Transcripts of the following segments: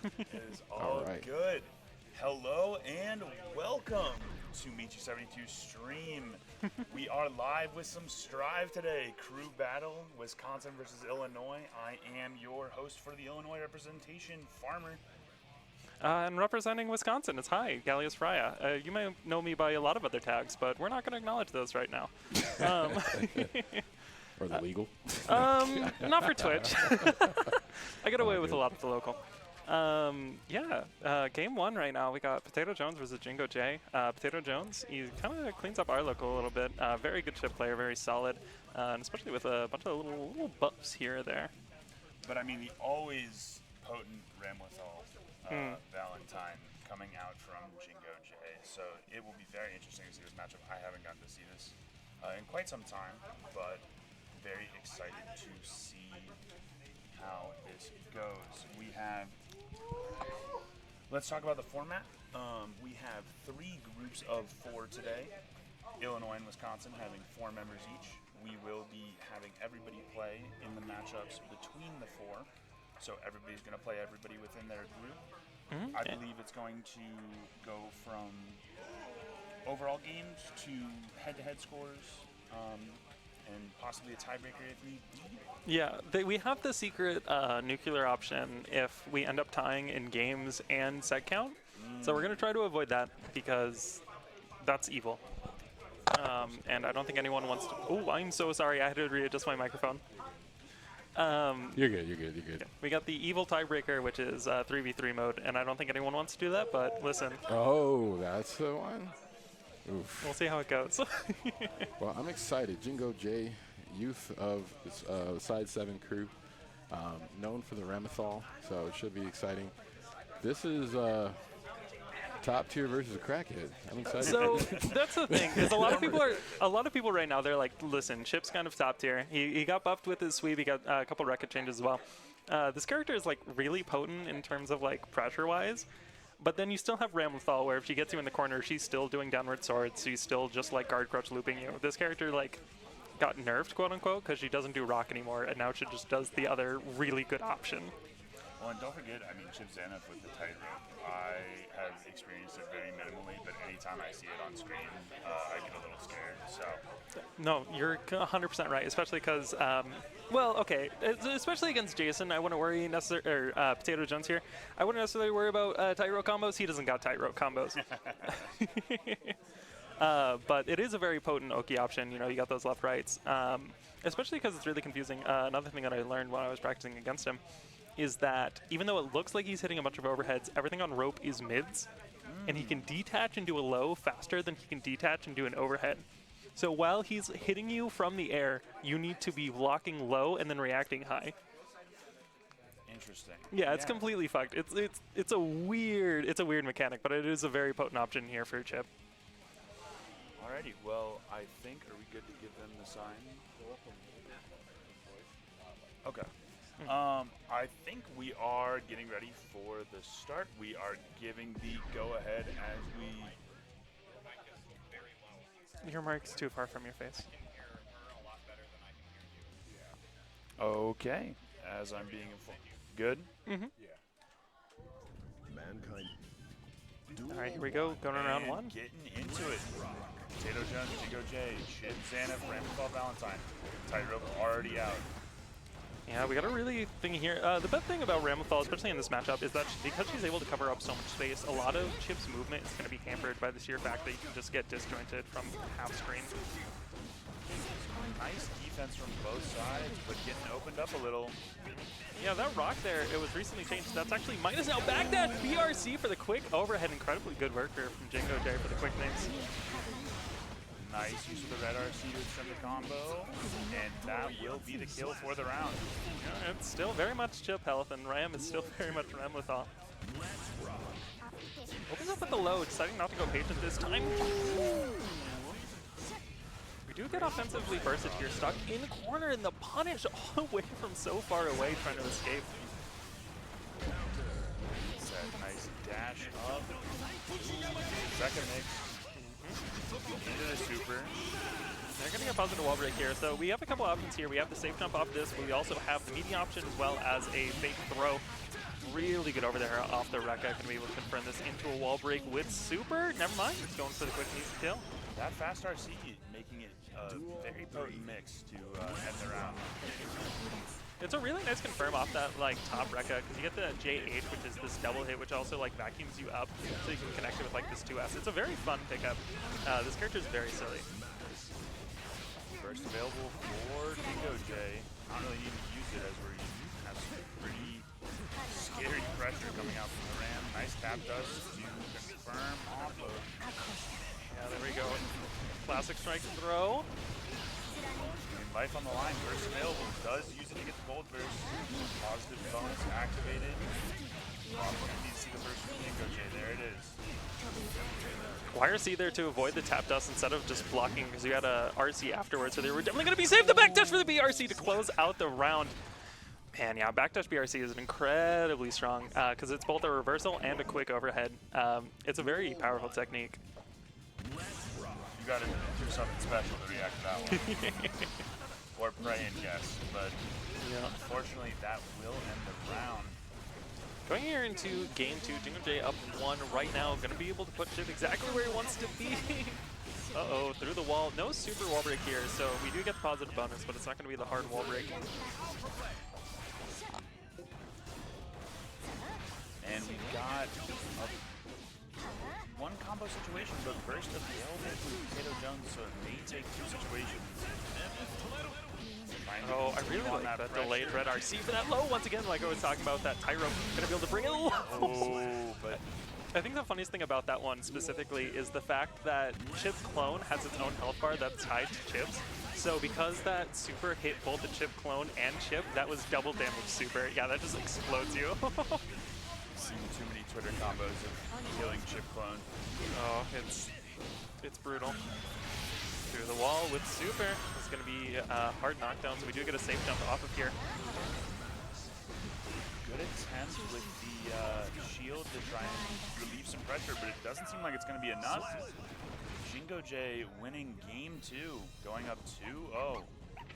It is all right. good. Hello and welcome to Michi72 stream. We are live with some Strive today. Crewbattle, Wisconsin versus Illinois. I am your host for the Illinois representation, Farmer. And representing Wisconsin, it's Hi, Gallius Frya. You may know me by a lot of other tags, but we're not going to acknowledge those right now. Or the legal. Not for Twitch. I get away with a lot of the local. Game one right now. We got Potato Jones versus Jingo J. Potato Jones, he kind of cleans up our local a little bit. Very good chip player, very solid, and especially with a bunch of little buffs here or there. But I mean, the always potent Ramlethal Valentine coming out from Jingo J. So it will be very interesting to see this matchup. I haven't gotten to see this in quite some time, but very excited to see how this goes. Let's talk about the format. We have 3 groups of 4 today. Illinois and Wisconsin having 4 members each. We will be having everybody play in the matchups between the 4. So everybody's going to play everybody within their group. I believe it's going to go from overall games to head-to-head scores. And possibly a tiebreaker if need be. Yeah, we have the secret nuclear option if we end up tying in games and set count. So we're going to try to avoid that because that's evil. And I don't think anyone wants to... Oh, I'm so sorry. I had to readjust my microphone. You're good. We got the evil tiebreaker, which is 3v3 mode, and I don't think anyone wants to do that, but listen. Oh, that's the one? Oof. We'll see how it goes. Well, I'm excited. Jingo J, youth of the Side 7 crew, known for the Ramethal, so it should be exciting. This is top tier versus a crackhead. I'm excited. So that's the thing, is a lot of people right now, they're like, listen, Chip's kind of top tier. He got buffed with his sweep. He got a couple record changes as well. This character is like really potent in terms of like pressure wise. But then you still have Ramlethal, where if she gets you in the corner, she's still doing downward swords. She's still just like guard crouch looping you. This character like got nerfed, quote unquote, because she doesn't do rock anymore, and now she just does the other really good option. Well, and don't forget, I mean, Chip Zaneth with the tightrope. I have experienced it very minimally, but anytime I see it on screen, I get a little scared. So. No, you're 100% right, especially because, especially against Jason, I wouldn't worry necessarily, or Potato Jones here, I wouldn't necessarily worry about tightrope combos. He doesn't got tightrope combos. But it is a very potent Oki option. You know, you got those left rights, especially because it's really confusing. Another thing that I learned when I was practicing against him is that even though it looks like he's hitting a bunch of overheads, everything on rope is mids, and he can detach and do a low faster than he can detach and do an overhead. So while he's hitting you from the air, you need to be blocking low and then reacting high. Interesting. Yeah, it's completely fucked. It's a weird mechanic, but it is a very potent option here for Chip. Alrighty, well, I think, are we good to give them the sign? Okay. I think we are getting ready for the start. We are giving the go-ahead as we... Your mic's too far from your face. Okay, as I'm being informed. Good? Mm-hmm. Mankind. All right, here we go. Going on round one. Getting into it. Potato Jones, Jingo J, Chip Zaneth, Ramlethal Valentine. Tightrope already out. Yeah, we got a really thing here. The best thing about Ramlethal, especially in this matchup, is that because she's able to cover up so much space, a lot of Chip's movement is going to be hampered by the sheer fact that you can just get disjointed from half screen. Nice defense from both sides, but getting opened up a little. Yeah, that rock there, it was recently changed. That's actually minus now. Back that BRC for the quick overhead. Incredibly good work here from Jingo J for the quick things. Nice use of the red RC to extend the combo, and that will be the kill for the round. Yeah, it's still very much Chip health, and Ram is still very much Ramlethal. Opens up with the low, deciding not to go patient this time. We do get offensively bursted here, stuck in the corner, and the punish all the way from so far away trying to escape. Set, nice dash up. Second mix. Into the super. They're going to get positive wall break here. So we have a couple options here. We have the safe jump off this, but we also have the media option as well as a fake throw. really good over there off the Rekka. Gonna be able to confirm this into a wall break with super. Never mind, he's going for the quick and easy kill. That fast RC making it a very potent mix to end the round. It's a really nice confirm off that like top Rekka, because you get the JH, which is this double hit, which also like vacuums you up, so you can connect it with like this 2S. It's a very fun pickup. This character is very silly. First available for Jingo J. I don't really need to use it as we're have some pretty scary pressure coming out from the Ram. Nice tap dust to confirm off of. Yeah, there we go. Classic strike throw. And life on the line, burst available. Does use it to get the gold burst. Positive bonus activated. Need to see the burst from Jingo J. There it is. YRC there to avoid the tap dust instead of just blocking, because you had a RC afterwards, so they were definitely going to be saved. The backdash for the BRC to close out the round. Man, yeah, backdash BRC is incredibly strong, because it's both a reversal and a quick overhead. It's a very powerful technique. You gotta do something special to react to that one. Or pray and guess, but Yeah. unfortunately that will end the round. Going here into game 2, Jingo J up 1 right now, going to be able to put Chip exactly where he wants to be. Uh-oh, through the wall. No super wall break here, so we do get the positive bonus, but it's not going to be the hard wall break. And we've got one combo situation, but burst available to Potato Jones, so it may take 2 situations. Oh, I really like that delayed red RC for that low. Once again, like I was talking about, that Tyro gonna be able to bring it low. Oh, but I think the funniest thing about that one specifically is the fact that Chip's clone has its own health bar that's tied to Chip's. So because that super hit both the Chip clone and Chip, that was double damage super. Yeah, that just explodes you. seen too many Twitter combos of killing Chip clone. Oh, it's brutal. Through the wall with super. It's going to be a hard knockdown, so we do get a safe jump off of here. Good attempt with the shield to try and relieve some pressure, but it doesn't seem like it's going to be enough. Jingo J winning game 2, going up 2-0.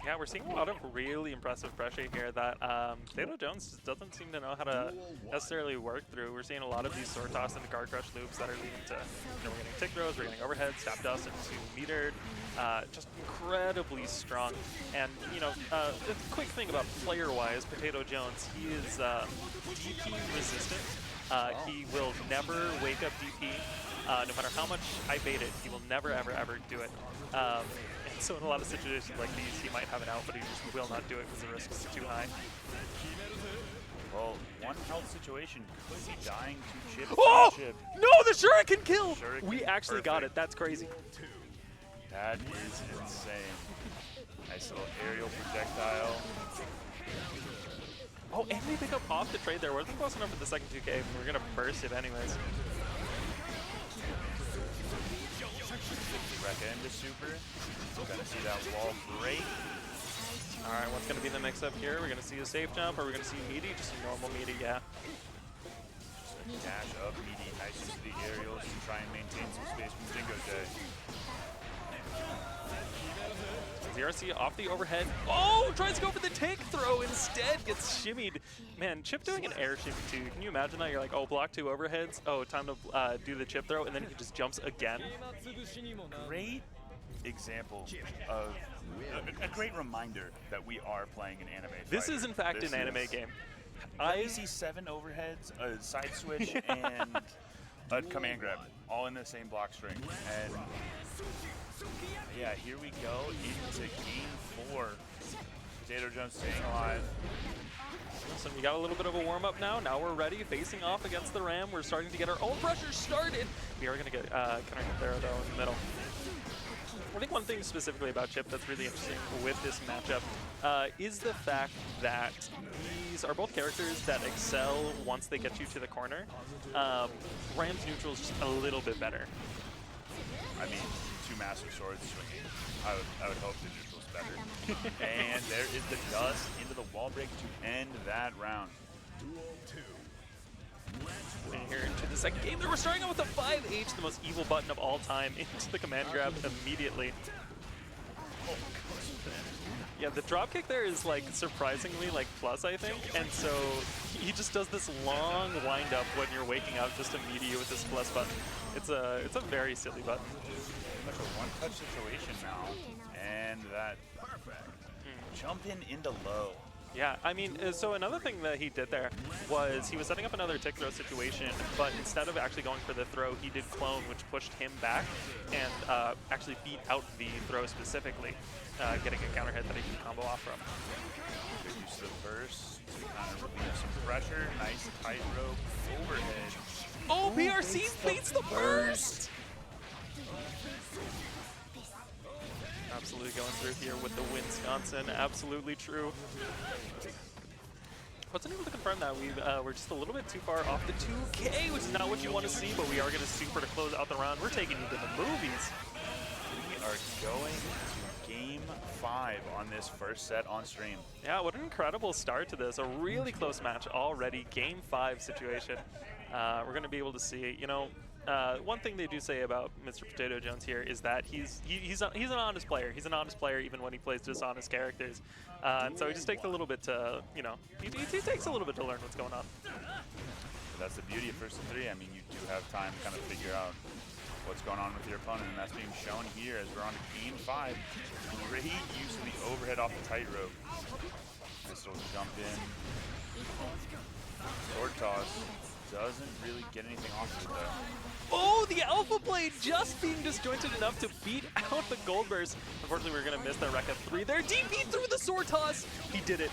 Yeah, we're seeing a lot of really impressive pressure here that Potato Jones just doesn't seem to know how to necessarily work through. We're seeing a lot of these sword toss and guard crush loops that are leading to, we're getting tick throws, we're getting overhead, tap dust into metered. Just incredibly strong. And, the quick thing about player-wise, Potato Jones, he is DP resistant. He will never wake up DP. No matter how much I bait it, he will never, ever, ever do it. And so in a lot of situations like these, he might have it out, but he just will not do it because the risk is too high. Well, one health situation could be dying to Chip. Oh! Chip. No, the Shuriken kill! Shuriken, We actually got it. That's crazy. That is insane. Nice little aerial projectile. Oh, and we pick up off the trade there. Wasn't close enough for the second 2K. We're going to burst it anyways. Rekka into super. Gonna see that wall break. Alright, what's going to be the mix-up here? We're going to see a safe jump, or we're going to see meaty? Just a normal meaty, yeah. Just a dash of meaty. Nice use of the aerials to try and maintain some space from Jingo J. ZRC off the overhead. Oh, tries to go for the take throw instead. Gets shimmied. Man, Chip doing an air shimmy too. Can you imagine that? You're like, oh, block 2 overheads. Oh, time to do the chip throw, and then he just jumps again. Great example of a great reminder that we are playing an anime This fighter. is, in fact, an anime game. I see 7 overheads, a side switch, and a command grab, all in the same block string. And yeah, here we go into game 4. Potato Jones staying alive. So we got a little bit of a warm-up now. Now we're ready, facing off against the Ram. We're starting to get our own pressure started. We are going to get counter there, though, in the middle. I think one thing specifically about Chip that's really interesting with this matchup is the fact that these are both characters that excel once they get you to the corner. Ram's neutral is just a little bit better. I mean, 2 massive swords swinging. I would hope the neutral's better. And there is the dust into the wall break to end that round. And here into the second game, we're starting out with the 5H, the most evil button of all time, into the command grab immediately. Yeah, the drop kick there is like surprisingly like plus, I think, and so he just does this long wind up when you're waking up just immediately with this plus button. It's a very silly button. Like a one-touch situation now, and that jump in into low. Yeah, I mean, so another thing that he did there was he was setting up another tick throw situation, but instead of actually going for the throw, he did clone, which pushed him back and actually beat out the throw specifically, getting a counter hit that he can combo off from. Good use of the burst to kind of relieve some pressure. Nice tightrope overhead. Oh, PRC beats the burst! Absolutely going through here with the Wisconsin. Absolutely true. Wasn't able to confirm that. We're just a little bit too far off the 2K, which is not what you want to see, but we are going to super to close out the round. We're taking you to the movies. We are going to Game 5 on this first set on stream. Yeah, what an incredible start to this. A really close match already. Game 5 situation. We're going to be able to see, you know, one thing they do say about Mr. Potato Jones here is that he's an honest player. He's an honest player even when he plays dishonest characters. And so he just takes a little bit to, you know, he takes a little bit to learn what's going on. But that's the beauty of first to three. I mean, you do have time to kind of figure out what's going on with your opponent, and that's being shown here as we're on Game 5. Great use of the overhead off the tightrope. This will jump in. Sword toss. Doesn't really get anything off of it though. Oh, the Alpha Blade just being disjointed enough to beat out the Gold Burst. Unfortunately, we're going to miss that Rekka 3 there. DP through the sword toss. He did it.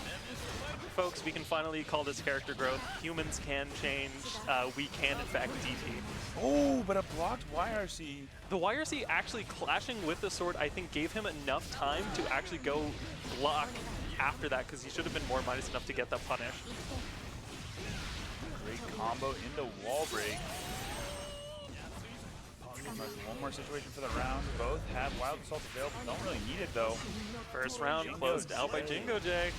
Folks, we can finally call this character growth. Humans can change. We can, in fact, DP. Oh, but a blocked YRC. The YRC actually clashing with the sword, I think, gave him enough time to actually go block after that, because he should have been more minus enough to get the punish. Great combo into wall break. One more situation for the round. Both have Wild Assault available. Don't really need it though. First round Jingo closed out by J. Jingo J.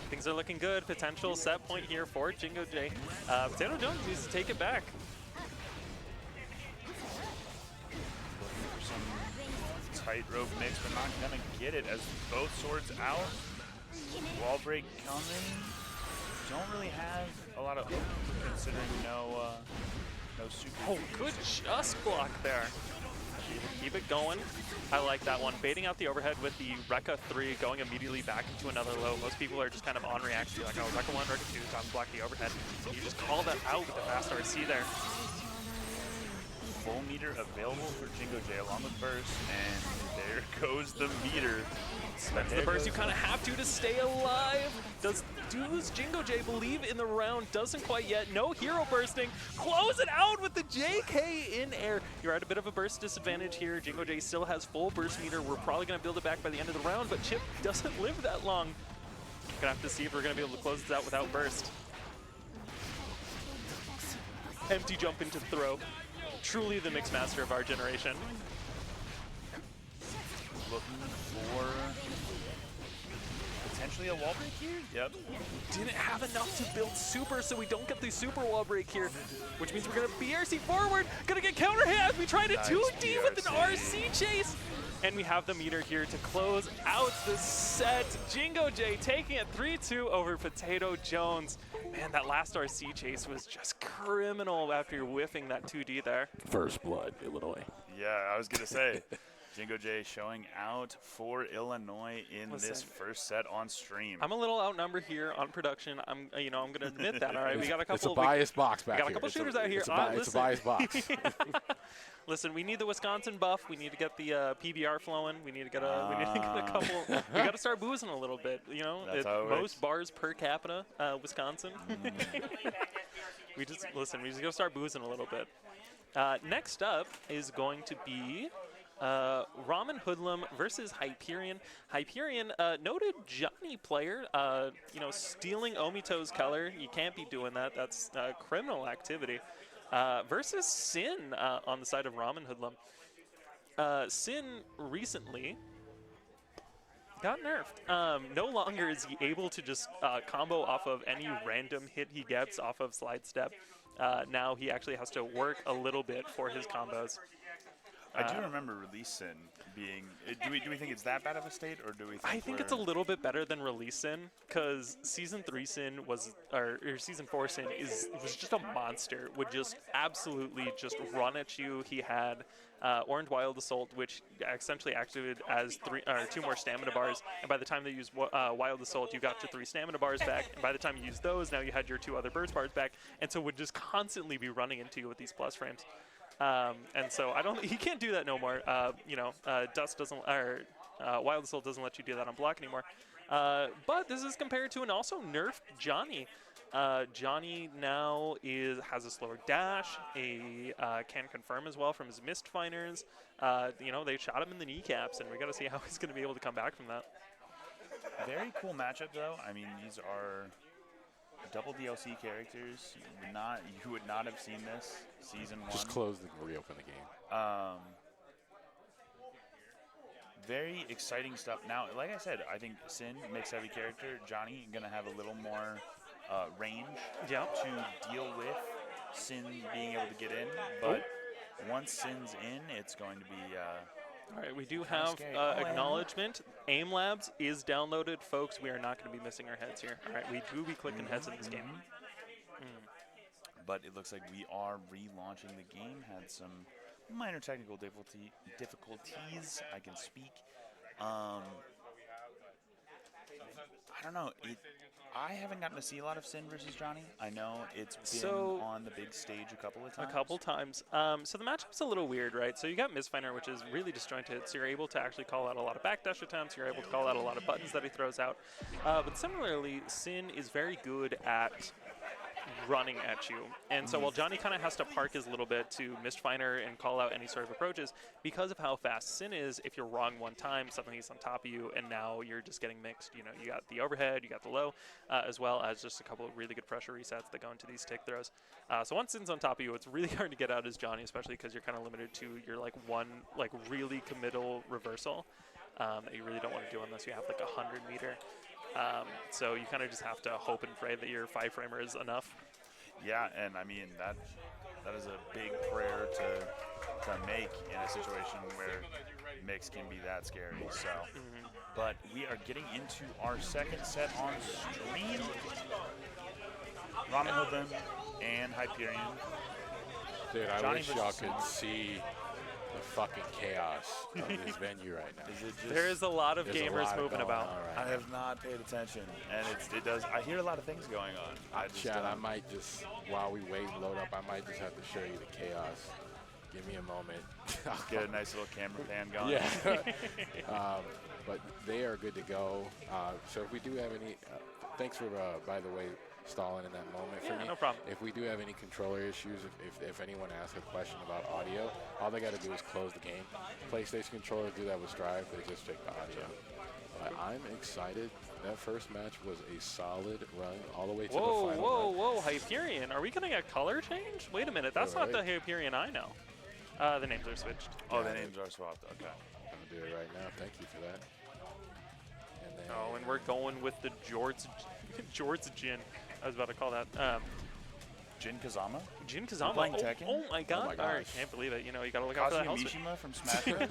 Things are looking good. Potential set point here for Jingo J. Potato Jones needs to take it back. Looking for some tightrope mix, but not gonna get it as both swords out. Wall break coming. Don't really have a lot of considering no super. Oh, good just block there. Keep it going. I like that one. Baiting out the overhead with the Rekka 3, going immediately back into another low. Most people are just kind of on reaction, like, oh, Rekka 1, Rekka 2, time to block the overhead. And you just call that out with the fast RC there. Full meter available for Jingo J along with burst, and there goes the meter. That's the burst you kind of have to stay alive. Does Jingo J believe in the round? Doesn't quite yet. No hero bursting. Close it out with the JK in air. You're at a bit of a burst disadvantage here. Jingo J still has full burst meter. We're probably going to build it back by the end of the round, but Chip doesn't live that long. Gonna have to see if we're going to be able to close this out without burst. Empty jump into throw. Truly the mix master of our generation. Looking for potentially a wall break here? Yep. Didn't have enough to build super, so we don't get the super wall break here, which means we're gonna BRC forward, gonna get counter hit as we try to Nice 2D with an BRC. RC chase. And we have the meter here to close out the set. Jingo J taking it 3-2 over Potato Jones. Man, that last RC chase was just criminal after you're whiffing that 2D there. First blood, Illinois. Yeah, I was gonna say. Jingo J showing out for Illinois in this first set on stream. I'm a little outnumbered here on production. I'm gonna admit that. All right, we got a couple. It's a biased box back we got here. a couple shooters out here. It's a biased box. Listen, we need the Wisconsin buff. We need to get the PBR flowing. We need to get a couple. We got to start boozing a little bit. You know, That's how it most works. bars per capita, Wisconsin. We just gotta start boozing a little bit. Next up is going to be Ramen Hoodlum versus Hyperion. Hyperion, noted Johnny player, stealing Omito's color. You can't be doing that. That's criminal activity. Versus Sin on the side of Ramen Hoodlum. Sin recently got nerfed. No longer is he able to just combo off of any random hit he gets off of slide step. Now he actually has to work a little bit for his combos. I do remember Release Sin being. Do we think it's that bad of a state, or do we think I think it's a little bit better than Release Sin, because Season 3 Sin was, or Season 4 Sin was just a monster. Would just absolutely just run at you. He had Orange Wild Assault, which essentially activated as 2 more stamina bars. And by the time they used Wild Assault, you got to 3 stamina bars back. And by the time you used those, now you had your 2 other burst bars back. And so would just constantly be running into you with these plus frames. And so he can't do that no more. Dust doesn't, or Wild Assault doesn't let you do that on block anymore. But this is compared to an also nerfed Johnny. Johnny now has a slower dash, can confirm as well from his Mist Finders. They shot him in the kneecaps, and we got to see how he's going to be able to come back from that. Very cool matchup, though. I mean, these are double DLC characters. You would not have seen this season 1. Just close and reopen the game. Very exciting stuff. Now, like I said, I think Sin, mix heavy character. Johnny going to have a little more range to deal with Sin being able to get in. But once Sin's in, it's going to be... all right, we do have acknowledgement. Aim Labs is downloaded, folks. We are not going to be missing our heads here. All right, we do be clicking heads in this game. But it looks like we are relaunching the game. Had some minor technical difficulties. I can speak. I don't know. I haven't gotten to see a lot of Sin versus Johnny. I know it's been on the big stage a couple of times. So the matchup's a little weird, right? So you got Misfinder, which is really disjointed. So you're able to actually call out a lot of backdash attempts. You're able to call out a lot of buttons that he throws out. But similarly, Sin is very good at running at you. And so while Johnny kind of has to park his little bit to Mistfinder and call out any sort of approaches, because of how fast Sin is, if you're wrong one time, suddenly he's on top of you, and now you're just getting mixed. You got the overhead, you got the low, as well as just a couple of really good pressure resets that go into these tick throws. So once Sin's on top of you, it's really hard to get out as Johnny, especially because you're kind of limited to your one really committal reversal that you really don't want to do unless you have 100 meter. So you kind of just have to hope and pray that your 5-framer is enough. Yeah, and I mean that is a big prayer to make in a situation where mix can be that scary. So, but we are getting into our second set on stream. Ramen Hilton and Hyperion. Dude, I Johnny wish y'all could see the fucking chaos of this venue right now. There is a lot of gamers moving about. I have not paid attention, and it does. I hear a lot of things going on. Chad, I might just, while we wait and load up, I might just have to show you the chaos. Give me a moment. Get a nice little camera pan going. Yeah. But they are good to go. So if we do have any, thanks for, by the way, stalling in that moment for me. No problem. If we do have any controller issues, if anyone asks a question about audio, all they got to do is close the game. PlayStation controllers do that with Strive. They just check the audio. But I'm excited. That first match was a solid run all the way to the final. Whoa, Hyperion. Are we going to get color change? Wait a minute. That's not the Hyperion I know. The names are switched. Oh, the names are swapped. Okay. I'm going to do it right now. Thank you for that. And then, and we're going with the Jorts Jin. I was about to call that. Jin Kazama? Jin Kazama. Playing Tekken? Oh my god. Oh my All right, can't believe it. You got to look out for that Kazuya house. Mishima from Smash Bros.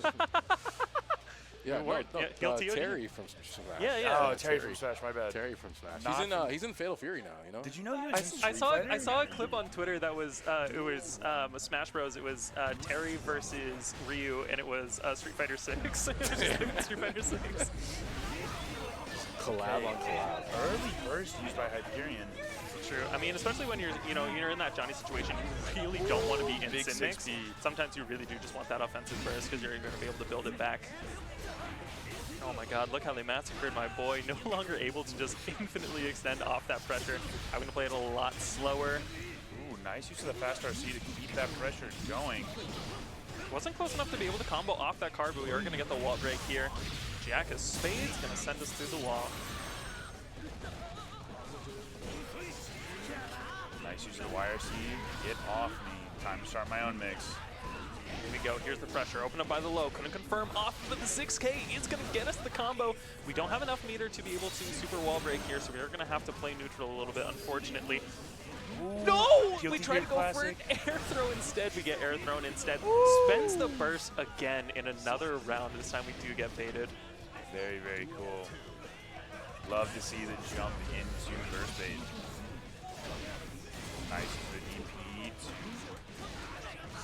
Terry from Smash. Yeah. Oh, Terry from Smash. My bad. Terry from Smash. He's in Fatal Fury now. Did you know he was in I Street saw Fighter? a clip on Twitter that was it was a Smash Bros. It was Terry versus Ryu, and it was Street Fighter 6. Street Fighter 6. Collab on collab. Early burst used by Hyperion. True. I mean, especially when you're in that Johnny situation, you really don't want to be in Sin mix. Sometimes you really do just want that offensive burst because you're going to be able to build it back. Oh my god, look how they massacred my boy. No longer able to just infinitely extend off that pressure. I'm going to play it a lot slower. Ooh, nice use of the fast RC to keep that pressure going. Wasn't close enough to be able to combo off that card, but we are going to get the wall break here. Jack of Spades going to send us through the wall. Nice use of the YRC. Get off me. Time to start my own mix. Here we go. Here's the pressure. Open up by the low. Couldn't confirm off, but the 6K is going to get us the combo. We don't have enough meter to be able to super wall break here, so we are going to have to play neutral a little bit, unfortunately. No! Guilty We tried to Gear go for an Classic. air throw instead. We get air thrown instead. Spends the burst again in another round. This time we do get baited. Very, very cool. Love to see the jump into burst bait. Nice for the DP.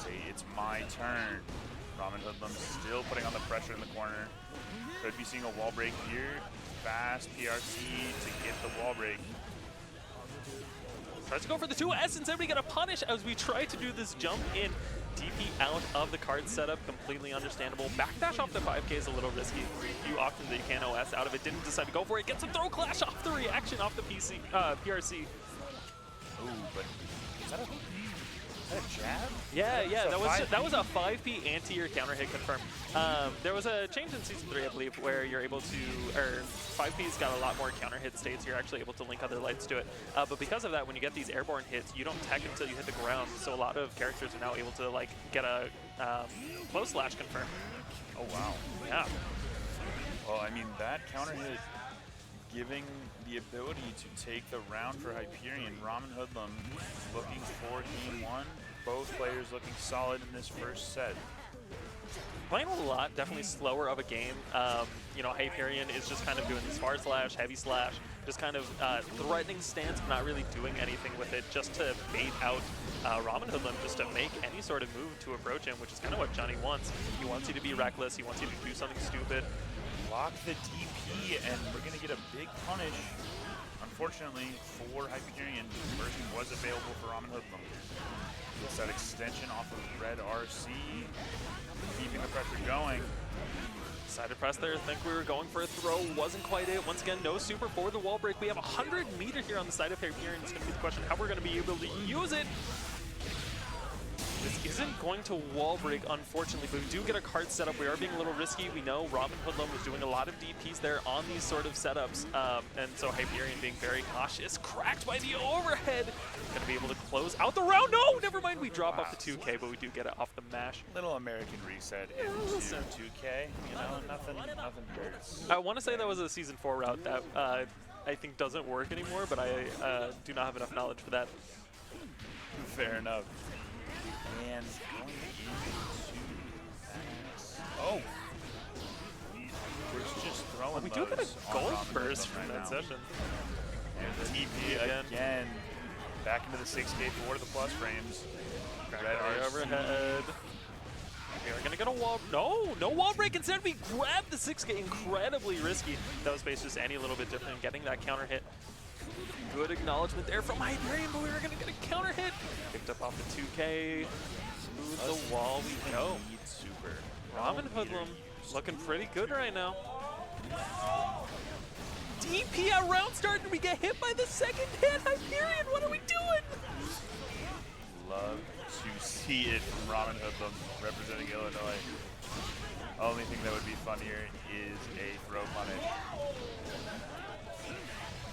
Say it's my turn. Ramen Hoodlum still putting on the pressure in the corner. Could be seeing a wall break here. Fast PRC to get the wall break. Tries to go for the 2S, instead we get a punish as we try to do this jump in. DP out of the card setup, completely understandable. Backdash off the 5K is a little risky. You often that you can OS out of it, didn't decide to go for it. Gets a throw clash off the reaction off the PRC. Ooh, but is that a jab? Yeah, That's that was a 5P anti-air counter hit confirm. There was a change in Season 3, I believe, where you're able to, or 5P's got a lot more counter hit states. You're actually able to link other lights to it. But because of that, when you get these airborne hits, you don't tech until you hit the ground. So a lot of characters are now able to like get a close slash confirm. Oh wow. Yeah. Well, I mean that counter hit giving the ability to take the round for Hyperion. Ramen Hoodlum looking for game one. Both players looking solid in this first set. Playing a lot, definitely slower of a game. You know, Hyperion is just kind of doing this far slash, heavy slash, just kind of threatening stance, but not really doing anything with it, just to bait out Ramen Hoodlum, just to make any sort of move to approach him, which is kind of what Johnny wants. He wants you to be reckless, he wants you to do something stupid. Block the DP, and we're going to get a big punish, unfortunately, for Hyperion. First was available for Ramen Hoodlum. Gets that extension off of red RC, keeping the pressure going. Side of press there, think we were going for a throw, wasn't quite it. Once again, no super for the wall break. We have 100 meter here on the side of Hyperion. It's going to be the question how we're going to be able to use it. This isn't going to wall break, unfortunately, but we do get a card setup. We are being a little risky. We know Ramen Hoodlum was doing a lot of DPs there on these sort of setups, and so Hyperion being very cautious. Cracked by the overhead. Going to be able to close out the round. No, never mind. We drop off the 2K, but we do get it off the mash. Little American reset into 2K. You know, nothing hurts. I want to say that was a Season 4 route that I think doesn't work anymore, but I do not have enough knowledge for that. Fair enough. And going into that. Oh! We're just throwing We do get a on gold Ramen burst Hoodlum from right that now. session. And the TP again. Back into the 6K for the plus frames. Red RC. Overhead. We are gonna get a wall. No wall break. Instead, we grab the 6K. Incredibly risky. That was based just any little bit different. Getting that counter hit. Good acknowledgement there from Hyperion, but we were gonna get a counter hit. Picked up off the 2K. Smooth the wall. We go. Super. Ramen Hoodlum looking pretty good right now. DP at round start, and we get hit by the second hit. Hyperion, what are we doing? Love to see it from Ramen Hoodlum representing Illinois. Only thing that would be funnier is a throw punish.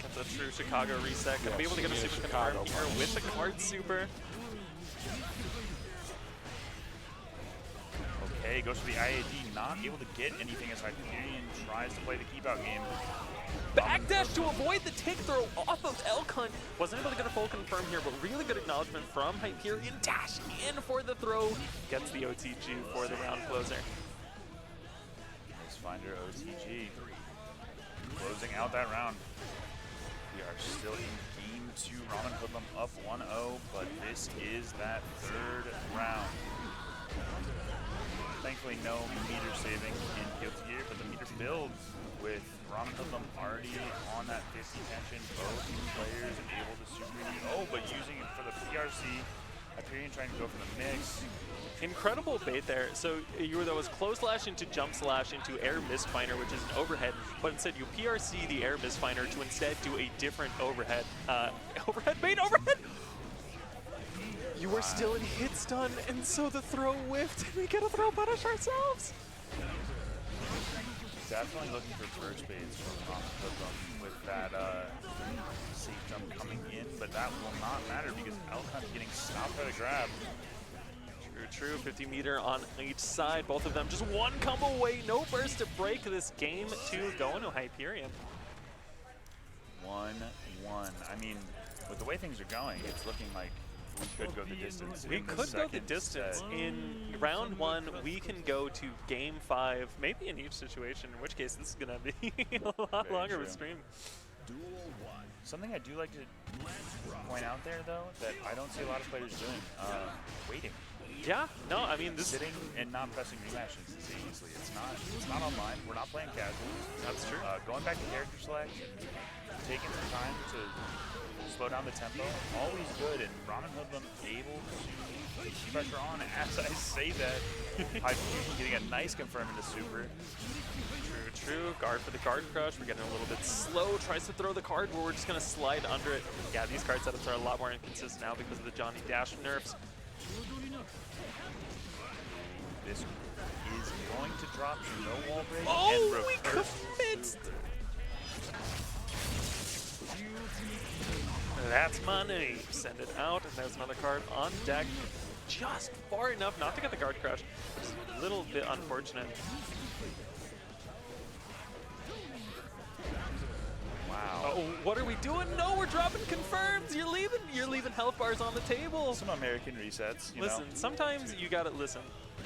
Gets a true Chicago reset. Gonna be able to get a super confirm here with the card super. Okay, goes for the IAD, not able to get anything as Hyperion tries to play the keep out game. Backdash to avoid the tick throw off of Elkhunt. Wasn't able to get a full confirm here, but really good acknowledgement from Hyperion. Dash in for the throw. Gets the OTG for the round closer. Let's find our OTG. Closing out that round. We are still in game 2. Ramen Hoodlum up 1-0, but this is that third round. Thankfully, no meter saving in Guilty Gear, but the meter builds with Ramen Hoodlum already on that 50 tension. Both players able to super heat. Oh, but using it for the PRC. Hyperion trying to go for the mix. Incredible bait there. So that was close slash into jump slash into air misfinder, which is an overhead, but instead you PRC the air misfinder to instead do a different overhead. Overhead bait, overhead! You were still in hit stun, and so the throw whiffed, and we get a throw punish ourselves. Definitely looking for burst baits from Ramen Hoodlum with that safe jump coming in, but that will not matter because Elkhunt getting stopped by the grab. True, 50 meter on each side. Both of them just one come away. No burst to break this game 2 going to Hyperion. 1-1. I mean, with the way things are going, it's looking like we could go the distance. We in the could go the second distance. set. In round 1, we can go to game 5, maybe in each situation, in which case this is going to be a lot Very longer of a true. stream. Something I do like to point out there, though, that I don't see a lot of players doing, waiting. Yeah, no, I mean, this Sitting and not pressing rematches as easily. It's not online. We're not playing casual. That's true. Going back to character selection, taking some time to slow down the tempo, always good. And Ramen Hoodlum able to keep pressure on. As I say that, I'm getting a nice confirm into super. True. Guard for the card crush. We're getting a little bit slow. Tries to throw the card, but we're just going to slide under it. Yeah, these card setups are a lot more inconsistent now because of the Johnny Dash nerfs. This is going to drop to no wall break. Oh, and we reverse commit! super. That's my name. Send it out, and there's another card on deck. Just far enough not to get the guard crush. Just a little bit unfortunate. Wow. Oh, what are we doing? No, we're dropping confirms. You're leaving health bars on the table. Some American resets, you Listen, know. sometimes you gotta listen.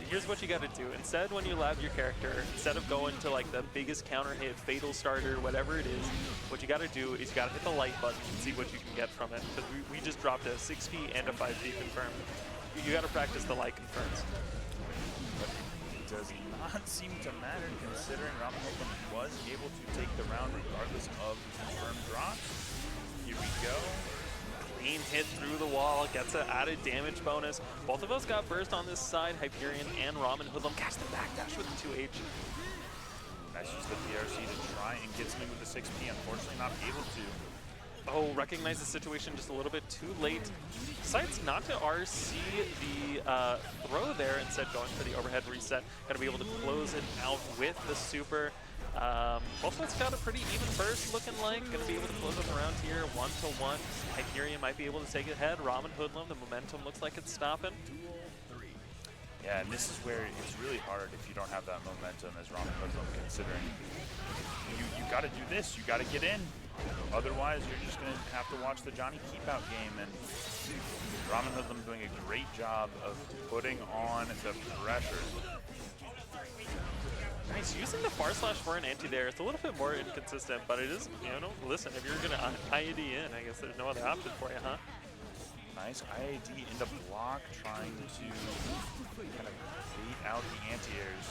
Here's what you gotta do. Instead, when you lab your character, instead of going to like the biggest counter hit, fatal starter, whatever it is, what you gotta do is you gotta hit the like button and see what you can get from it. Because we just dropped a 6P and a 5P confirm. You gotta practice the like confirms. It does not seem to matter considering Ramen Hoodlum was able to take the round regardless of confirmed drops. Here we go. Clean hit through the wall, gets an added damage bonus. Both of us got burst on this side, Hyperion and Ramen Hoodlum. Catch the backdash with the 2H. Nice use the PRC to try and get something with the 6P. Unfortunately not able to. Oh, recognize the situation just a little bit too late. Decides not to RC the throw there, instead going for the overhead reset. Gonna be able to close it out with the super. Both of us got a pretty even burst looking like. Gonna be able to close up around here, 1-1. Hyperion might be able to take it ahead. Ramen Hoodlum, the momentum looks like it's stopping. Yeah, and this is where it's really hard if you don't have that momentum as Ramen Hoodlum, considering you gotta do this, you gotta get in. Otherwise, you're just going to have to watch the Johnny Keep Out game, and Ramen Hoodlum doing a great job of putting on the pressure. Nice, using the far slash for an anti there. It's a little bit more inconsistent, but it is, you know, listen, if you're going to IAD in, I guess there's no other option for you, huh? Nice IAD into block, trying to kind of bait out the anti-airs.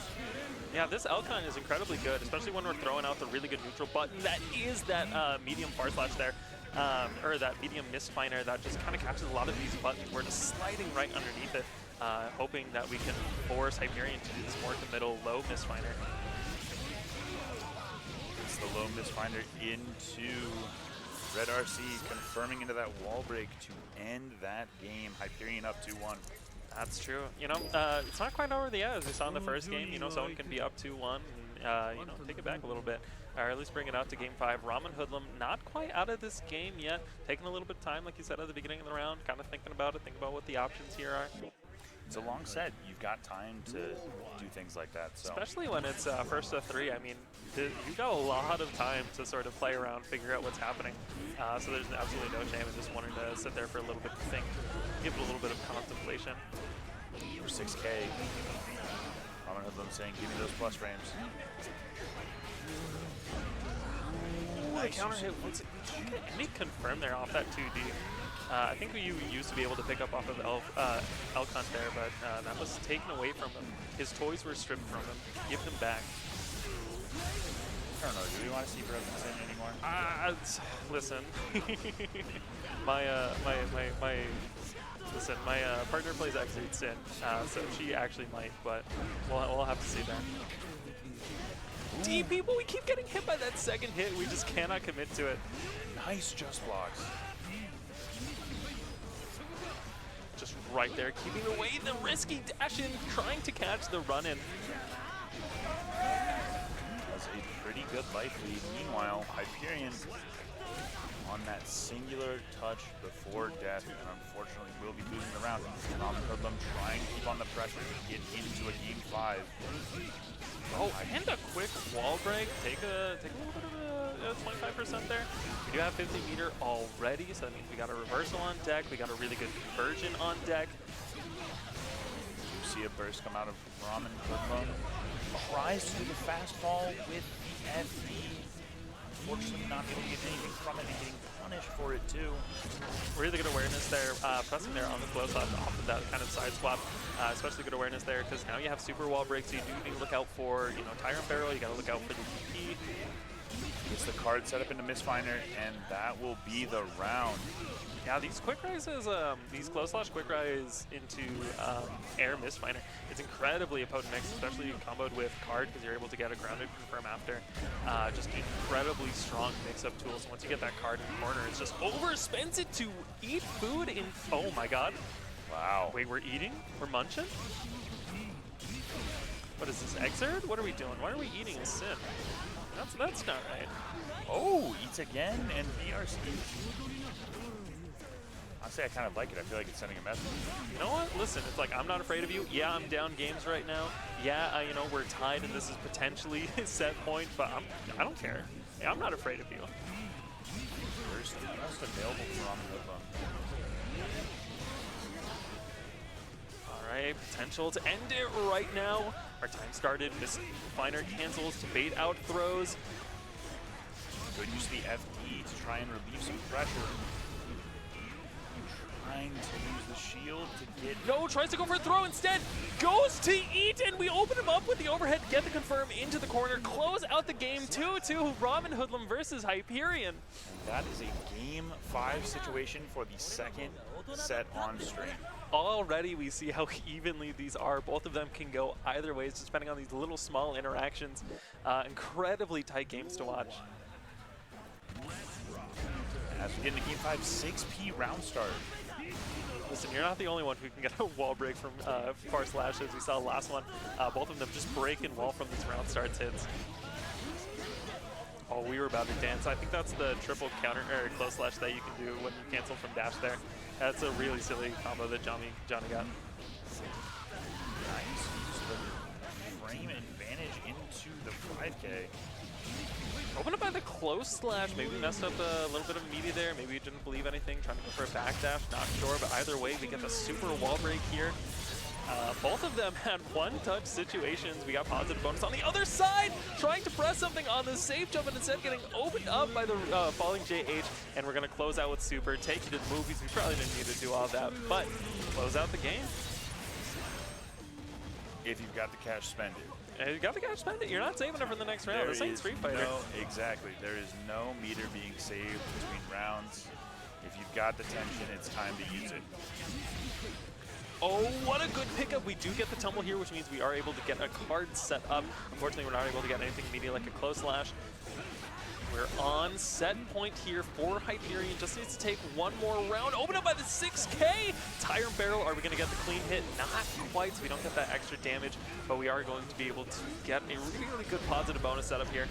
Yeah, this Elcon is incredibly good, especially when we're throwing out the really good neutral button. That is that medium far slash there, or that medium misfiner that just kind of catches a lot of these buttons. We're just sliding right underneath it, hoping that we can force Hyperion to do this more to middle low misfiner. It's the low misfinder into Red RC, confirming into that wall break to end that game. Hyperion up 2-1. That's true. You know, it's not quite over the edge. We saw in the first game, you know, someone can be up 2-1 and, you know, take it back a little bit. Or at least bring it out to game 5. Ramen Hoodlum not quite out of this game yet. Taking a little bit of time, like you said at the beginning of the round. Kind of thinking about it, thinking about what the options here are. It's a long set. You've got time to do things like that. So. Especially when it's first to 3. I mean, you've got a lot of time to sort of play around, figure out what's happening. So there's absolutely no shame in just wanting to sit there for a little bit to think, give it a little bit of contemplation. For 6K, Ramen Hoodlum saying, give me those plus frames. Nice counter hit. Any confirm there off that 2D. I think we used to be able to pick up off of Elcon there, but that was taken away from him. His toys were stripped from him. Give them back. I don't know, do we want to see Broken's in anymore? Listen. my partner plays Exit Sin, so she actually might, but we'll have to see that. D people, we keep getting hit by that second hit. We just cannot commit to it. Nice just blocks. Just right there, keeping away the risky dash in, trying to catch the run in. That's a pretty good life lead. Meanwhile, Hyperion on that singular touch before death, and unfortunately will be losing the round. Ramen Hoodlum trying to keep on the pressure to get into a game 5. Oh, and a quick wall break. Take a little bit of a 25% there. We do have 50 meter already, so that means we got a reversal on deck. We got a really good conversion on deck. You see a burst come out of Ramen Hoodlum. Tries to do the fastball with the FE. Unfortunately, not able to get anything from it and getting punished for it too. Really good awareness there, pressing there on the close off of that kind of side swap. Especially good awareness there because now you have super wall breaks. So you do need to look out for, tire and barrel. You got to look out for the DP. Gets the card set up into Mistfinder, and that will be the round. Yeah, these quick rises, these close slash quick rise into air Mistfinder, it's incredibly a potent mix, especially comboed with card because you're able to get a grounded confirm after. Just incredibly strong mix of tools. Once you get that card in the corner, it's just overspends it to eat food in. Oh my god. Wow. Wait, we're eating? We're munching? What is this, Exerd? What are we doing? Why are we eating a Sin? That's not right. Oh, eats again, and BRC. Honestly, I kind of like it. I feel like it's sending a message. You know what? Listen, it's like, I'm not afraid of you. Yeah, I'm down games right now. Yeah, we're tied, and this is potentially set point, but I don't care. Yeah, I'm not afraid of you. First, most available from Hoodlum. All right, potential to end it right now. Our time started. Mistfinder cancels to bait out throws. Good use of the FD to try and relieve some pressure. Trying to use the shield to get... No, tries to go for a throw instead. Goes to eat, and we open him up with the overhead, get the confirm into the corner, close out the game 2-2, Ramen Hoodlum versus Hyperion. And that is a game 5 situation for the second set on stream. Already we see how evenly these are. Both of them can go either ways, just depending on these little small interactions. Incredibly tight games to watch. As we get into game 5, 6P round start. Listen, you're not the only one who can get a wall break from far slashes. We saw last one. Both of them just breaking wall from these round starts hits. Oh, we were about to dance. I think that's the triple counter or close slash that you can do when you cancel from dash there. That's a really silly combo that Johnny got. Nice use of the frame advantage into the 5K. Open up by the close slash, maybe messed up a little bit of media there, maybe he didn't believe anything, trying to go for a backdash, not sure, but either way, we get the super wall break here. Both of them had one-touch situations. We got positive bonus on the other side, trying to press something on the safe jump, and instead getting opened up by the falling JH, and we're going to close out with super, take you to the movies. We probably didn't need to do all that, but close out the game. If you've got the cash, spend it. You got the cash, spend it. You're not saving it for the next round. This ain't Street Fighter. No, exactly. There is no meter being saved between rounds. If you've got the tension, it's time to use it. Oh, what a good pickup. We do get the tumble here, which means we are able to get a card set up. Unfortunately, we're not able to get anything immediate like a close slash. We're on set point here for Hyperion. Just needs to take one more round. Open up by the 6K. Tire and barrel. Are we going to get the clean hit? Not quite, so we don't get that extra damage, but we are going to be able to get a really good positive bonus setup here.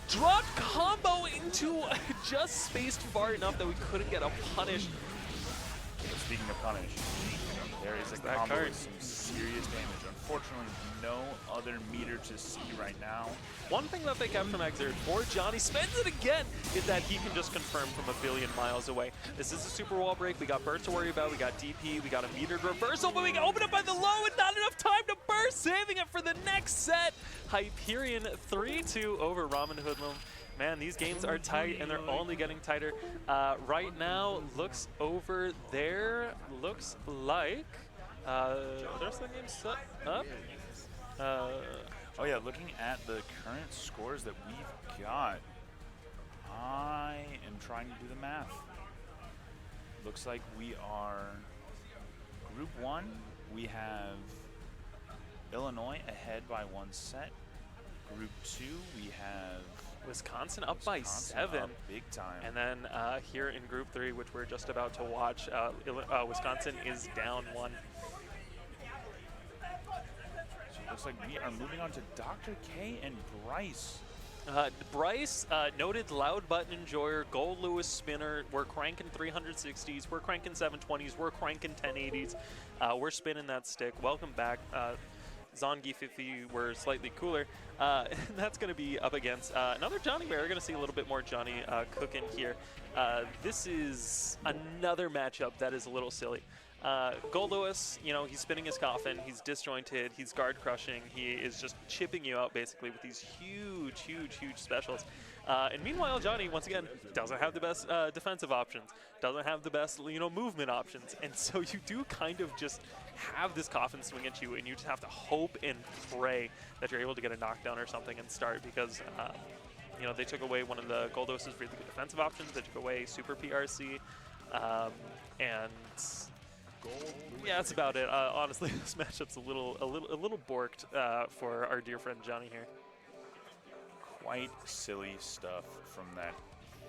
Drop combo into just spaced far enough that we couldn't get a punish. Speaking of punish, there is a combo with some serious damage. Unfortunately, no other meter to see right now. One thing that they kept from Exert for Johnny spends it again is that he can just confirm from a billion miles away. This is a super wall break. We got burst to worry about. We got DP. We got a metered reversal, but we got open up by the low and not enough time to burst, saving it for the next set. Hyperion 3-2 over Ramen Hoodlum. Man, these games are tight, and they're only getting tighter. Right now, looks over there, looks like the rest of the game's set up. Oh yeah, looking at the current scores that we've got, I am trying to do the math. Looks like we are Group 1. We have Illinois ahead by 1 set. Group 2, we have Wisconsin up by 7. Up big time. And then here in Group 3, which we're just about to watch, Wisconsin is down 1. So it looks like we are moving on to Dr. K and Bryce. Bryce, noted loud button enjoyer, Gold Lewis spinner. We're cranking 360s, we're cranking 720s, we're cranking 1080s. We're spinning that stick. Welcome back. Zongi Fifi were slightly cooler. That's going to be up against another Johnny Bear. We're going to see a little bit more Johnny cooking here. This is another matchup that is a little silly. Gold Lewis, you know, he's spinning his coffin, he's disjointed, he's guard crushing, he is just chipping you out basically with these huge specials. And meanwhile, Johnny, once again, doesn't have the best defensive options, doesn't have the best, you know, movement options. And so you do kind of just have this coffin swing at you, and you just have to hope and pray that you're able to get a knockdown or something and start, because, you know, they took away one of the Gold Lewis's really good defensive options. They took away Super PRC, and yeah, that's about it. Honestly, this matchup's a little borked for our dear friend Johnny here. Quite silly stuff from that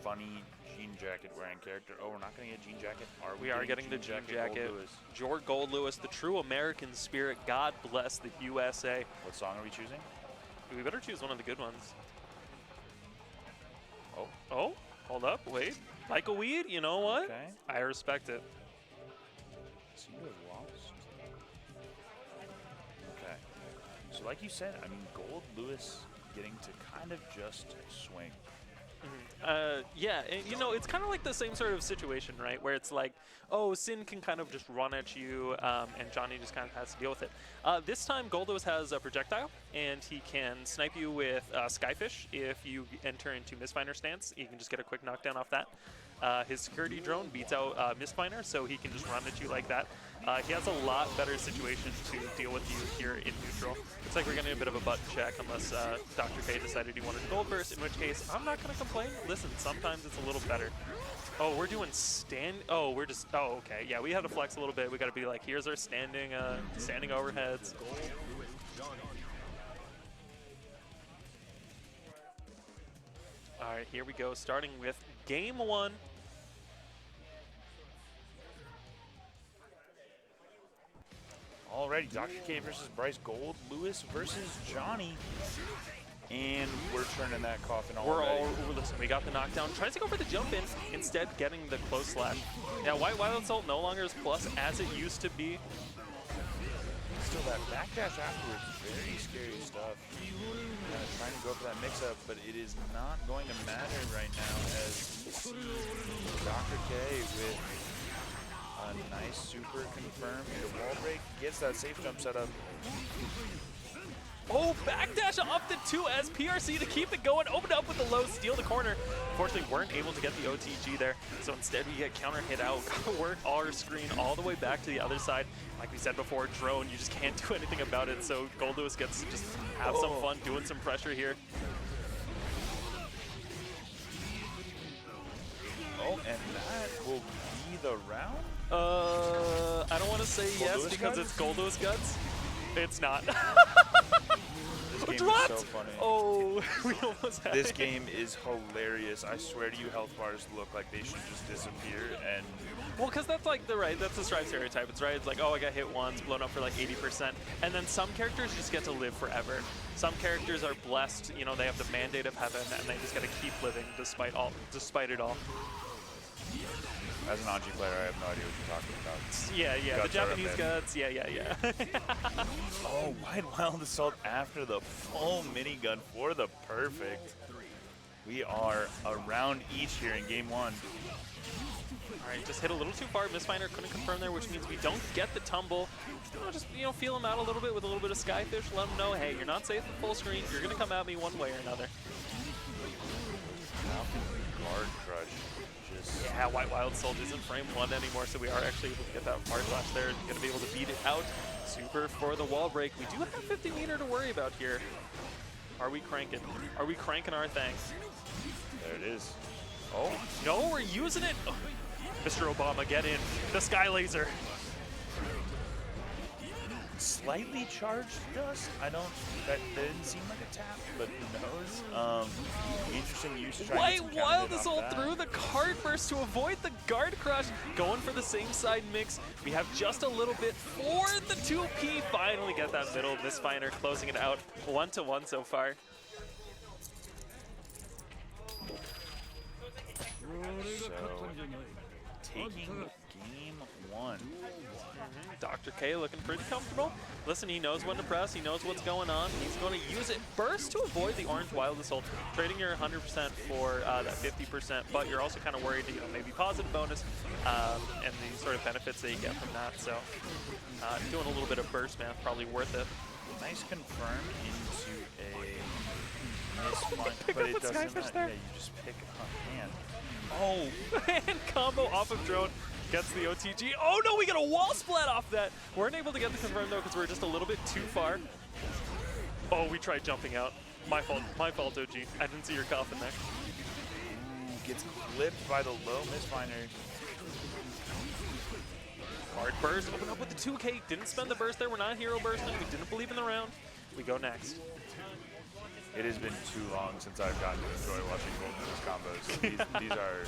funny jean jacket wearing character. Oh, we're not going to get jean jacket? We are getting the jean jacket. Gold Lewis, the true American spirit. God bless the USA. What song are we choosing? We better choose one of the good ones. Oh. Oh, hold up, wait. Like a weed, you know what? Okay. I respect it. Seem to have lost. Okay. So like you said, I mean, Gold Lewis getting to kind of just swing. Yeah, and, you know, it's kind of like the same sort of situation, right? Where it's like, oh, Sin can kind of just run at you, and Johnny just kind of has to deal with it. This time, Gold Lewis has a projectile, and he can snipe you with Skyfish. If you enter into Mistfinder stance, you can just get a quick knockdown off that. His security drone beats out Mistfinder, so he can just run at you like that. He has a lot better situation to deal with you here in neutral. It's like we're getting a bit of a button check unless Dr. K decided he wanted gold burst, in which case I'm not going to complain. Listen, sometimes it's a little better. Oh, we're doing oh, okay. Yeah, we had to flex a little bit. We got to be like, here's our standing overheads. All right, here we go, starting with game one. Alrighty, Dr. K versus Bryce, Gold Lewis versus Johnny. And we're turning that coffin already. Listen, we got the knockdown. Tries to go for the jump in, instead getting the close slash. Now, Wild Assault no longer is plus as it used to be. Still, that backdash afterwards, very scary stuff. Trying to go for that mix-up, but it is not going to matter right now as we see Dr. K with a nice super confirmed wall break. Gets that safe jump set up. Oh, backdash off the 2S PRC to keep it going. Open up with the low, steal the corner. Unfortunately, weren't able to get the OTG there. So instead, we get counter hit out. Gotta work our screen all the way back to the other side. Like we said before, drone, you just can't do anything about it. So Gold Lewis gets to just have some fun doing some pressure here. Oh, and that will be the round? I don't want to say yes because it's Gold Lewis guts. It's not. This game Dropped! is so funny. Oh, we almost had This it. game is hilarious. I swear to you, health bars look like they should just disappear. And well, because that's like that's the Strive stereotype. It's right. It's like, oh, I got hit once, blown up for like 80%, and then some characters just get to live forever. Some characters are blessed. You know, they have the mandate of heaven, and they just got to keep living despite it all. as an Anji player, I have no idea what you're talking about. Yeah, Guts the Japanese guts. Yeah. Oh, Wide Wild Assault after the full minigun for the perfect. We are around each here in game one. All right, just hit a little too far. Mistfinder couldn't confirm there, which means we don't get the tumble. Just feel him out a little bit with a little bit of Skyfish. Let him know, hey, you're not safe in full screen. You're gonna come at me one way or another. Guard crush. Yeah, White Wild Assault isn't frame 1 anymore, so we are actually able to get that far flash there and going to be able to beat it out. Super for the wall break. We do have 50 meter to worry about here. Are we cranking? Are we cranking our thing? There it is. Oh. No, we're using it. Oh, Mr. Obama, get in. The Sky Laser. Slightly charged dust. That didn't seem like a tap, but who knows? Interesting use to try and get some White counter Wild hit off Assault that. through the card burst to avoid the guard crush. Going for the same side mix. We have just a little bit for the 2P. Finally get that middle. Mistfinder closing it out 1-1 so far. So, taking game 1. Dr. K looking pretty comfortable. Listen, he knows when to press. He knows what's going on. He's going to use it burst to avoid the orange Wild Assault, trading your 100% for that 50%, but you're also kind of worried, you know, maybe positive bonus and the sort of benefits that you get from that. So doing a little bit of burst math, probably worth it. Nice confirm into a misfind, Pick but up it what doesn't. Skyfish there. Yeah, you just pick a hand. Oh, And combo off of drone. Gets the OTG. Oh no, we get a wall splat off that. Weren't able to get the confirm though because we're just a little bit too far. Oh, we tried jumping out. My fault, OG. I didn't see your coffin there. Ooh, gets clipped by the low misfinder. Hard burst, open up with the 2K. Didn't spend the burst there. We're not hero bursting. We didn't believe in the round. We go next. It has been too long since I've gotten to enjoy watching Golden combos. These are.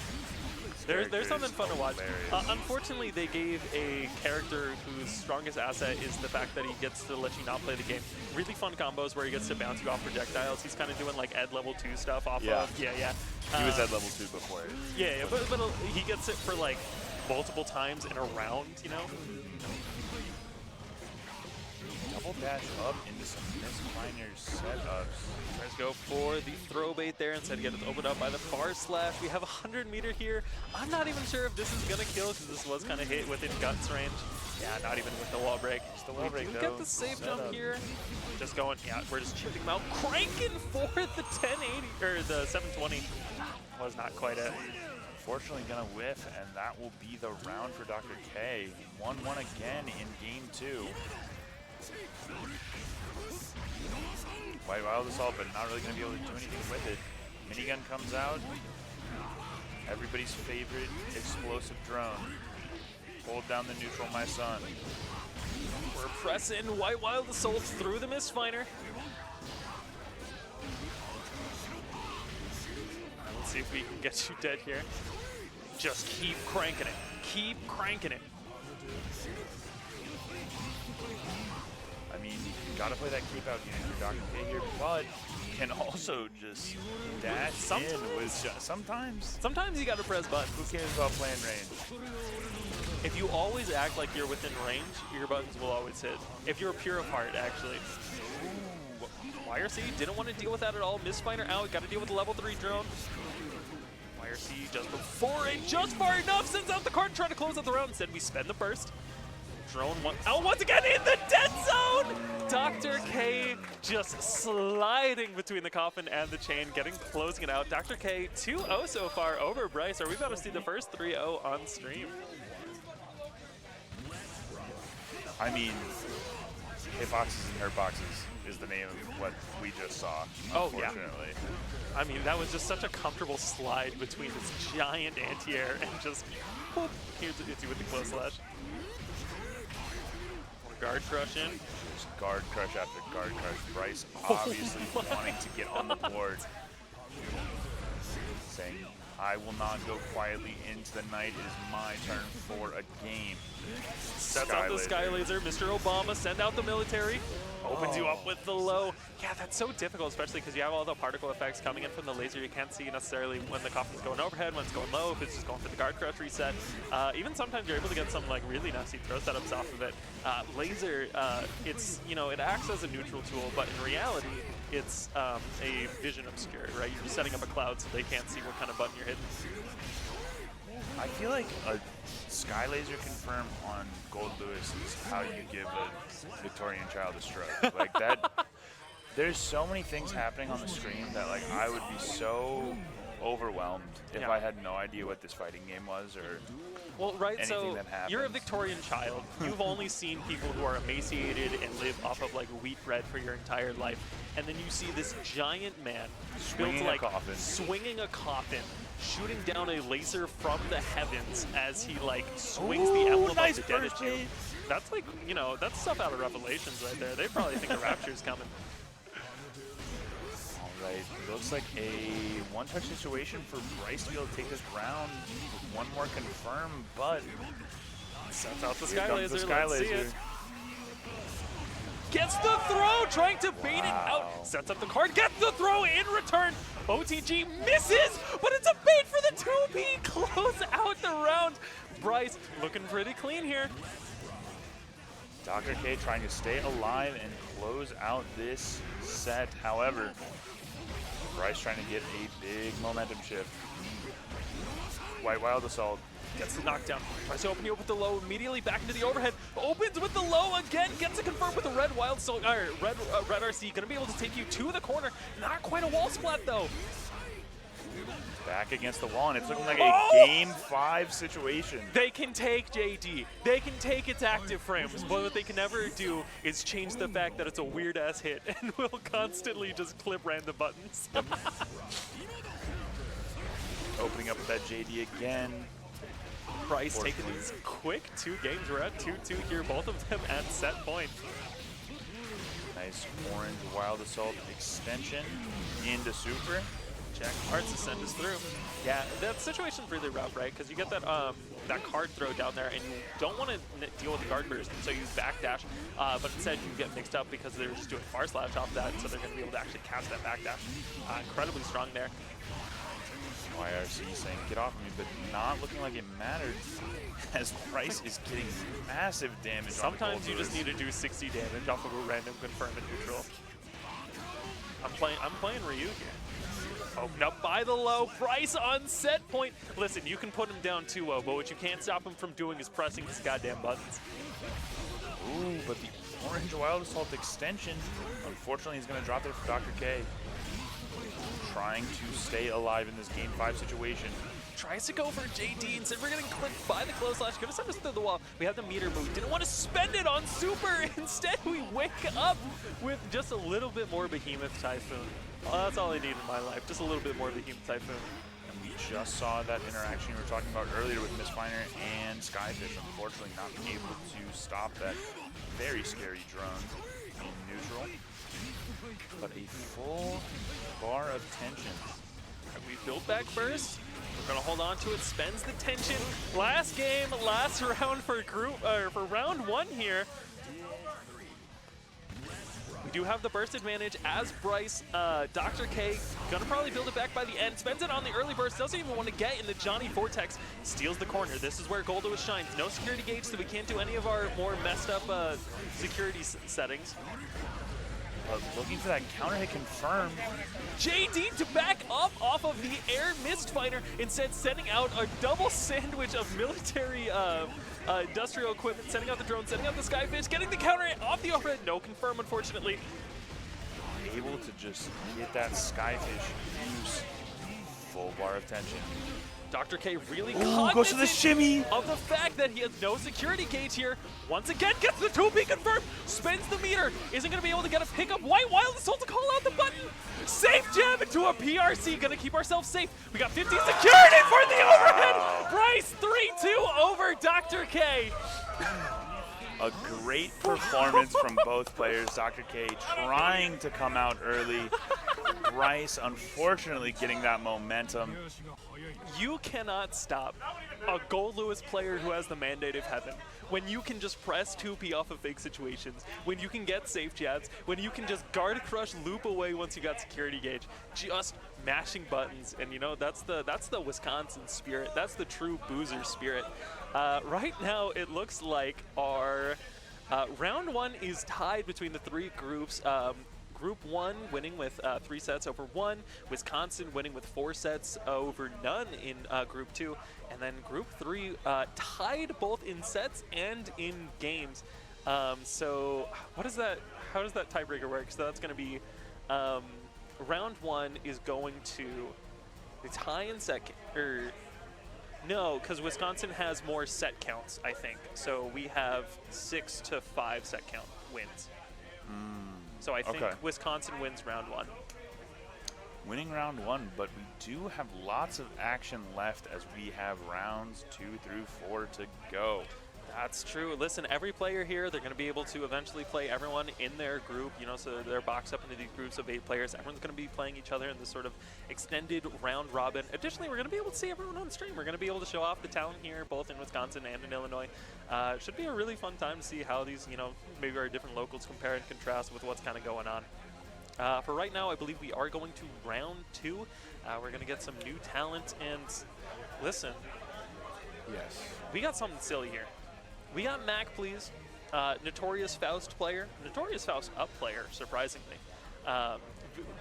There's something fun to watch. Hilarious. Unfortunately, they gave a character whose strongest asset is the fact that he gets to let you not play the game. Really fun combos where he gets to bounce you off projectiles. He's kind of doing like Ed level 2 stuff off of. Yeah. He was at level 2 before. Yeah, but he gets it for like multiple times in a round, you know? Double dash up into some misfinder setups. Tries to go for the throw bait there instead of getting opened up by the far slash. We have a 100-meter here. I'm not even sure if this is going to kill because this was kind of hit within guts range. Yeah, not even with the wall break. The wall break, We do though. get the safe jump here. Just going, yeah, we're just chipping him out. Cranking for the 1080, or the 720. Was not quite it. Unfortunately gonna whiff, and that will be the round for Dr. K. 1-1 again in game 2. White Wild Assault, but not really going to be able to do anything with it. Minigun comes out. Everybody's favorite explosive drone. Hold down the neutral, my son. We're pressing White Wild Assault through the Misfinder. Let's see if we can get you dead here. Just keep cranking it. Keep cranking it. I mean, you gotta play that keep out unit for Dr. K here, but you can also just dash in with sometimes. Sometimes you gotta press buttons. Who cares about playing range? If you always act like you're within range, your buttons will always hit. If you're pure of heart, actually. Ooh, YRC didn't want to deal with that at all. Misfinder out, gotta deal with the level 3 drone. YRC just before it, just far enough, sends out the card, trying to close out the round. Instead, we spend the burst. Drone once again in the dead zone! Dr. K just sliding between the coffin and the chain, closing it out. Dr. K 2-0 so far over Bryce. Are we about to see the first 3-0 on stream? I mean, hitboxes and hurtboxes is the name of what we just saw, Oh, yeah. unfortunately. I mean, that was just such a comfortable slide between this giant anti-air and just, whoop, here's it with the close slash. Guard crush in. Just guard crush after guard crush. Bryce obviously wanting to get on the board. Saying, I will not go quietly into the night. It is my turn for a game. Sets out the Sky Laser. Mr. Obama, send out the military. Opens you up with the low. Yeah, that's so difficult, especially because you have all the particle effects coming in from the laser. You can't see necessarily when the coffin's going overhead, when it's going low, if it's just going for the guard crush reset. Even sometimes you're able to get some like really nasty throw setups off of it. Laser, it's, you know, it acts as a neutral tool, but in reality, it's a vision obscure, right? You're just setting up a cloud so they can't see what kind of button you're hitting. I feel like a Sky Laser confirm on Gold Lewis is how you give a Victorian child a stroke. Like that, there's so many things happening on the screen that like I would be so overwhelmed if I had no idea what this fighting game was or well, right, anything so that happens. you're a Victorian child. You've only seen people who are emaciated and live off of like wheat bread for your entire life. And then you see this giant man Swinging built, like, a coffin. swinging a coffin, shooting down a laser from the heavens as he like swings the emblem nice of the dead burst at you. bait. That's like, you know, that's stuff out of Revelations right there. They probably think the rapture's coming. All right, looks like a one-touch situation for Bryce to be able to take this round. One more confirm, but Sets out the here Sky comes Laser. the Sky Let's see Laser. it. Gets the throw, trying to bait it out. Sets up the card, gets the throw in return. OTG misses, but it's a bait for the 2P. Close out the round. Bryce looking pretty clean here. Dr. K trying to stay alive and close out this set. However, Bryce trying to get a big momentum shift. White Wild Assault. Gets the knockdown. Tries to open you up with the low, immediately back into the overhead. Opens with the low again, gets it confirmed with the red wild soul, red RC. Gonna be able to take you to the corner. Not quite a wall splat though. Back against the wall, and it's looking like a Game 5 situation. They can take JD. They can take its active frames, but what they can never do is change the fact that it's a weird-ass hit and will constantly just clip random buttons. Opening up with that JD again. Bryce taking these quick 2 games. We're at 2-2 here, both of them at set point. Nice orange Wild Assault extension into super. Check. Arts to send us through. Yeah, that situation's really rough, right? Because you get that that card throw down there, and you don't want to deal with the guard burst, and so you backdash. But instead, you get mixed up because they're just doing far slash off that, so they're going to be able to actually catch that backdash. Incredibly strong there. YRC saying, get off of me, but not looking like it mattered as Bryce is getting massive damage. Sometimes you just need to do 60 damage off of a random confirm and neutral. I'm playing Ryu here. Open up by the low. Bryce on set point. Listen, you can put him down 2-0, but what you can't stop him from doing is pressing his goddamn buttons. Ooh, but the orange Wild Assault extension, unfortunately, is going to drop there for Dr. K. Trying to stay alive in this Game 5 situation. Tries to go for JD, instead we're getting clipped by the close slash. Gonna send us through the wall. We have the meter move. Didn't want to spend it on super. Instead, we wake up with just a little bit more Behemoth Typhoon. Well, that's all I need in my life. Just a little bit more Behemoth Typhoon. And we just saw that interaction you were talking about earlier with Mistfiner and Skyfish. Unfortunately, not able to stop that very scary drone in neutral. But a full bar of tension. We built back burst. We're gonna hold on to it. Spends the tension. Last game, last round for round 1 here. We do have the burst advantage as Bryce. Dr. K gonna probably build it back by the end. Spends it on the early burst. Doesn't even want to get in the Johnny Vortex. Steals the corner. This is where Goldo shines. No security gauge, so we can't do any of our more messed up security settings. Looking for that counter hit confirmed. JD to back up off of the air Mistfighter, instead sending out a double sandwich of military industrial equipment, sending out the drone, sending out the Skyfish, getting the counter hit off the overhead. No confirm, unfortunately. Able to just get that Skyfish use full bar of tension. Dr. K really goes to the shimmy of the fact that he has no security gauge here. Once again, gets the 2P confirmed, spins the meter, isn't going to be able to get a pickup. White Wild Assault to call out the button. Safe jab into a PRC, going to keep ourselves safe. We got 15 security for the overhead. Bryce 3-2 over Dr. K. A great performance from both players. Dr. K trying to come out early. Bryce, unfortunately, getting that momentum. You cannot stop a Gold Lewis player who has the mandate of heaven. When you can just press 2P off of fake situations, when you can get safe jabs, when you can just guard crush loop away once you got security gauge, just mashing buttons. And you know, that's the Wisconsin spirit. That's the true boozer spirit. Right now, it looks like our round 1 is tied between the 3 groups. Group 1 winning with 3 sets over 1, Wisconsin winning with 4 sets over none in Group 2, and then Group 3 tied both in sets and in games. So what is that? How does that tiebreaker work? So that's going to be round 1 is going to the tie in set, or no, because Wisconsin has more set counts, I think. So we have 6 to 5 set count wins. So I think Wisconsin wins round 1. Winning round 1, but we do have lots of action left as we have rounds 2 through 4 to go. That's true. Listen, every player here, they're going to be able to eventually play everyone in their group, you know, so they're boxed up into these groups of 8 players. Everyone's going to be playing each other in this sort of extended round robin. Additionally, we're going to be able to see everyone on stream. We're going to be able to show off the talent here, both in Wisconsin and in Illinois. It should be a really fun time to see how these, you know, maybe our different locals compare and contrast with what's kind of going on. For right now, I believe we are going to round 2. We're going to get some new talent, and listen, Yes. we got something silly here. We got Mac, please. Notorious Faust player. Notorious Faust up player, surprisingly.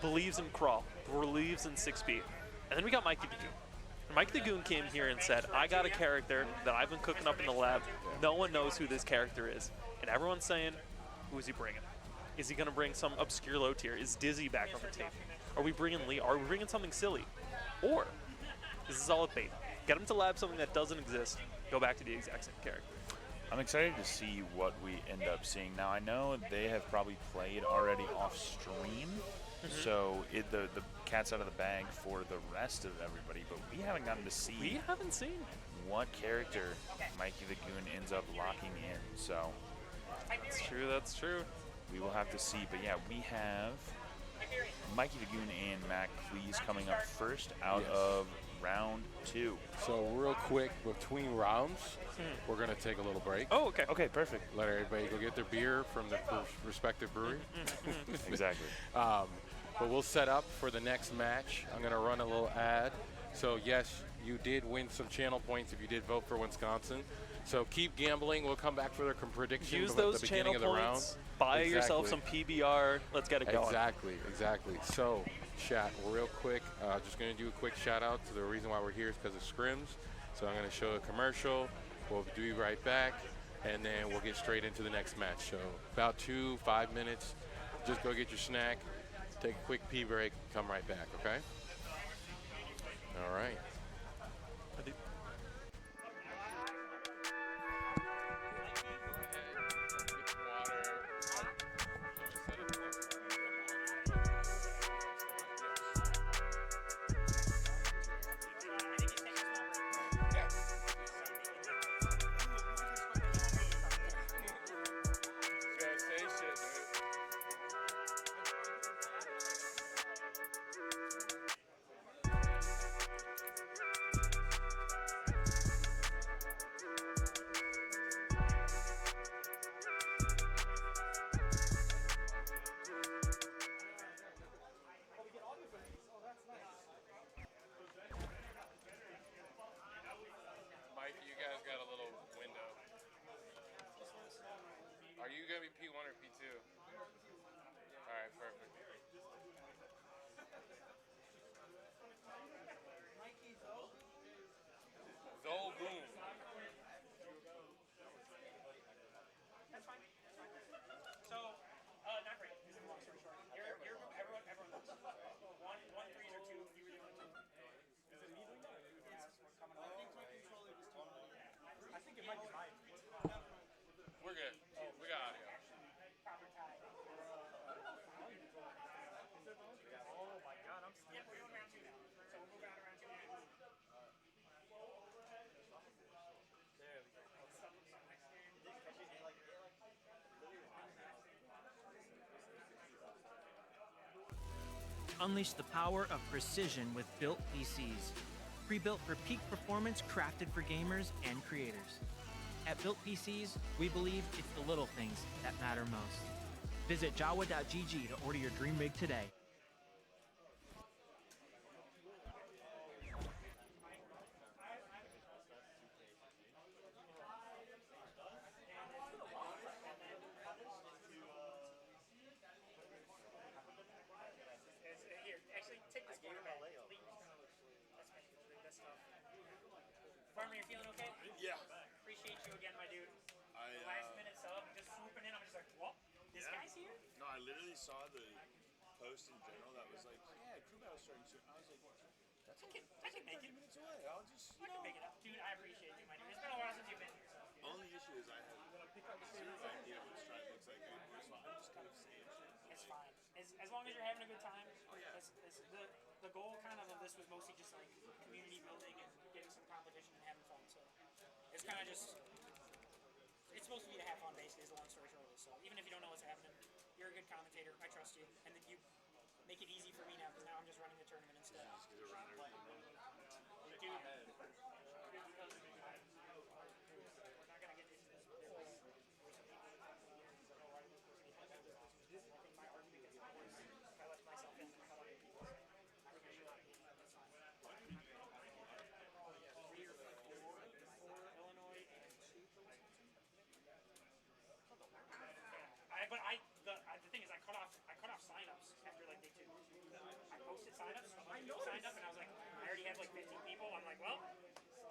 Believes in crawl. Believes in 6B. And then we got Mikey the Goon. And Mikey the Goon came here and said, I got a character that I've been cooking up in the lab. No one knows who this character is. And everyone's saying, who is he bringing? Is he going to bring some obscure low tier? Is Dizzy back on the table? Are we bringing Lee? Are we bringing something silly? Or this is all a bait. Get him to lab something that doesn't exist. Go back to the exact same character. I'm excited to see what we end up seeing. Now, I know they have probably played already off stream, so the cat's out of the bag for the rest of everybody, but we haven't gotten to see We haven't seen. what character Mikey the Goon ends up locking in, so That's true, that's true. we will have to see. But yeah, we have Mikey the Goon and Mac Please coming up first out Yes. of round 2. So real quick, between rounds, we're going to take a little break. Oh, okay. Okay, perfect. Let everybody go get their beer from their respective brewery. Exactly. But we'll set up for the next match. I'm going to run a little ad. So, yes, you did win some channel points if you did vote for Wisconsin. So keep gambling. We'll come back for their predictions Use at those the beginning channel of the round. points. Buy yourself some PBR. Let's get it going. Exactly. So, chat, real quick, just going to do a quick shout out to the reason why we're here is because of scrims. So I'm going to show a commercial. We'll be right back, and then we'll get straight into the next match. So about 5 minutes. Just go get your snack, take a quick pee break, come right back, okay? All right. Mike, you guys got a little window. Are you going to be P1 or P2? All right, perfect. Zolboom. So, not great. This is a long story short. Everyone knows. One threes or two. You were doing two. Is it me doing that? It's coming on. I think it might be mine. We're good. We got audio. Proper tie. Oh my god, I'm still. Yeah, we're doing round 2 now. So we'll move on to round 2 now. There we go. Unleash the power of precision with built PCs. Pre-built for peak performance, crafted for gamers and creators. At Built PCs, we believe it's the little things that matter most. Visit jawa.gg to order your dream rig today. Here, actually, take this corner back. That's tough. Farmer, you're feeling okay? Yeah. Appreciate you again, my dude. Last minute sub, just swooping in. I'm just like, what? This guy's here? No, I literally saw the post in general that was like, yeah, Crewbattle starting soon. I was like, that's I can make 30 it. minutes away. I'll just, I can make it up. Dude, I appreciate you, my dude. It's been a while since you've been here. So. Only issue is I have zero idea what Stripe looks like anymore, so I'm just kind of saying shit. It's fine. As long as you're having a good time. Oh, yeah. The goal kind of this was mostly just like community building and getting some competition and having fun. So it's kind of just, it's supposed to be to have fun basically is the long story short of this. So even if you don't know what's happening, you're a good commentator. I trust you. And then you make it easy for me now because now I'm just running the tournament instead. Dude. We're not going to get into this. I think my argument gets worse if I sign-ups. So a bunch of people signed up, and I was like, I already have like 15 people. I'm like, well,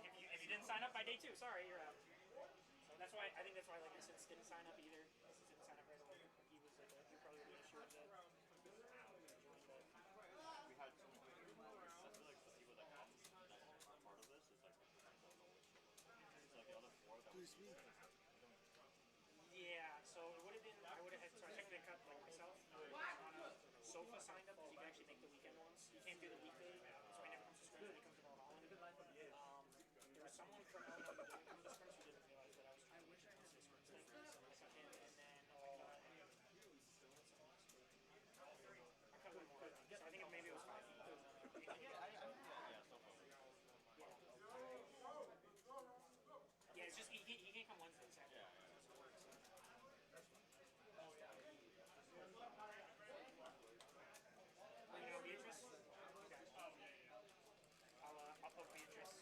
if you didn't sign up by day 2, sorry, you're out. So that's why I think that's why like Essence didn't sign up either. Essence didn't sign up right away. He was like, he probably would have sure that. We had so many. I feel like the people that come that are part of this is like I don't know which. It's like the other 4 that we see. Yeah, so it would have been. I would have had. So I technically cut like myself. On a sofa signed up, because you can actually make the weekend ones. You can't do the weekday, so he never comes to scrims. When he comes to Rhode Island. There was someone from Illinois who didn't come to scrims who didn't realize that I was trying to reach out to the scrims thing. So I cut him, and then I cut one more. So I think maybe it was 5 people. Yeah, it's just he can't come Wednesdays. Yeah. You know Beatrice? Okay. I'll put Beatrice.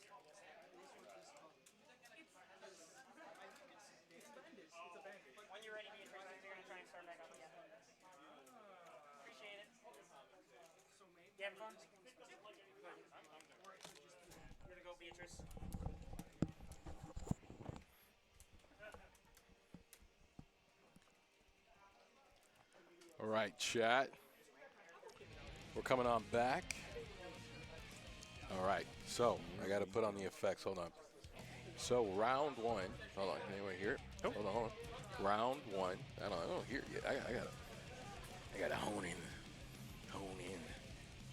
When you're ready, Beatrice, you're gonna try and start back up again. Appreciate it. You having fun? Good. You're gonna go, Beatrice. All right, chat. We're coming on back. All right, so I got to put on the effects. Hold on. So round 1. Hold on. Anyone hear it? Oh. Hold on. Round 1. I don't hear it yet. I got to hone in.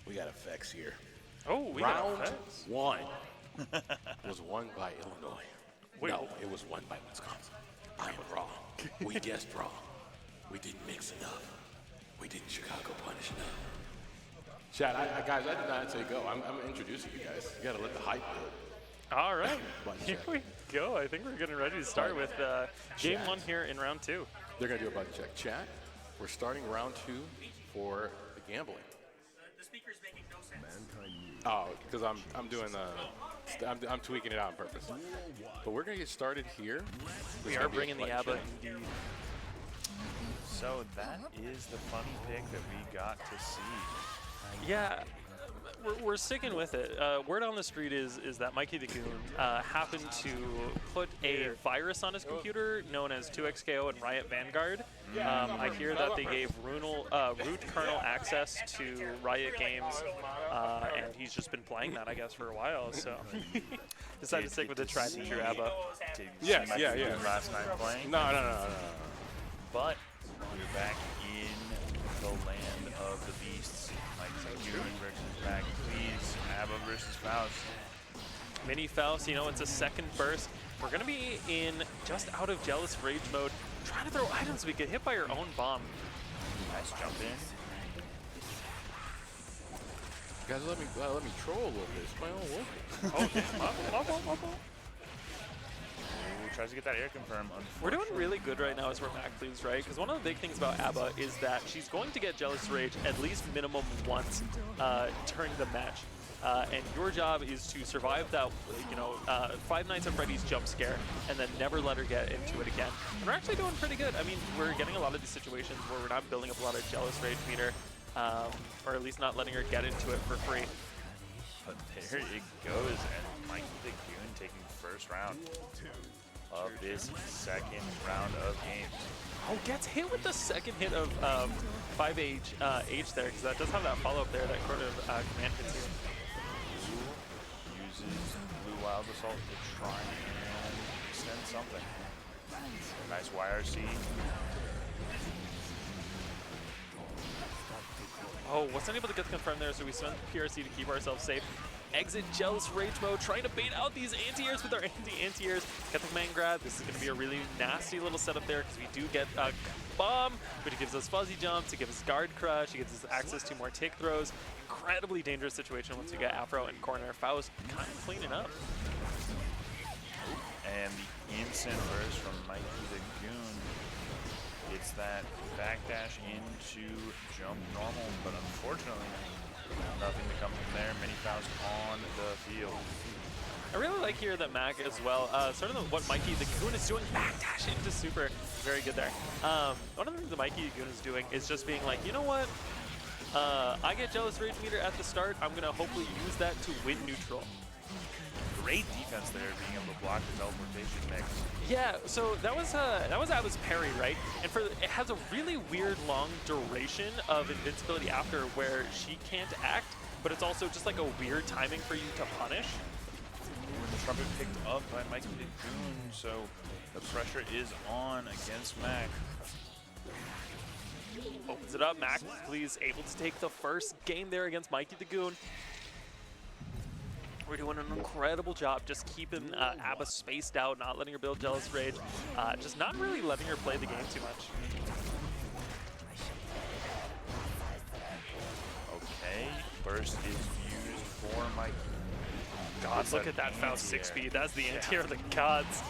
We got effects here. Oh, we round got effects. 1 was won by Illinois. Wait. No, it was won by Wisconsin. I am wrong. We guessed wrong. We didn't mix enough. We didn't Chicago punish enough. Chad, guys, I did not say go. I'm introducing you guys. You got to let the hype build. All right, Button here check. we go. I think we're getting ready to start with game 1 here in round 2. They're going to do a button check. Chat, we're starting round 2 for the gambling. The speaker's making no sense. Oh, because I'm doing I'm tweaking it out on purpose. But we're going to get started here. We are bringing the ABBA indeed. So that is the funny pick that we got to see. Yeah, we're sticking with it. Word on the street is that Mikey the Goon happened to put a virus on his computer known as 2XKO and Riot Vanguard. I hear that they gave root kernel access to Riot Games, and he's just been playing that, I guess, for a while. So decided to stick with the tried and true ABBA. Yes, yeah. Last night playing. No. But we're back in the land of the beasts. Like Goon versus Back Please, ABBA versus Faust. Mini Faust, it's a second burst. We're going to be in just out of Jealous Rage mode, trying to throw items we get hit by our own bomb. Nice jump in. Guys, let me troll a little bit. It's my own work. Okay, my fault. Ooh, tries to get that air confirm. We're doing really good right now as we're back, please, right? Because one of the big things about ABBA is that she's going to get Jealous Rage at least minimum once during the match. And your job is to survive that, Five Nights at Freddy's jump scare and then never let her get into it again. And we're actually doing pretty good. I mean, we're getting a lot of these situations where we're not building up a lot of Jealous Rage meter, or at least not letting her get into it for free. But there it goes, and Mikey the Goon taking first round of this second round of games. Oh, gets hit with the second hit of 5H there, because that does have that follow-up there, that sort of command hits you. Uses Blue Wild Assault to try and extend something. Nice YRC. Oh, wasn't able to get confirmed there, so we spent PRC to keep ourselves safe. Exit Jealous Rage mode, trying to bait out these anti-airs with our anti-airs. Get the command grab. This is going to be a really nasty little setup there, because we do get a bomb, which gives us fuzzy jumps, it gives us guard crush, it gives us access to more tick throws. Incredibly dangerous situation once we get Afro in corner. Faust kind of cleaning up. And the instant burst from Mikey the Goon. It's that backdash into jump normal, but unfortunately, nothing to come from there. Mini Faust on the field. I really like here that Mac as well, sort of what Mikey the Goon is doing, backdash into super, very good there. One of the things that Mikey the Goon is doing is just being like, you know what, I get Jealous Rage meter at the start. I'm going to hopefully use that to win neutral. Great defense there, being able to block the teleportation mix. Yeah, so that was Abba's parry, right? And it has a really weird long duration of invincibility after where she can't act, but it's also just like a weird timing for you to punish. When the trumpet picked up by Mikey DeGoon, so the pressure is on against Mac. Opens it up. Mac, please, able to take the first game there against Mikey DeGoon. We're doing an incredible job just keeping Abba spaced out, not letting her build Jealous Rage, just not really letting her play the game too much. Okay, burst is used for Mikey. God, look at that Faust 6-speed. That's the anti-air of the gods.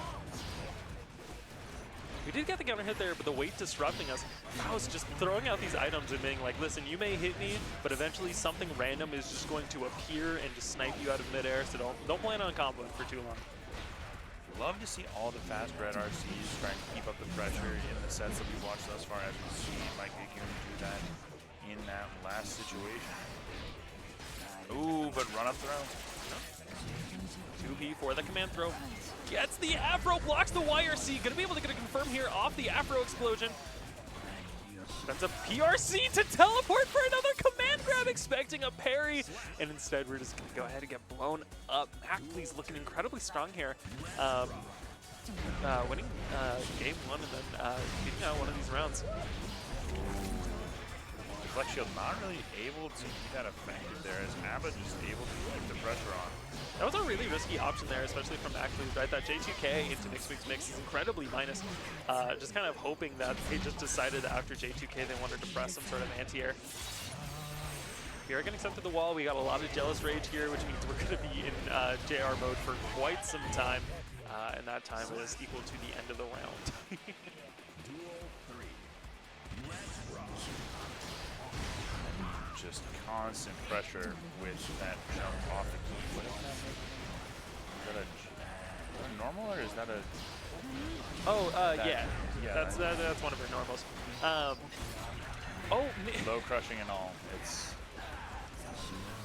We did get the counter hit there, but the weight disrupting us. Faust just throwing out these items and being like, listen, you may hit me, but eventually something random is just going to appear and just snipe you out of midair, so don't plan on comboing for too long. Love to see all the fast red RCs trying to keep up the pressure in the sets that we've watched thus far, as we see Mike DeGoon do that in that last situation. Ooh, but run up throw. 2P for the command throw. Gets the Afro, blocks the YRC. Gonna be able to get a confirm here off the Afro explosion. Spends a PRC to teleport for another command grab, expecting a parry. And instead, we're just gonna go ahead and get blown up. Maclee's looking incredibly strong here. Winning game 1 and then beating out one of these rounds. Flex Shield not really able to be that effective there, as Abba just able to keep the pressure on. That was a really risky option there, especially from Maclee's, right? That J2K into Mix is incredibly minus. Just kind of hoping that they just decided that after J2K they wanted to press some sort of anti-air. We are getting sent to the wall. We got a lot of Jealous Rage here, which means we're going to be in JR mode for quite some time. And that time is equal to the end of the round. Just constant pressure with that jump off the key. What is that? Is that a normal or is that a... Oh, yeah. That's one of her normals. Low crushing and all. It's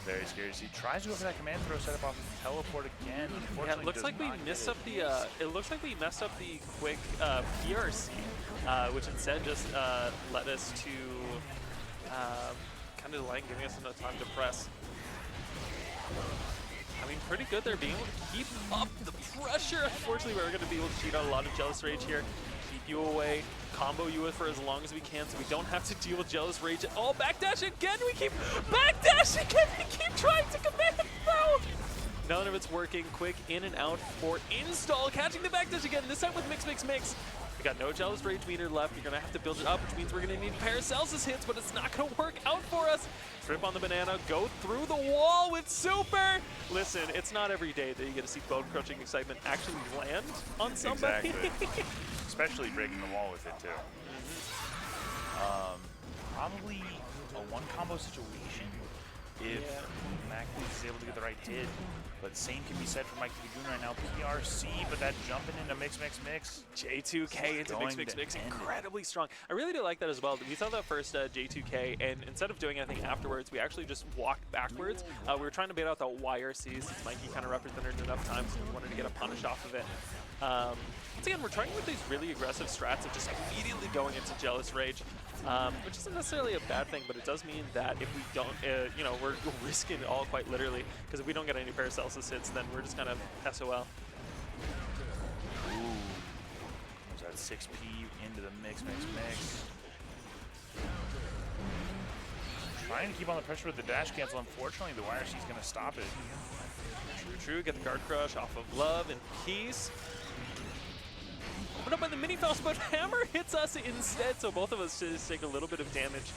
very scary to see. Tries to go for that command throw setup off of teleport again. Yeah, it looks like we missed up the. It looks like we messed up the quick PRC, which instead just led us to kind of delaying, giving us enough time to press. I mean, pretty good there, being able to keep up the pressure. Unfortunately, we're going to be able to cheat out a lot of Jealous Rage here. Keep you away, combo you with for as long as we can so we don't have to deal with Jealous Rage at all. Backdash again, we keep backdashing again, we keep trying to command throw. None of it's working. Quick in and out for install, catching the backdash again, this time with Mix. We got no Jealous Rage meter left. You're going to have to build it up, which means we're going to need Paracelsus hits, but it's not going to work out for us. Trip on the banana, go through the wall with super. Listen, it's not every day that you get to see bone-crushing excitement actually land on somebody. Exactly. Especially breaking the wall with it, too. Probably a one combo situation if Maclee's is able to get the right hit. But same can be said for Mike DeGoon right now. PRC, but that jumping into Mix. J2K into Mix, incredibly strong. I really do like that as well. We saw that first J2K, and instead of doing anything afterwards, we actually just walked backwards. We were trying to bait out the YRC since Mikey kind of represented enough times, so we wanted to get a punish off of it. Once again, we're trying with these really aggressive strats of just immediately going into Jealous Rage, which isn't necessarily a bad thing, but it does mean that if we don't, we're risking it all quite literally, because if we don't get any Paracelsus hits, then we're just kind of SOL. Ooh. There's that 6P into the Mix. Trying to keep on the pressure with the dash cancel. Unfortunately, the YRC is going to stop it. True. Get the guard crush off of Love and Peace. Open up by the mini Faust, but Hammer hits us instead, so both of us just take a little bit of damage.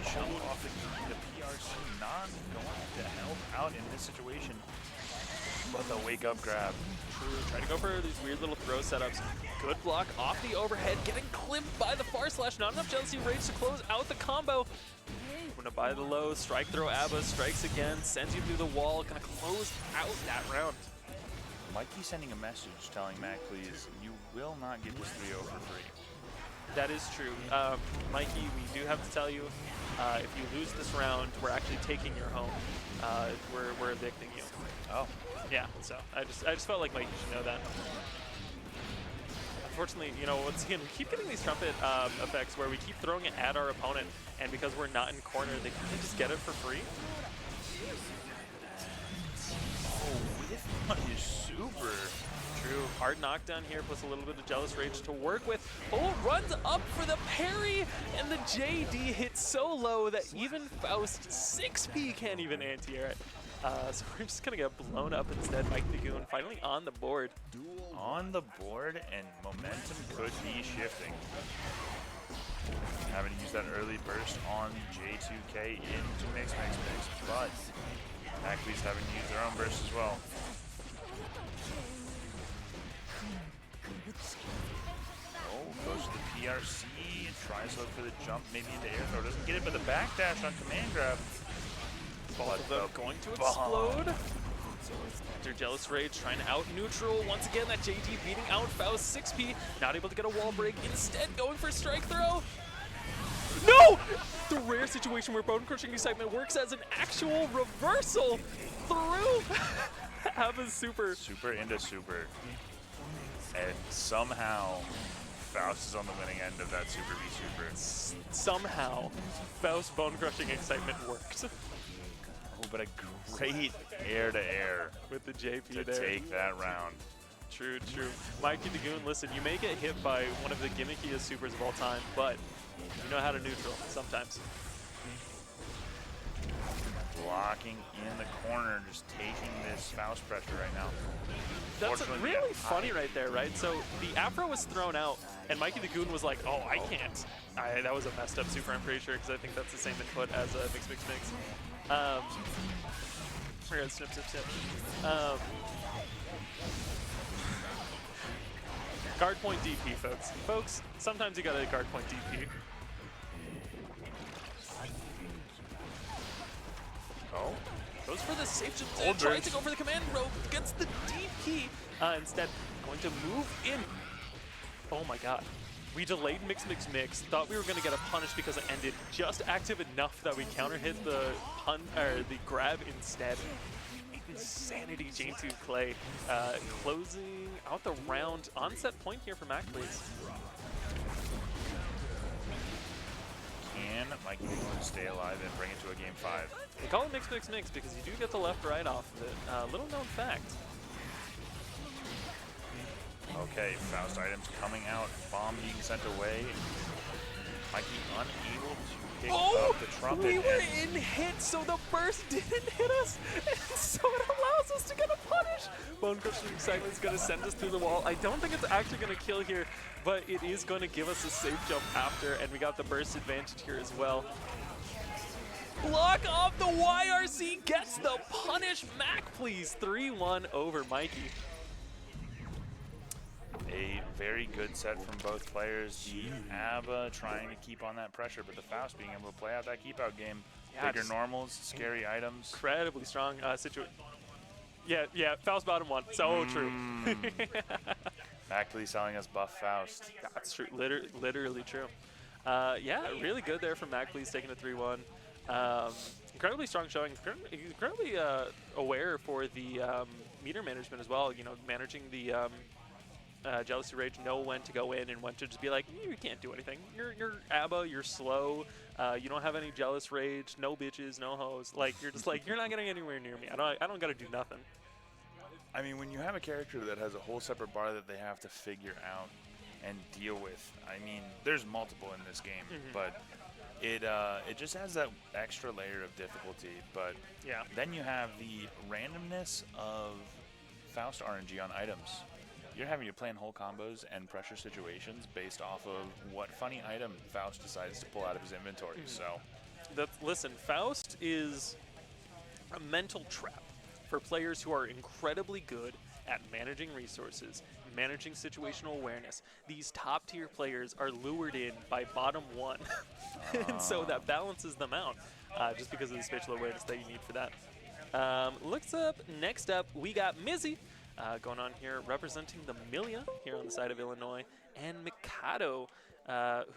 Jump off the PRC, not going to help out in this situation. But the wake up grab. True. Trying to go for these weird little throw setups. Good block off the overhead, getting clipped by the far slash. Not enough Jealousy Rage to close out the combo. Gonna buy the low, strike throw Abba, strikes again, sends you through the wall, gonna close out that round. Mikey sending a message telling Maclee's, you will not get this 3-0 for free. That is true. Mikey, we do have to tell you, if you lose this round, we're actually taking your home. We're evicting you. Oh. Yeah, so I just felt like Mikey should know that. Unfortunately, you know, once again, we keep getting these trumpet effects where we keep throwing it at our opponent, and because we're not in corner, they kind of just get it for free. Oh, whiff on his super. True. Hard knockdown here, plus a little bit of Jealous Rage to work with. Oh, runs up for the parry, and the JD hits so low that even Faust 6P can't even anti-air it. So we're just going to get blown up instead. Mike Nagoon finally on the board. On the board, and momentum could be shifting. Having to use that early burst on J2K into Mix, but Maclee's having to use their own burst as well. Oh, goes to the PRC, tries to look for the jump, maybe into air throw, doesn't get it, but the backdash on command grab. Both of them going to explode. After Jealous Rage trying to out neutral. Once again, that JD beating out Faust 6P. Not able to get a wall break. Instead, going for strike throw. No! The rare situation where bone crushing excitement works as an actual reversal through Abba's super. Super into super. And somehow Faust is on the winning end of that super v super. Somehow, Faust bone crushing excitement worked. Oh, but a great air-to-air With the JP to there. take that round. True, true. Mikey Dagoon, listen, you may get hit by one of the gimmickiest supers of all time, but you know how to neutral sometimes. Blocking in the corner, just taking this Faust pressure right now. That's Fortunately, really funny right there, right? So the Afro was thrown out, and Mikey Dagoon was like, oh, I can't. That was a messed up super, I'm pretty sure, because I think that's the same input as a mix. We're gonna snip. Guard point DP, folks. Folks, sometimes you gotta guard point DP. Oh, Goes for the safe jump, Old tries birds. to go for the command rope, gets the DP. Instead, going to move in. Oh my god. We delayed mix. Thought we were going to get a punish because it ended just active enough that we counter hit the the grab instead. Insanity J2 Clay closing out the round. Onset point here for Mac, please. can Mikey stay alive and bring it to a game 5? They call it mix because you do get the left-right off of it. Little known fact. Okay, Faust items coming out, bomb being sent away. Mikey unable to pick up the trumpet. We were in hit, so the burst didn't hit us, and so it allows us to get a punish. Bone Crushing Excitement is going to send us through the wall. I don't think it's actually going to kill here, but it is going to give us a safe jump after, and we got the burst advantage here as well. Block off the YRC, gets the punish. Mac, please. 3-1 over Mikey. A very good set from both players. The ABBA trying to keep on that pressure, but the Faust being able to play out that keep out game. Yeah, Bigger normals, scary items. Incredibly strong situation. Yeah, Faust bottom one. So true. Mackley selling us buff Faust. That's true. Literally true. Yeah, really good there from Mac, please, taking a 3-1. Incredibly strong showing. Incredibly aware for the meter management as well. You know, managing the Jealousy Rage, know when to go in and when to just be like, you can't do anything. You're ABBA, you're slow, you don't have any Jealous Rage, no bitches, no hoes. Like, you're just like, you're not getting anywhere near me. I don't gotta do nothing. I mean, when you have a character that has a whole separate bar that they have to figure out and deal with, I mean, there's multiple in this game, but it just has that extra layer of difficulty. But Yeah. then you have the randomness of Faust RNG on items. You're having to plan whole combos and pressure situations based off of what funny item Faust decides to pull out of his inventory. So, Listen, Faust is a mental trap for players who are incredibly good at managing resources, managing situational awareness. These top tier players are lured in by bottom one, and so that balances them out just because of the spatial awareness that you need for that. Next up, we got Mizzy. Going on here, representing the Milia here on the side of Illinois, and Mikado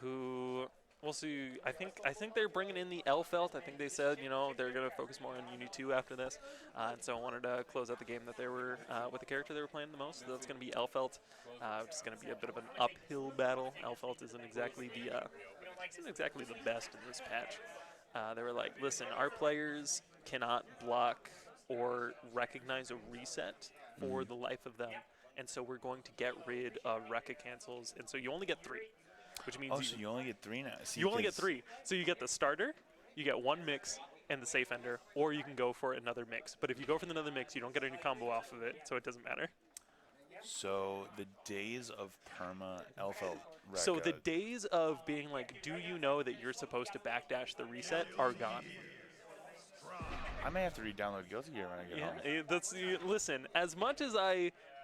who we'll see. I think they're bringing in the Elfelt. I think they said they're gonna focus more on Uni 2 after this, and so I wanted to close out the game that they were with the character they were playing the most. So that's gonna be Elfelt. Which is gonna be a bit of an uphill battle. Elfelt isn't exactly the best in this patch. They were like, listen, our players cannot block or recognize a reset for the life of them, and so we're going to get rid of Rekka cancels, and so you only get 3, which means So you only get 3 now. See, you only get 'cause 3. So you get the starter, you get 1 mix, and the safe ender, or you can go for another mix. But if you go for another mix, you don't get any combo off of it, so it doesn't matter. So the days of perma Elfelt Rekka. So the days of being like, do you know that you're supposed to backdash the reset are gone. I may have to re-download Guilty Gear when I get home. Listen, as much as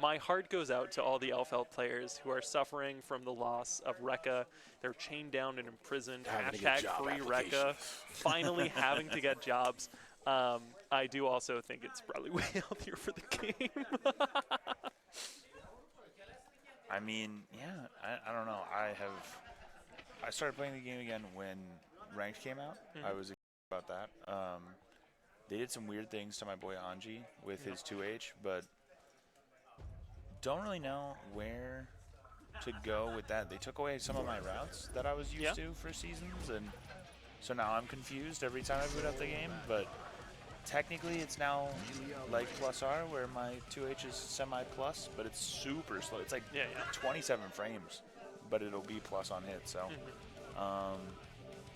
my heart goes out to all the Elfelt players who are suffering from the loss of Rekka. They're chained down and imprisoned. Having to get job #free Rekka. Finally having to get jobs. I do also think it's probably way healthier for the game. I mean, yeah, I don't know. I started playing the game again when Ranked came out. I was excited about that. They did some weird things to my boy Anji with his 2H, but don't really know where to go with that. They took away some of my routes that I was used to for seasons, and so now I'm confused every time I boot up the game. But technically, it's now like plus R, where my 2H is semi-plus, but it's super slow. It's like 27 frames, but it'll be plus on hit. So,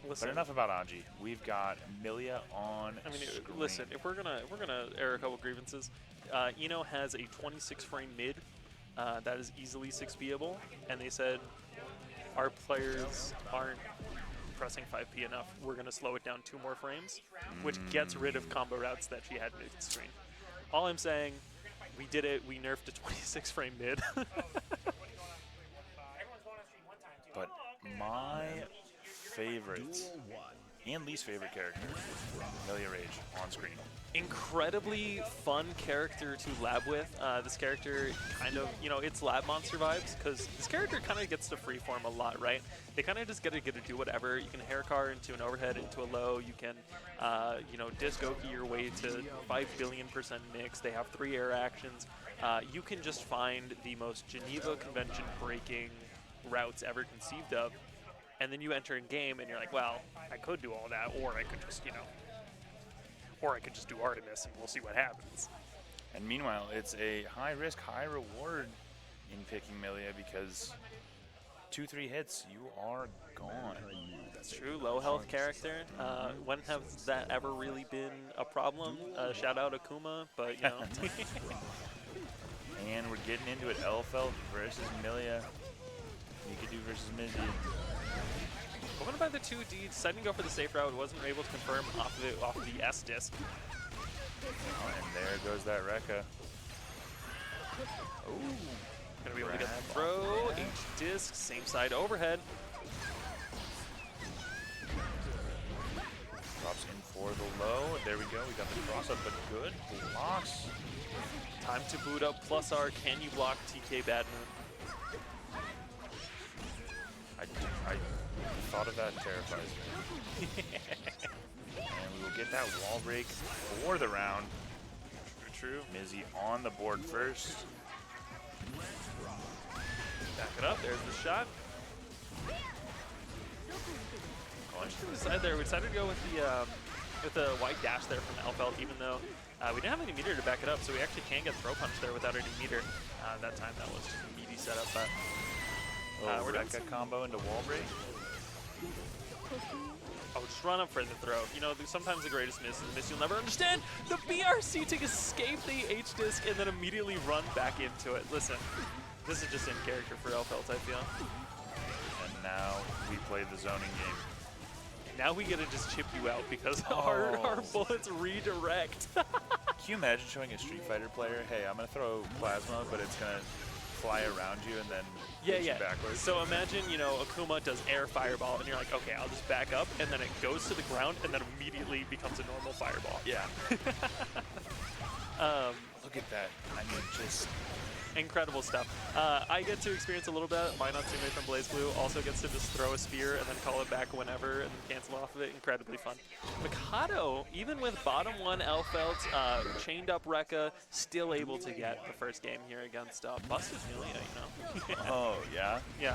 but enough about Anji. We've got Milia on. I mean, listen, if we're gonna air a couple grievances, Eno has a 26 frame mid that is easily 6B'able, and they said our players aren't pressing 5P enough. We're gonna slow it down 2 more frames, which gets rid of combo routes that she had mid-screen. All I'm saying, we did it. We nerfed a 26 frame mid. But my favorite and least favorite character, Milia Rage, on screen. Incredibly fun character to lab with. This character kind of, it's lab monster vibes, because this character kind of gets to freeform a lot, right? They kind of just get to do whatever. You can hair car into an overhead, into a low. You can, disc Oki your way to 5 billion% mix. They have 3 air actions. You can just find the most Geneva Convention breaking routes ever conceived of, and then you enter in game and you're like, well, I could do all that, or I could just, or I could just do Artemis and we'll see what happens. And meanwhile, it's a high risk, high reward in picking Milia, because 2-3 hits, you are gone. That's true, low health character. When has that ever really been a problem? Shout out Akuma, but And we're getting into it. Elfelt versus Milia. Mikadu versus Mizzy. Going by the 2D, deciding to go for the safe route, wasn't able to confirm off of the S disc. And there goes that Rekka. Ooh. Gonna be able to get the throw, H disc, same side overhead. Drops in for the low. There we go. We got the cross up, but good blocks. Time to boot up plus R. Can you block TK Bad Moon? I thought of that, terrifies me. And we will get that wall break for the round. True. Mizzy on the board first. Back it up. There's the shot. Oh, interesting decide there. We decided to go with the white dash there from Elfelt, even though we didn't have any meter to back it up, so we actually can get throw punch there without any meter. That time that was just a meaty setup, but we're Rekka combo into wall break. Oh, just run up for the throw. Sometimes the greatest miss is the miss you'll never understand. The BRC to escape the H disc and then immediately run back into it. Listen, this is just in character for Elfelt, I feel. And now we play the zoning game. Now we get to just chip you out because our bullets redirect. Can you imagine showing a Street Fighter player, hey, I'm going to throw plasma, but it's going to fly around you and then hit you backwards? So imagine, Akuma does air fireball, and you're like, okay, I'll just back up, and then it goes to the ground, and then immediately becomes a normal fireball. Yeah. Look at that. I mean, just Incredible stuff. I get to experience a little bit. My Natsume from BlazBlue also gets to just throw a spear and then call it back whenever and then cancel off of it. Incredibly fun. Mikado, even with bottom 1 Elfelt, chained up Rekka, still able to get the first game here against Busted Milia, you know? Oh, yeah? Yeah.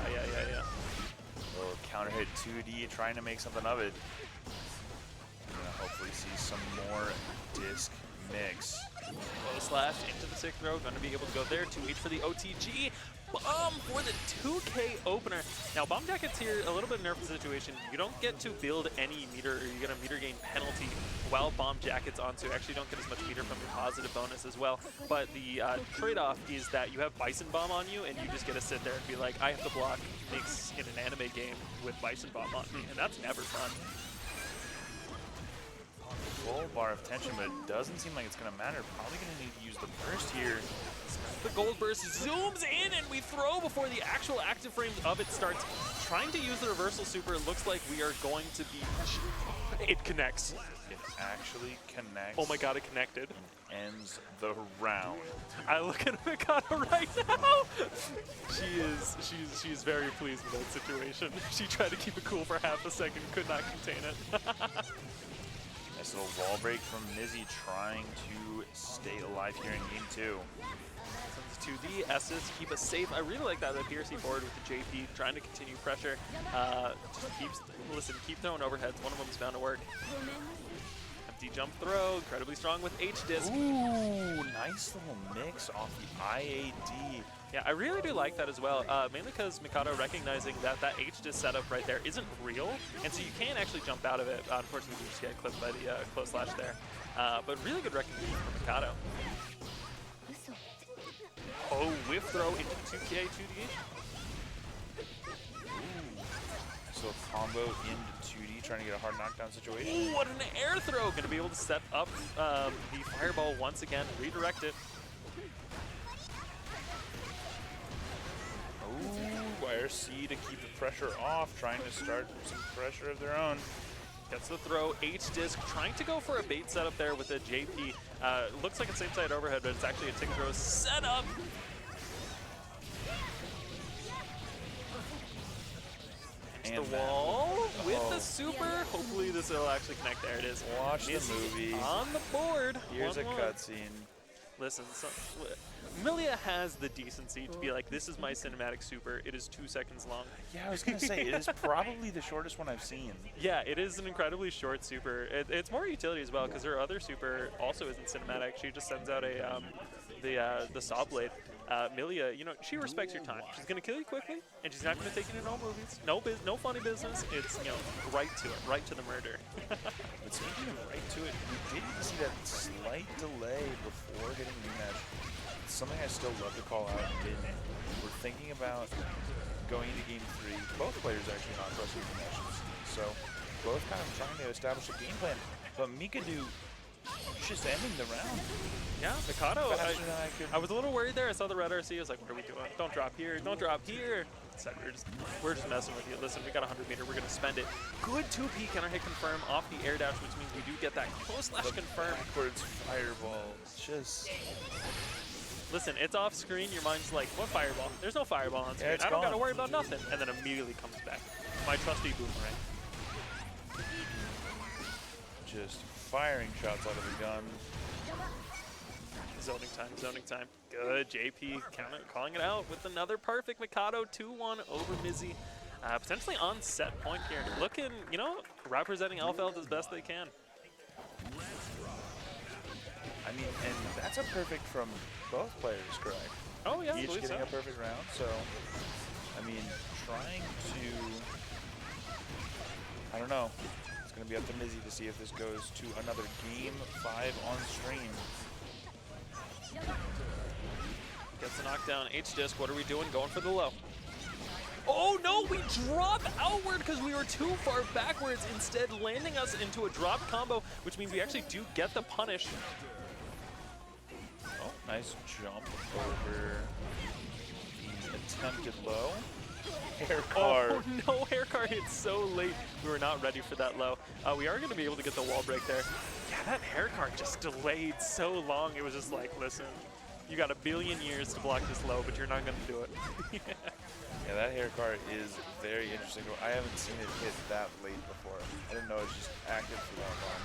Little counter hit 2D, trying to make something of it. Gonna hopefully see some more disc mix. Low slash into the 6th row, going to be able to go there. 2H for the OTG. Bomb for the 2K opener. Now, Bomb Jacket's here a little bit nervous situation. You don't get to build any meter, or you get a meter gain penalty while Bomb Jacket's on, so you actually don't get as much meter from your positive bonus as well. But the trade-off is that you have Bison Bomb on you, and you just get to sit there and be like, I have to block Nyx in an anime game with Bison Bomb on me, and that's never fun. Full bar of tension, but it doesn't seem like it's going to matter. Probably going to need to use the burst here. The gold burst zooms in, and we throw before the actual active frames of it starts. Trying to use the reversal super, it looks like we are going to be... It connects. It actually connects. Oh my god, it connected. Ends the round. I look at Mikado right now. She's very pleased with that situation. She tried to keep it cool for half a second, could not contain it. Nice little wall break from Mizzy, trying to stay alive here in game 2. Sends 2D, S's, keep us safe. I really like that PRC forward with the JP, trying to continue pressure. Just keep throwing overheads. One of them's bound to work. Empty jump throw, incredibly strong with H-Disc. Ooh, nice little mix off the IAD. Yeah, I really do like that as well, mainly because Mikado recognizing that that H-Disc setup right there isn't real, and so you can't actually jump out of it. Unfortunately, you just get clipped by the close slash there. But really good recognition from Mikado. Oh, whiff throw into 2K, 2D. So combo into 2D, trying to get a hard knockdown situation. Ooh, what an air throw! Going to be able to set up the fireball once again, redirect it. Ooh, YRC to keep the pressure off, trying to start some pressure of their own. Gets the throw, H-Disc, trying to go for a bait setup there with a JP. Looks like a same side overhead, but it's actually a tick throw setup. The wall with the super. Hopefully this will actually connect. There it is. Watch the movie. On the board. Here's a cutscene. Listen, Milia has the decency to be like, this is my cinematic super. It is 2 seconds long. Yeah, I was going to say, it is probably the shortest one I've seen. Yeah, it is an incredibly short super. It's more utility as well, because her other super also isn't cinematic. She just sends out a the saw blade. Milia, you know, she respects your time. She's gonna kill you quickly, and she's not gonna take you to no movies, no funny business. It's, you know, right to it, right to the murder. But speaking of right to it, we did see that slight delay before hitting rematch. It's something I still love to call out. We're thinking about going into game 3. Both players actually not pressing rematches, so both kind of trying to establish a game plan. But Mikado just ending the round. Yeah, Mikado, Faster than I could. I was a little worried there. I saw the red RC. I was like, what are we doing? Don't drop here. Don't drop here. Said we're just messing with you. Listen, we got 100 meter. We're going to spend it. Good 2P counter hit confirm off the air dash, which means we do get that close slash confirm. Backwards fireball. Just... Listen, it's off screen. Your mind's like, what fireball? There's no fireball on screen. Yeah, I don't got to gone. worry about nothing. And then immediately comes back. My trusty boomerang. Just firing shots out of the gun. Zoning time, zoning time. Good, JP calling it out with another perfect Mikado, 2-1 over Mizzy. Potentially on set point here. Looking, you know, representing Elfeld as best they can. I mean, and that's a perfect from both players, correct? Oh yeah, I Each believe getting so. a perfect round, so, I mean, trying to, I don't know. It's going to be up to Mizzy to see if this goes to another game 5 on stream. Gets the knockdown, H-Disc, what are we doing? Going for the low. Oh no, we drop outward because we were too far backwards, instead landing us into a drop combo, which means we actually do get the punish. Oh, nice jump over the attempted low. Hair car. Oh no, hair car hit so late. We were not ready for that low. We are going to be able to get the wall break there. Yeah, that hair car just delayed so long. It was just like, listen, You got a billion years to block this low, but you're not going to do it. Yeah, that hair card is very interesting. I haven't seen it hit that late before. I didn't know it was just active for that long.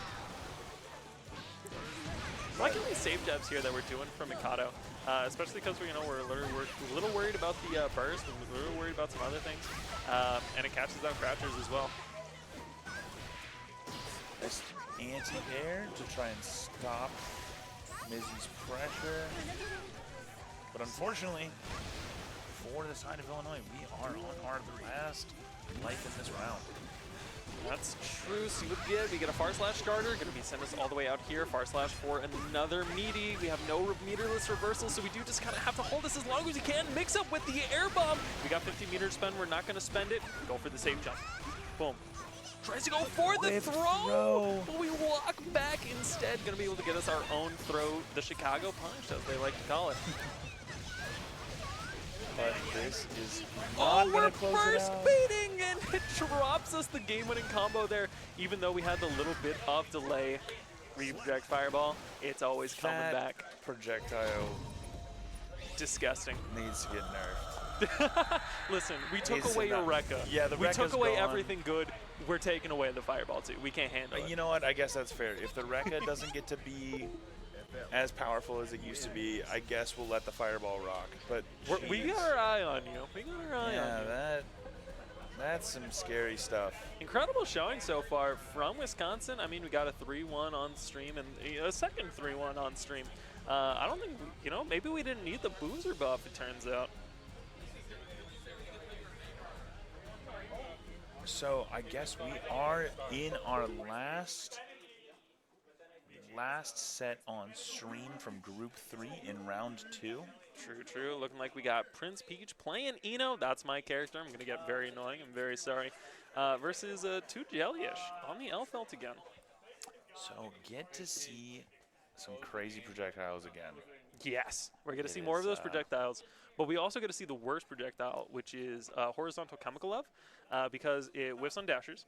Liking these save jabs here that we're doing from Mikado, especially because we're a little worried about the burst, and we're a little worried about some other things, and it catches out crouchers as well. Nice anti-air to try and stop Mizzy's pressure. But unfortunately, for the side of Illinois, we are on our last life in this round. That's true. See what we get. We get a Far Slash starter. Going to be send us all the way out here. Far Slash for another meaty. We have no meterless reversal, so we do just kind of have to hold this as long as we can. Mix up with the air bomb. We got 50 meters to spend. We're not going to spend it. Go for the safe jump. Boom. Tries to go for the throw, but we walk back instead. Going to be able to get us our own throw, the Chicago Punch, as they like to call it. But this is Oh, not we're gonna close it first out. beating, and it drops us the game-winning combo there. Even though we had the little bit of delay, reproject fireball, it's always coming That back. projectile Disgusting. needs to get nerfed. Listen, we took It's away your enough. Rekka. Yeah, the we took Rekka's away gone. everything good. We're taking away the fireball too. We can't handle it. You know what? I guess that's fair. If the Rekka doesn't get to be as powerful as it used to be, I guess we'll let the fireball rock. But We jeez. got our eye on you. We got our eye on Yeah, you. that's some scary stuff. Incredible showing so far from Wisconsin. I mean, we got a 3-1 on stream and a second 3-1 on stream. I don't think, maybe we didn't need the boozer buff, it turns out. So I guess we are in our last set on stream from Group 3 in round 2. True. Looking like we got Prince Peach playing Eno. That's my character. I'm going to get very annoying. I'm very sorry. Versus 2 Jellyish on the Elfelt again. So get to see some crazy projectiles again. Yes. We're going to It see more of is, those projectiles. But we also get to see the worst projectile, which is Horizontal Chemical Love, because it whiffs on dashers.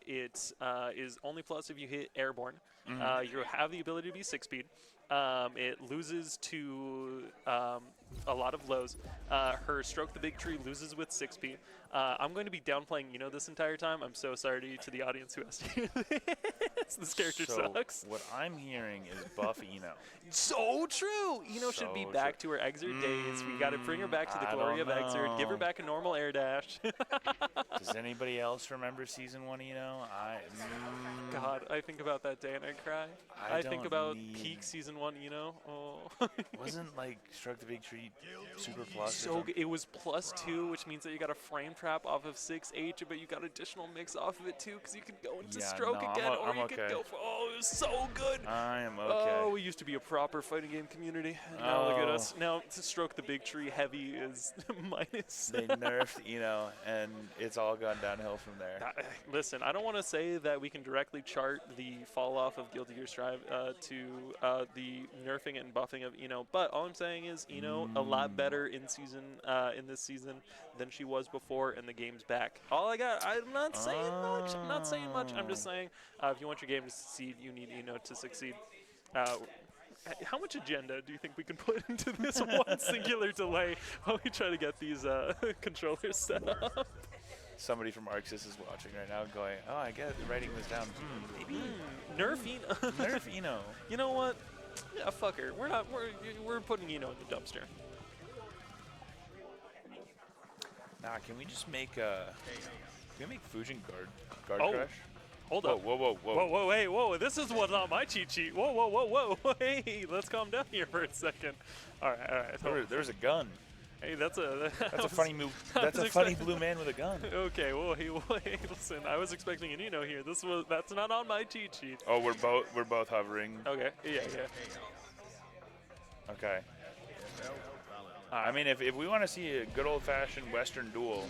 It is only plus if you hit airborne. You have the ability to be 6-speed. It loses to a lot of lows. Her Stroke the Big Tree loses with 6-speed. I'm going to be downplaying this entire time. I'm so sorry to the audience who has to hear this. This character So sucks. what I'm hearing is buff Eno. So true. Should be So back to her Exert days. We got to bring her back to the I glory of don't Exert. Give her know. back a normal air dash. Does anybody else remember season 1 Eno? God, I think about that day and I cry. I I think don't about need- peak season 1, Oh. Wasn't like Struck the Big Tree super plus? or So something? it was +2, which means that you got a frame trap off of 6H, but you got additional mix off of it too, because you can go into Yeah, stroke no, again, I'm or you could okay. go for. Oh, it was so good. I am Oh, okay. we used to be a proper fighting game community. And now look at Oh. us. Now to stroke the big tree heavy is minus. They nerfed Eno, and it's all gone downhill from there. Listen, I don't want to say that we can directly chart the fall off of Guilty Gear Strive to the nerfing and buffing of Eno, but all I'm saying is Eno a lot better in this season than she was before, and the game's back. All I got. I'm not saying much. I'm not saying much. I'm just saying if you want your game to succeed, you need Eno to succeed. How much agenda do you think we can put into this one singular delay while we try to get these controllers set up? Somebody from Arxis is watching right now going, oh, I get writing this down. Maybe Nerf Eno. nerf Eno. You know what? Yeah, fuck her. We're putting Eno in the dumpster. Nah, can we just make Fujin guard Oh. crush? Hold Whoa, up. whoa, whoa, whoa. Whoa, wait, whoa. This is what's on my cheat sheet. Whoa. Hey, let's calm down here for a second. All right. There's a gun. Hey, that's a funny move. I That's was a funny expecting- blue man with a gun. Okay, hey, listen. I was expecting an Eno here. That's not on my cheat sheet. Oh, we're both hovering. Okay, yeah. Okay. I mean, if we want to see a good old-fashioned Western duel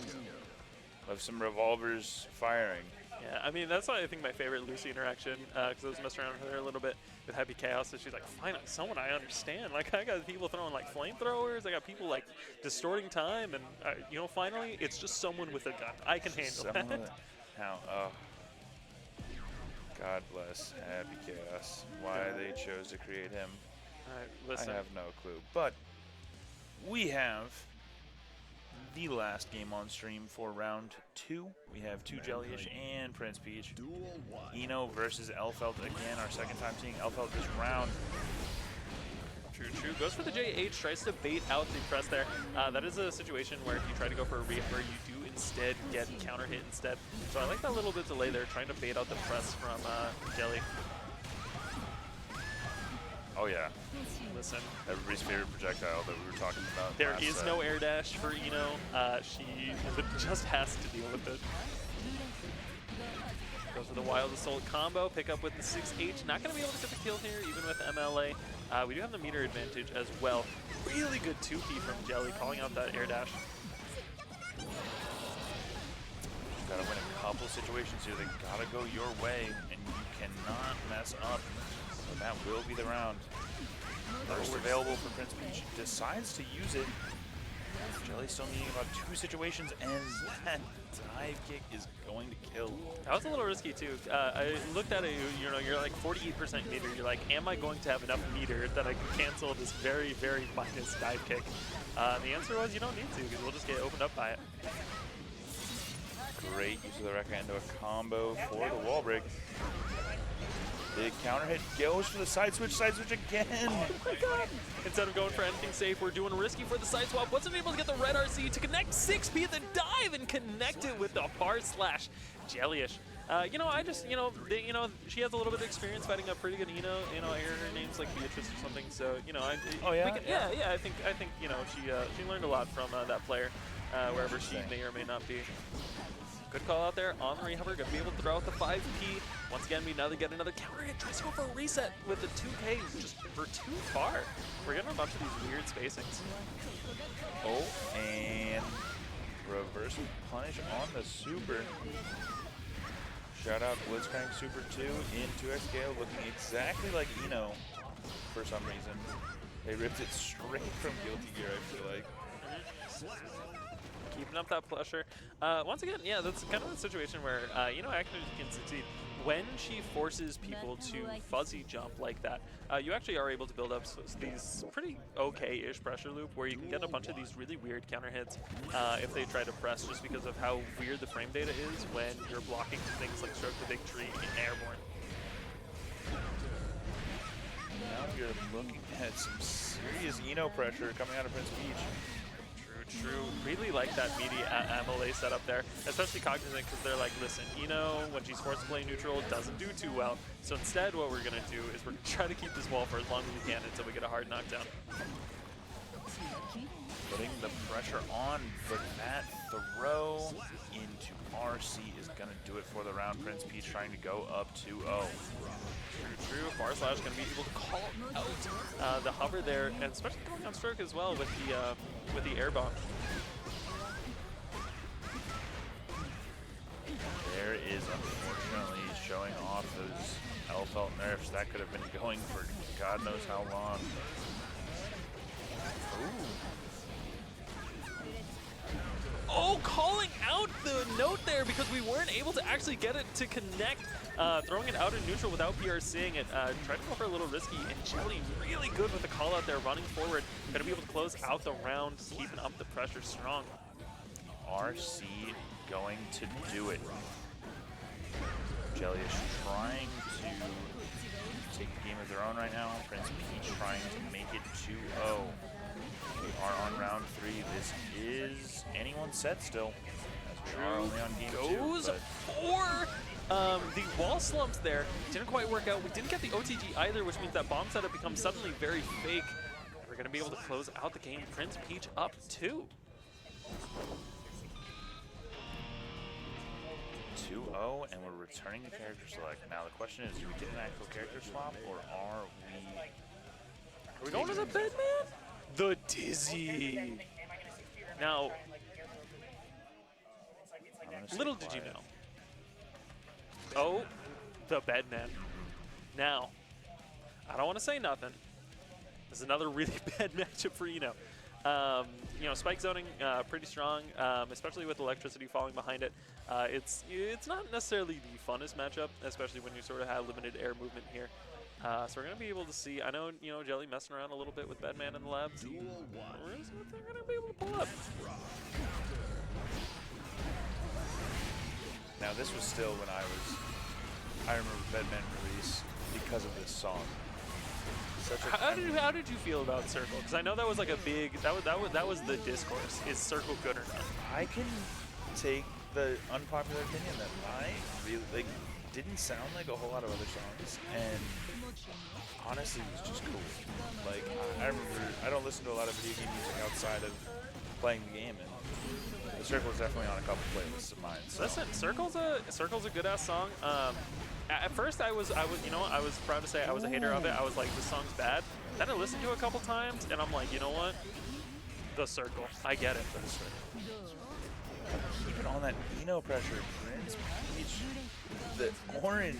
of some revolvers firing, Yeah, I mean, that's why I think my favorite Lucy interaction, because I was messing around with her a little bit with Happy Chaos, and she's like, finally, someone I understand. Like, I got people throwing, like, flamethrowers, I got people, like, distorting time, and, finally, it's just someone with a gun. I can handle someone that. with God bless Happy Chaos. Why they chose to create him. Listen. I have no clue. But we have the last game on stream for round 2. We have 2 Jellyish and Prince Peach. Eno versus Elfelt again, our second time seeing Elfelt this round. True. Goes for the JH, tries to bait out the press there. That is a situation where if you try to go for a rehammer, you do instead get counter hit instead. So I like that little bit delay there, trying to bait out the press from Jelly. Oh yeah, Listen, everybody's favorite projectile that we were talking about. there last is set. no air dash for Eno. She just has to deal with it. Goes for the Wild Assault combo, pick up with the 6H. Not going to be able to get the kill here, even with MLA. We do have the meter advantage as well. Really good 2P from Jelly, calling out that air dash. Gotta win a couple situations here. They gotta go your way, and you cannot mess up. So that will be the round. First available for Prince Peach. Decides to use it. Jelly's still needing about 2 situations, and that dive kick is going to kill. That was a little risky too. I looked at it, you're like 48% meter. You're like, am I going to have enough meter that I can cancel this very, very minus dive kick? And the answer was you don't need to, because we'll just get opened up by it. Great use of the record into a combo for the wall break. Big counter hit, goes for the side switch again. Oh my god! Instead of going for anything safe, we're doing risky for the side swap. Wasn't able to get the red RC to connect 6P, then dive and connect it with the bar slash. Jellyish. She has a little bit of experience fighting a pretty good Eno. Her name's like Beatrice or something. So, Oh, yeah? I think she learned a lot from that player, wherever she may or may not be. Good call out there on the rehover. Gonna be able to throw out the 5P. Once again, we now get another counter hit. Tries to go for a reset with the 2K just for too far. We're getting a bunch of these weird spacings. Oh, and reverse punish on the super. Shout out Blitzcrank Super 2 in 2x scale, looking exactly like Eno for some reason. They ripped it straight from Guilty Gear, I feel like. Keeping up that pressure. Once again, yeah, that's kind of a situation where actually can succeed. When she forces people to fuzzy jump like that, you actually are able to build up these pretty okay-ish pressure loop where you can get a bunch of these really weird counter hits if they try to press, just because of how weird the frame data is when you're blocking things like Stroke the Big Tree and Airborne. Now you're looking at some serious Eno pressure coming out of Prince Peach. True. Really like that meaty MLA setup there, especially Cognizant, because they're like, listen, when she's forced to play neutral, doesn't do too well. So instead, what we're going to do is we're going to try to keep this wall for as long as we can until we get a hard knockdown. Putting the pressure on, but that throw into RC is going to do it for the round. Prince Peach trying to go up 2-0. True. Bar Slash going to be able to call out the hover there, and especially going on Stroke as well with the air bomb. There is unfortunately showing off those Elfelt nerfs. That could have been going for God knows how long. Ooh. Oh, calling out the note there because we weren't able to actually get it to connect. Throwing it out in neutral without PRCing it. Tried to go for a little risky, and Jelly really good with the call out there, running forward. Gonna be able to close out the round, keeping up the pressure strong. RC going to do it. Jelly is trying to take the game of their own right now. Prince Peach trying to make it 2-0. We are on round 3. This is anyone's set still, as we are only on game 2. Goes for the wall slumps there. Didn't quite work out. We didn't get the OTG either, which means that bomb setup becomes suddenly very fake. We're going to be able to close out the game. Prince Peach up 2. 2-0, and we're returning the character select. Now the question is, do we get an actual character swap, or are we going to the bed, man? The Dizzy. Now, little did you know. Oh, the Bedman. Now, I don't want to say nothing. This is another really bad matchup for Eno. Spike zoning pretty strong, especially with electricity falling behind it. It's not necessarily the funnest matchup, especially when you sort of have limited air movement here. So we're going to be able to see. I know, Jelly messing around a little bit with Bedman in the lab. Where's what they're going to be able to pull up? Now this was still when I remember Bedman release because of this song. How did you feel about Circle? Because I know that was like a big that was the discourse. Is Circle good or not? I can take the unpopular opinion that I really didn't sound like a whole lot of other songs, and honestly was just cool. Like I remember, I don't listen to a lot of video game music outside of playing the game, and the Circle is definitely on a couple playlists of mine. So. Listen, Circle's a good ass song. At first I was proud to say I was a hater of it. I was like, this song's bad. Then I listened to it a couple times, and I'm like, you know what? The Circle, I get it. Keep it on that Eno pressure, Prince Peach. The orange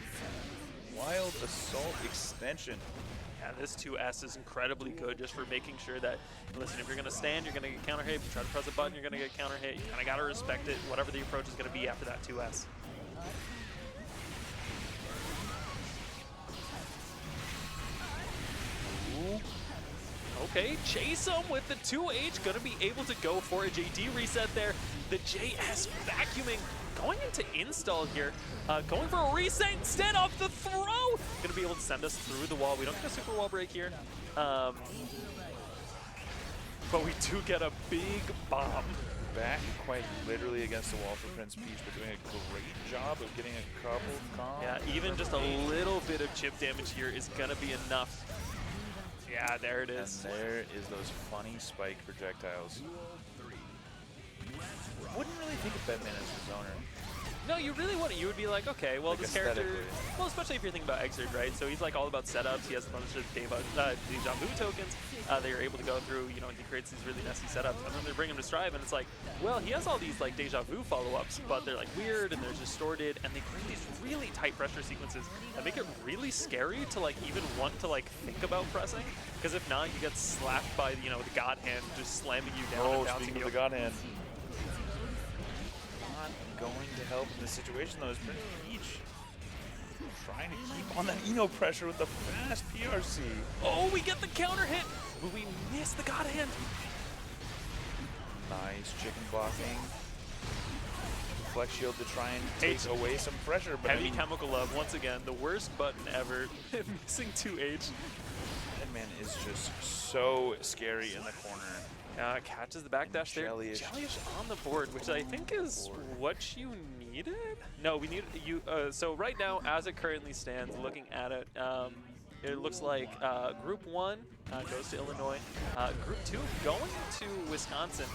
Wild Assault extension. Yeah, this 2S is incredibly good just for making sure that, listen, if you're going to stand, you're going to get counter hit. If you try to press a button, you're going to get counter hit. You kind of got to respect it, whatever the approach is going to be after that 2S. Ooh. Okay, chase him with the 2H. Going to be able to go for a JD reset there. The JS vacuuming. Going into install here, going for a reset instead of the throw. Going to be able to send us through the wall. We don't get a super wall break here, but we do get a big bomb. Back quite literally against the wall for Prince Peach, but doing a great job of getting a couple comps. Yeah, even just a little bit of chip damage here is going to be enough. Yeah, there it is. And there is those funny spike projectiles. Wouldn't really think of Bedman as a zoner. No, you really wouldn't. You would be like, okay, well, Like this character, aesthetically. well, especially if you're thinking about Exert, right? So he's like all about setups. He has a bunch of deja vu tokens that you're able to go through. He creates these really messy setups. And then they bring him to Strive, and it's like, well, he has all these like deja vu follow-ups, but they're like weird and they're distorted, and they create these really tight pressure sequences that make it really scary to like even want to like think about pressing. Because if not, you get slapped by the God hand just slamming you down and bouncing Speaking you. of the God Hand. Not going to help in this situation though is Prince Peach. Trying to keep on that Eno pressure with the fast PRC. Oh, we get the counter hit, but we miss the God hand. Nice chicken blocking. Flex shield to try and take away some pressure. But Heavy Chemical Love, once again, the worst button ever. Missing 2H. Bedman is just so scary in the corner. Catches the backdash there. Jellyish. Jellyish on the board, which I think is what you needed? No, we need you. So right now, as it currently stands, looking at it, it looks like Group 1 goes to Illinois. Group 2 going to Wisconsin.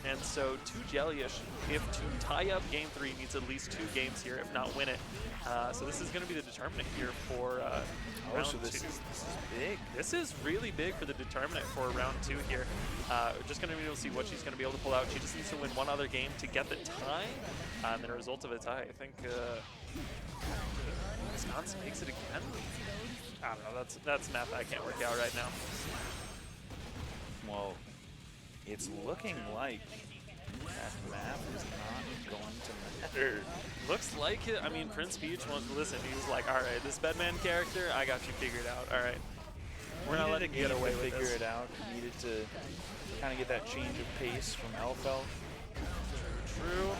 And so to Jellyish, if to tie up Game 3, needs at least 2 games here, if not win it. So this is going to be the determinant here for round 2. This is big. This is really big for the determinant for round 2 here. We're just going to be able to see what she's going to be able to pull out. She just needs to win one other game to get the tie. And the result of a tie, I think Wisconsin makes it again. I don't know. That's math I can't work out right now. Well, it's looking like that map is not going to matter. Looks like it. I mean, Prince Peach wants to listen. He was like, all right, this Bedman character, I got you figured out. All right. We're not letting you get away with figure this. it out. Needed to kind of get that change of pace from Elfel. True.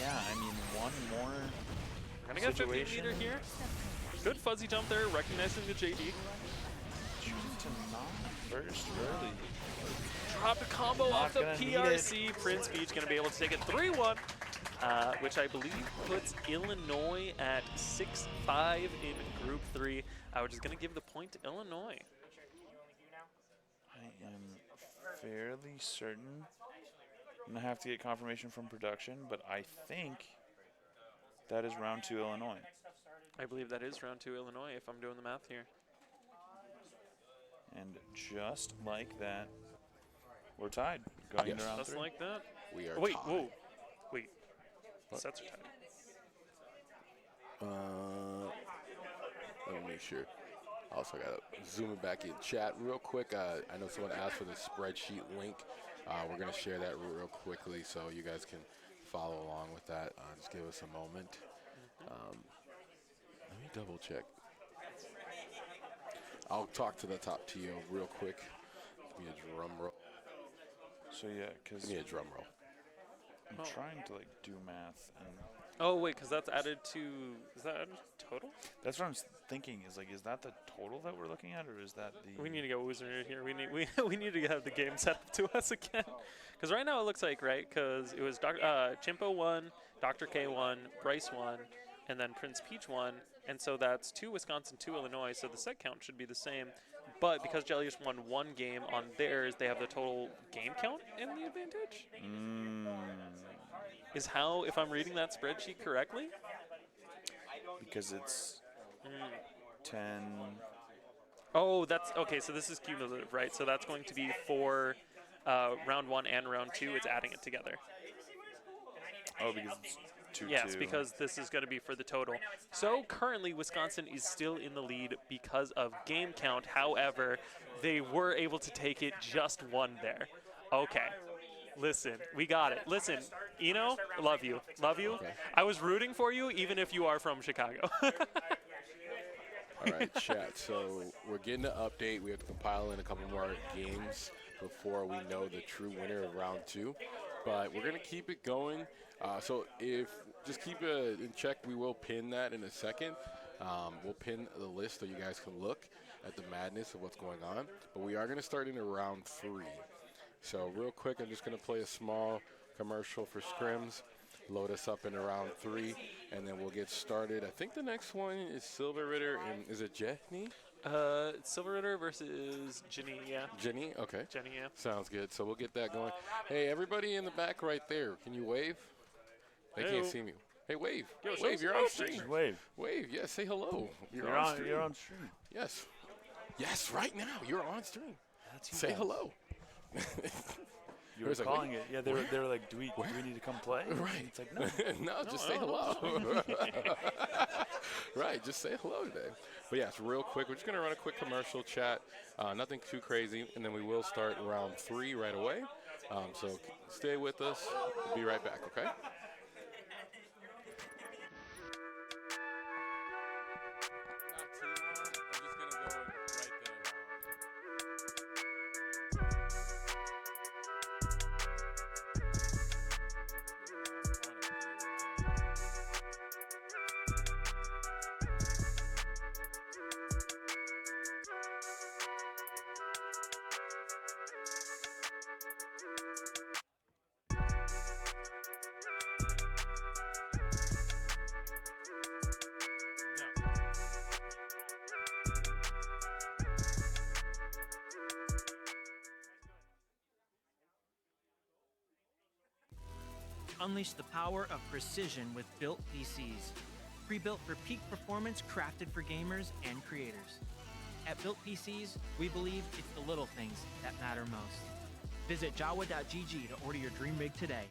Yeah, I mean, one more Gonna get 50 situation. meter here. Good fuzzy jump there, recognizing the JD. Choosing to knock first early. Drop a combo Not off the gonna need PRC. Prince Peach gonna be able to take it 3-1, which I believe puts Illinois at 6-5 in Group 3, which is gonna give the point to Illinois. I am fairly certain. I'm gonna have to get confirmation from production, but I think that is round 2 Illinois. I believe that is round 2 Illinois, if I'm doing the math here. And just like that, we're tied going into round Just 3. like that. We are Wait, tied. whoa. Wait. What? Sets are tied. Let me make sure. Also, got to zoom it back in chat real quick. I know someone asked for the spreadsheet link. We're going to share that real quickly so you guys can follow along with that. Just give us a moment. Let me double check. I'll talk to the top TO real quick. Give me a drum roll. So yeah, because Give me a drum roll. I'm trying to like do math, and Oh wait, because that's added to. Is that added to total? that's what I'm thinking. Is like, is that the total that we're looking at, or is that the? We need to get Wizard here. We need to have the game set up to us again. Because right now it looks like, right, because it was Chimpo 1, Dr. K 1, Bryce 1, and then Prince Peach 1. And so that's 2 Wisconsin, 2 Illinois, so the set count should be the same. But because Jellius won 1 game on theirs, they have the total game count in the advantage? Is how, if I'm reading that spreadsheet correctly? Because it's 10. Oh, that's okay. So this is cumulative, right? So that's going to be for round 1 and round 2. It's adding it together. Oh, because it's 2-2. Yes, because this is going to be for the total. So currently, Wisconsin is still in the lead because of game count. However, they were able to take it just 1 there. Okay. Listen, we got it. Listen, Eno, love you. Love you. Okay. I was rooting for you, even if you are from Chicago. All right, chat. So we're getting an update. We have to compile in a couple more games before we know the true winner of round 2. But we're gonna keep it going. So if just keep it in check, we will pin that in a second. We'll pin the list so you guys can look at the madness of what's going on. But we are gonna start into round 3. So real quick, I'm just gonna play a small commercial for scrims. Load us up into round 3, and then we'll get started. I think the next one is Silver Ritter, and is it Jenny? Silver Ritter versus Jenny, yeah. Jenny? Okay. Jenny, yeah. Sounds good. So we'll get that going. Hey, everybody in the back right there, can you wave? They can't Hey-o. see me. Hey, wave. Yo, Wave, you're on stream. Wave. Wave, yes, say hello. You're on. You're on stream. Yes. Yes, right now, you're on stream. That's you Say guys. hello. You were Like, calling wait, it. Yeah, they were like, do we need to come play? Right. It's like, no. No, just say hello. Right, just say hello today. But yes, real quick, we're just going to run a quick commercial chat. Nothing too crazy, and then we will start round 3 right away. So stay with us. We'll be right back, okay? Unleash the power of precision with built PCs. Pre-built for peak performance, crafted for gamers and creators. At Built PCs, we believe it's the little things that matter most. Visit jawa.gg to order your dream rig today.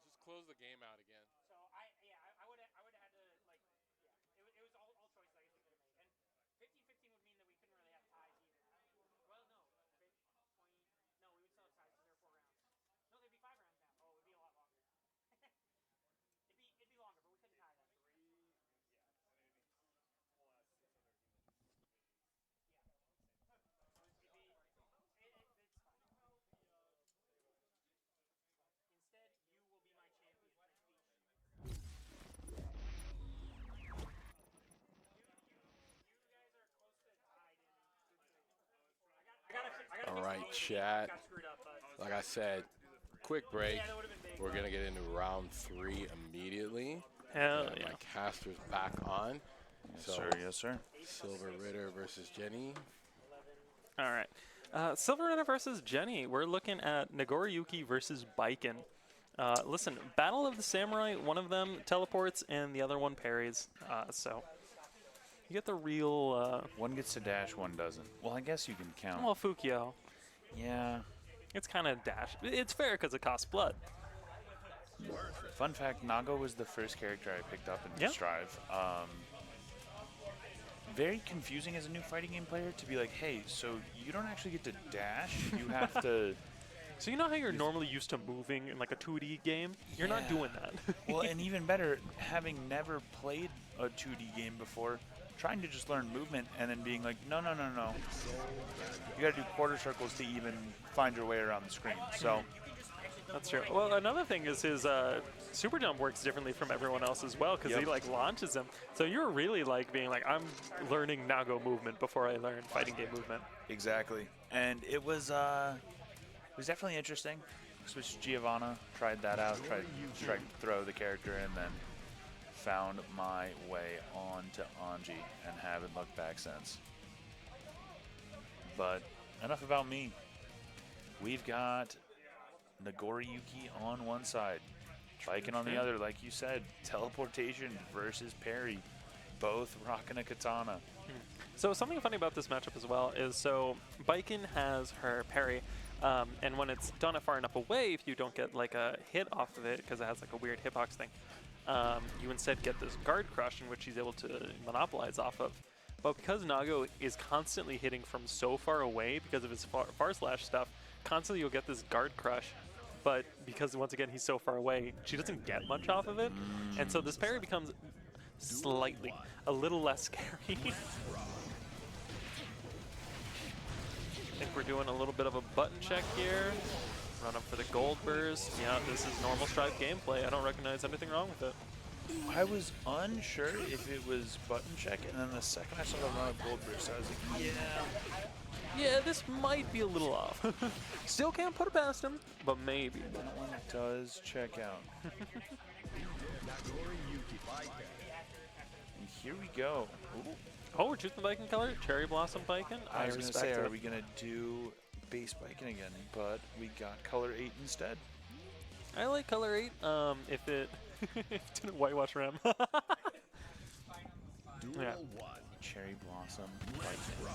Just close the game out again. So I would have had to like it was all choices I guess we could have made. And 15-15 would mean that we couldn't really have ties either. Well, no, we would still have ties because there are 4 rounds. No, there'd be 5 rounds now. Oh, it'd be a lot longer. it'd be longer, but we couldn't tie them. Instead, you will be my champion, Prince Peach. You guys are close to tied in. I gotta All right, fix the chat. got screwed up, but Like I said, quick break. yeah, that would have been big. We're going to get into round 3 immediately. Hell And yeah. my caster's back on. Yes, So, sir. Yes, sir. Silver Ritter versus Jenny. All right. Silver Ritter versus Jenny. We're looking at Nagoriyuki versus Baiken. Listen, Battle of the Samurai, one of them teleports and the other one parries. So You get the real, One gets to dash, one doesn't. Well, I guess you can count. well, Fukyo. Yeah. It's kind of dash. It's fair because it costs blood. Fun fact, Nago was the first character I picked up in Yeah. Strive. Very confusing as a new fighting game player to be like, hey, so you don't actually get to dash. You have to... So you know how you're normally used to moving in like a 2D game? You're not Yeah. doing that. Well, and even better, having never played a 2D game before, trying to just learn movement and then being like, no. You got to do quarter circles to even find your way around the screen. So, That's true. Well, another thing is his super jump works differently from everyone else as well because he Yep. like launches him. So you're really like being like, I'm learning Nago movement before I learn fighting game movement. exactly. And it was definitely interesting. Switched to Giovanna, tried that out, tried to throw the character, and then found my way on to Anji and haven't looked back since. But enough about me. We've got Nagoriyuki on one side, Viking on the other, like you said. Teleportation versus parry, both rocking a katana. So something funny about this matchup as well is so Baiken has her parry, and when it's done it far enough away, if you don't get like a hit off of it because it has like a weird hitbox thing, you instead get this guard crush in which she's able to monopolize off of. But because Nago is constantly hitting from so far away because of his far slash stuff, constantly you'll get this guard crush. But because once again he's so far away, she doesn't get much off of it, and so this parry becomes slightly a little less scary. I think we're doing a little bit of a button check here. Run up for the gold burst. Yeah, this is normal Strive gameplay. I don't recognize anything wrong with it. I was unsure if it was button check, and then the second I saw the run of gold burst, I was like, Yeah, this might be a little off. Still can't put it past him, but maybe. that one does check out. And here we go. Ooh. Oh, we're choosing the Viking color? Cherry Blossom Viking? I was going to respect say, it. are we going to do base Viking again? But we got color 8 instead. I like color 8. If it didn't whitewash Ram. Yeah. Cherry Blossom Viking.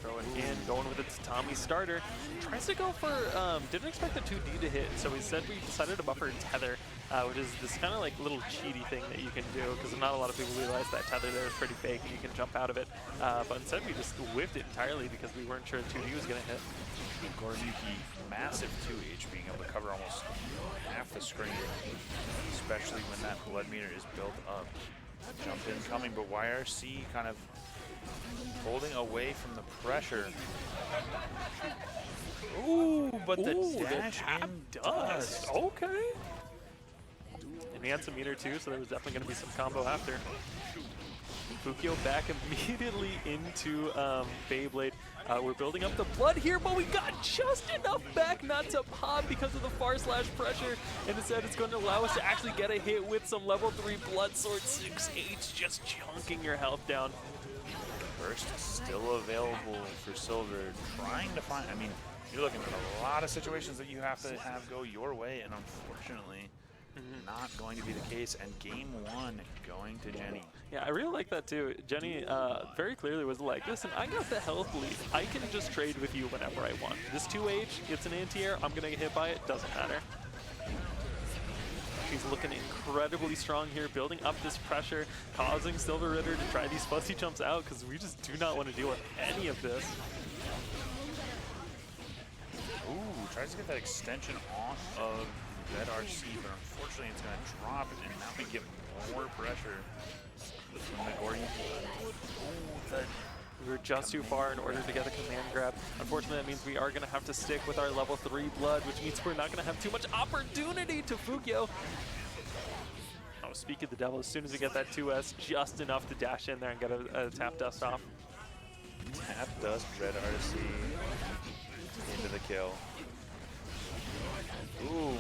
Throwing in, going with its Tommy starter. Tries to go for, didn't expect the 2D to hit, so instead we decided to buffer Tether, which is this kind of like little cheaty thing that you can do, because not a lot of people realize that Tether there is pretty fake and you can jump out of it. But instead we just whiffed it entirely because we weren't sure 2D was going to hit. Goriyuki, massive 2H, being able to cover almost half the screen, especially when that blood meter is built up. Jump in coming, but YRC kind of holding away from the pressure. Ooh, but the dash in dust. Okay. And he had some meter too, so there was definitely going to be some combo after. Fukyo back immediately into Beyblade. We're building up the blood here, but we got just enough back not to pop because of the far slash pressure. And instead, it's going to allow us to actually get a hit with some level 3 Blood Sword 6H, just chunking your health down. Burst still available for Silver, trying to find, I mean, you're looking at a lot of situations that you have to have go your way, and unfortunately, not going to be the case, and game 1 going to Jenny. Yeah, I really like that too. Jenny very clearly was like, listen, I got the health lead. I can just trade with you whenever I want. This 2H, it's an anti-air. I'm going to get hit by it. Doesn't matter. She's looking incredibly strong here, building up this pressure, causing Silver Ritter to try these fussy jumps out because we just do not want to deal with any of this. Ooh, tries to get that extension off of that RC, but unfortunately it's going to drop, and now we get more pressure from the Goriyuki. We were just too far in order to get the command grab. Unfortunately, that means we are going to have to stick with our level 3 blood, which means we're not going to have too much opportunity to Fukyo. Oh, speak of the devil, as soon as we get that 2S, just enough to dash in there and get a tap dust off. Tap dust red RC into the kill. Ooh.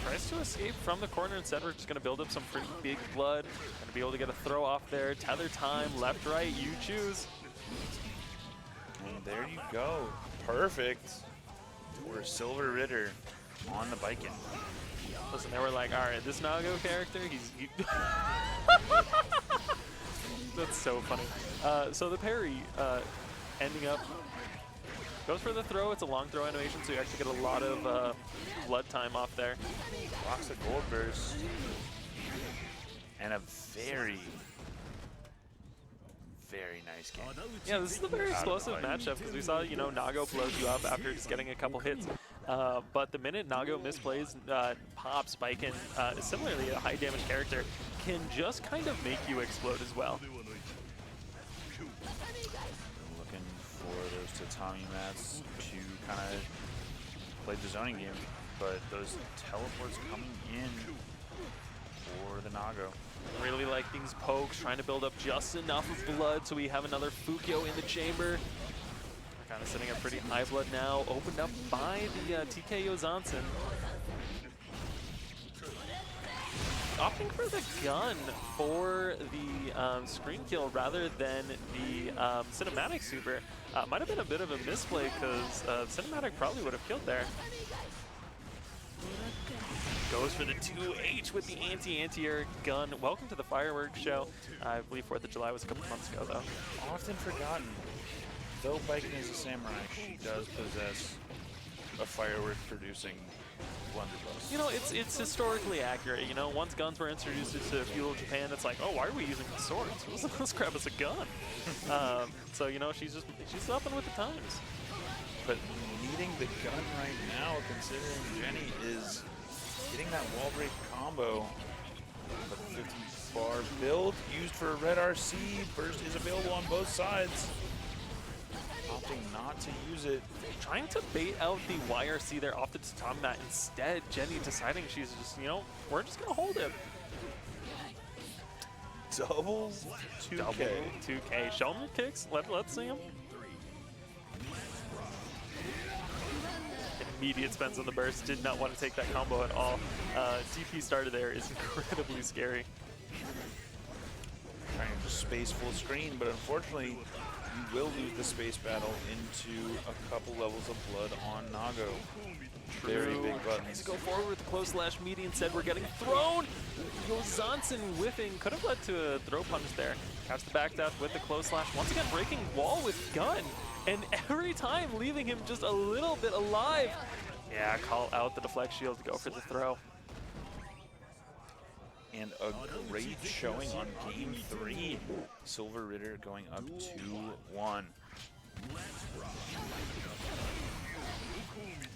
Tries to escape from the corner. Instead, we're just going to build up some pretty big blood. Going to be able to get a throw off there. Tether time, left, right, you choose. And there you go. Perfect for Silver Ritter on the Viking. Listen, they were like, all right, this Nago character, That's so funny. So the parry ending up goes for the throw. It's a long throw animation, so you actually get a lot of blood time off there. Blocks the gold burst. And a very, very nice game. Yeah, this is a very explosive matchup because we saw, you know, Nago blows you up after just getting a couple hits. But the minute Nago misplays, Pop, Spike, and similarly a high damage character can just kind of make you explode as well. Looking for those tatami mats to kind of play the zoning game, but those teleports coming in for the Nago. Really like these pokes, trying to build up just enough of blood so we have another Fukyo in the chamber. We're kind of sitting at pretty high blood now, opened up by the TKO Zansen. Opting for the gun for the screen kill rather than the cinematic super. Might have been a bit of a misplay because cinematic probably would have killed there. Goes for the 2H with the anti-air gun. Welcome to the fireworks show. I believe 4th of July was a couple months ago, though. Often forgotten. Though Baiken is a samurai, she does possess a firework-producing blunderbuss. You know, it's historically accurate. You know, once guns were introduced to feudal Japan, it's like, oh, why are we using swords? Let's grab us a gun. So you know, she's upping with the times. But needing the gun right now, considering Jenny is getting that wall break combo. The 50 bar build used for a red RC. Burst is available on both sides. Opting not to use it. Trying to bait out the YRC there off the tatami mat. Instead, Jenny deciding she's just, you know, we're just going to hold him. Double 2K. Double 2K. Show him your kicks. Let's see him. Immediate spends on the burst. Did not want to take that combo at all. TP starter there is incredibly scary. Trying to space full screen, but unfortunately, you will lose the space battle into a couple levels of blood on Nago. Very big buttons. Tries to go forward with the close slash meaty. Instead, we're getting thrown. Zansen whiffing. Could have led to a throw punch there. Catch the backdash with the close slash. Once again, breaking wall with gun. And every time leaving him just a little bit alive. Yeah, call out the deflect shield to go for the throw. And a great showing on game 3. Silver Ritter going up 2-1.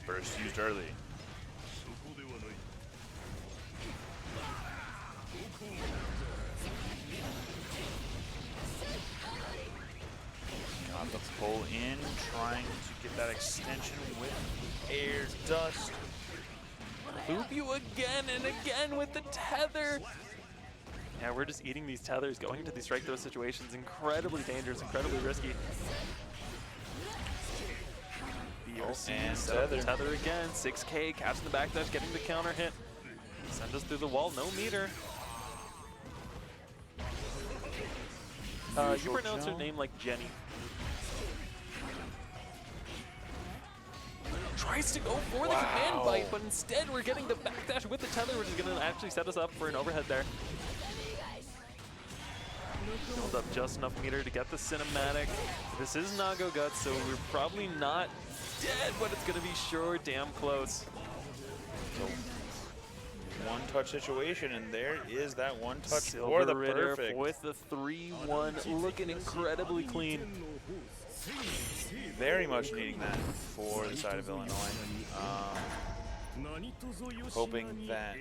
Burst used early. Got the pull in, trying to get that extension with air dust. Loop you again and again with the tether. Yeah, we're just eating these tethers, going into these strike throw situations. Incredibly dangerous, incredibly risky. BRC And set up the tether again. 6K, catching the backdash, getting the counter hit. Send us through the wall, no meter. You pronounce her name like Jenny. Tries to go for the command bite, but instead we're getting the backdash with the tether, which is going to actually set us up for an overhead there. Build up just enough meter to get the cinematic. This is Nago Guts, so we're probably not dead, but it's going to be sure damn close. So, one-touch situation, and there is that one-touch Silver for the Ritter perfect. with the 3-1, looking incredibly clean. Very much needing that for the side of Illinois. Hoping that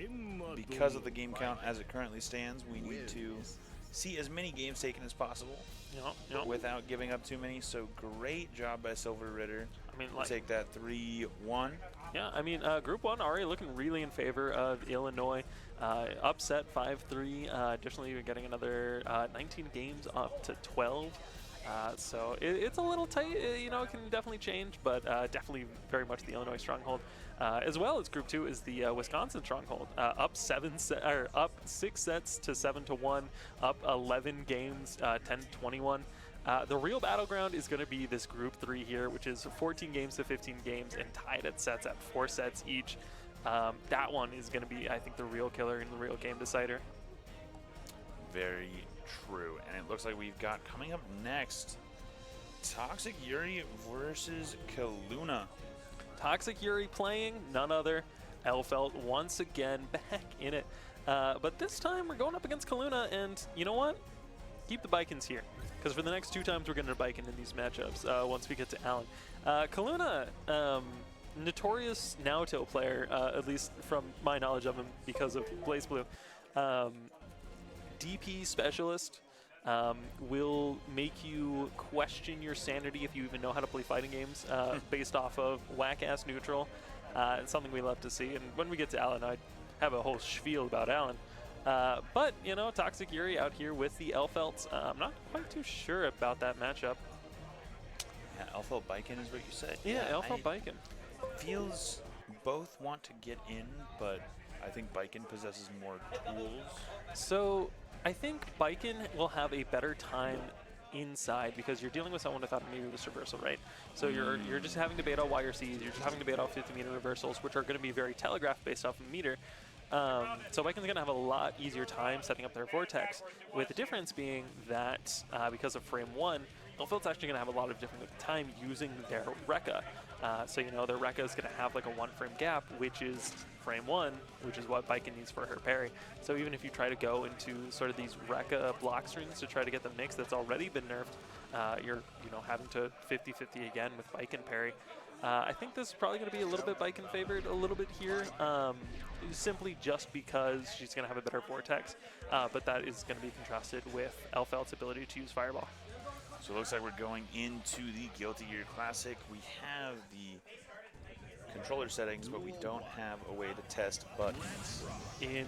because of the game count as it currently stands, we need to see as many games taken as possible without giving up too many. So great job by Silver Ritter. I mean, like, take that 3-1. Yeah, I mean, Group 1 already looking really in favor of Illinois. Upset 5-3. Additionally, we're getting another 19 games up to 12. So it's a little tight, you know, it can definitely change, but definitely very much the Illinois stronghold. As well as Group 2 is the Wisconsin stronghold. Up 6 sets to 7-1, up 11 games, 10-21. The real battleground is going to be this Group 3 here, which is 14 games to 15 games and tied at sets at 4 sets each. That one is going to be, I think, the real killer and the real game decider. Very, true. And it looks like we've got coming up next Toxic Yuri versus Kaluna. Toxic Yuri playing none other. Elfelt once again back in it. But this time we're going up against Kaluna, and you know what? Keep the Bikins here. Because for the next 2 times we're going to Bikin in these matchups once we get to Alan. Kaluna, notorious Naoto player, at least from my knowledge of him because of Blaze Blue. DP specialist, will make you question your sanity if you even know how to play fighting games based off of whack-ass neutral. It's something we love to see. And when we get to Alan, I have a whole spiel about Alan. But, you know, Toxic Yuri out here with the Elfelts. I'm not quite too sure about that matchup. Yeah, Elfelt Biken is what you said. Yeah, Elfelt Biken. Feels both want to get in, but I think Biken possesses more tools. So I think Biken will have a better time inside because you're dealing with someone without a meterless reversal, right? So you're just having to bait out YRCs, you're just having to bait out 50-meter reversals, which are going to be very telegraphed based off of meter. So Biken's going to have a lot easier time setting up their Vortex, with the difference being that because of frame 1, Elfelt's actually going to have a lot of different time using their Rekka. So, you know, their Rekka is going to have like a 1-frame gap, which is frame 1, which is what Biken needs for her parry. So even if you try to go into sort of these Rekka block strings to try to get the mix that's already been nerfed, you're, you know, having to 50-50 again with Biken parry. I think this is probably going to be a little bit Biken favored a little bit here, simply just because she's going to have a better Vortex, but that is going to be contrasted with Elfelt's ability to use Fireball. So it looks like we're going into the Guilty Gear Classic. We have the controller settings, but we don't have a way to test buttons in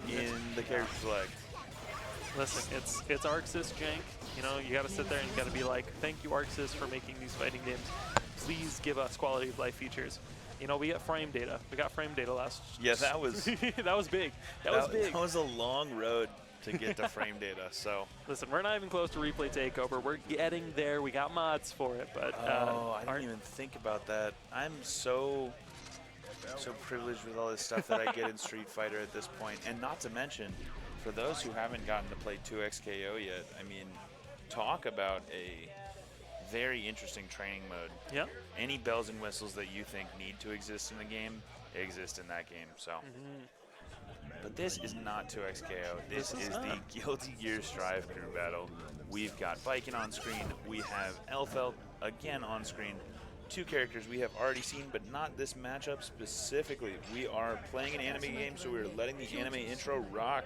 the character select. Listen, it's ArcSys jank. You know, you got to sit there and you got to be like, thank you ArcSys for making these fighting games. Please give us quality of life features. You know, we got frame data. We got frame data last. Yeah, that was that was big. That was big. That was a long road to get to frame data. So listen, we're not even close to replay takeover. We're getting there. We got mods for it, but I didn't even think about that. I'm so privileged with all this stuff that I get in Street Fighter at this point, and not to mention, for those who haven't gotten to play 2XKO yet, I mean, talk about a very interesting training mode. Yeah. Any bells and whistles that you think need to exist in the game exist in that game. So. But this is not 2XKO. This is the Guilty Gear Strive Crew Battle. We've got Biken on screen. We have Elfelt again on screen. 2 characters we have already seen, but not this matchup specifically. We are playing an anime game, so we're letting the anime intro rock.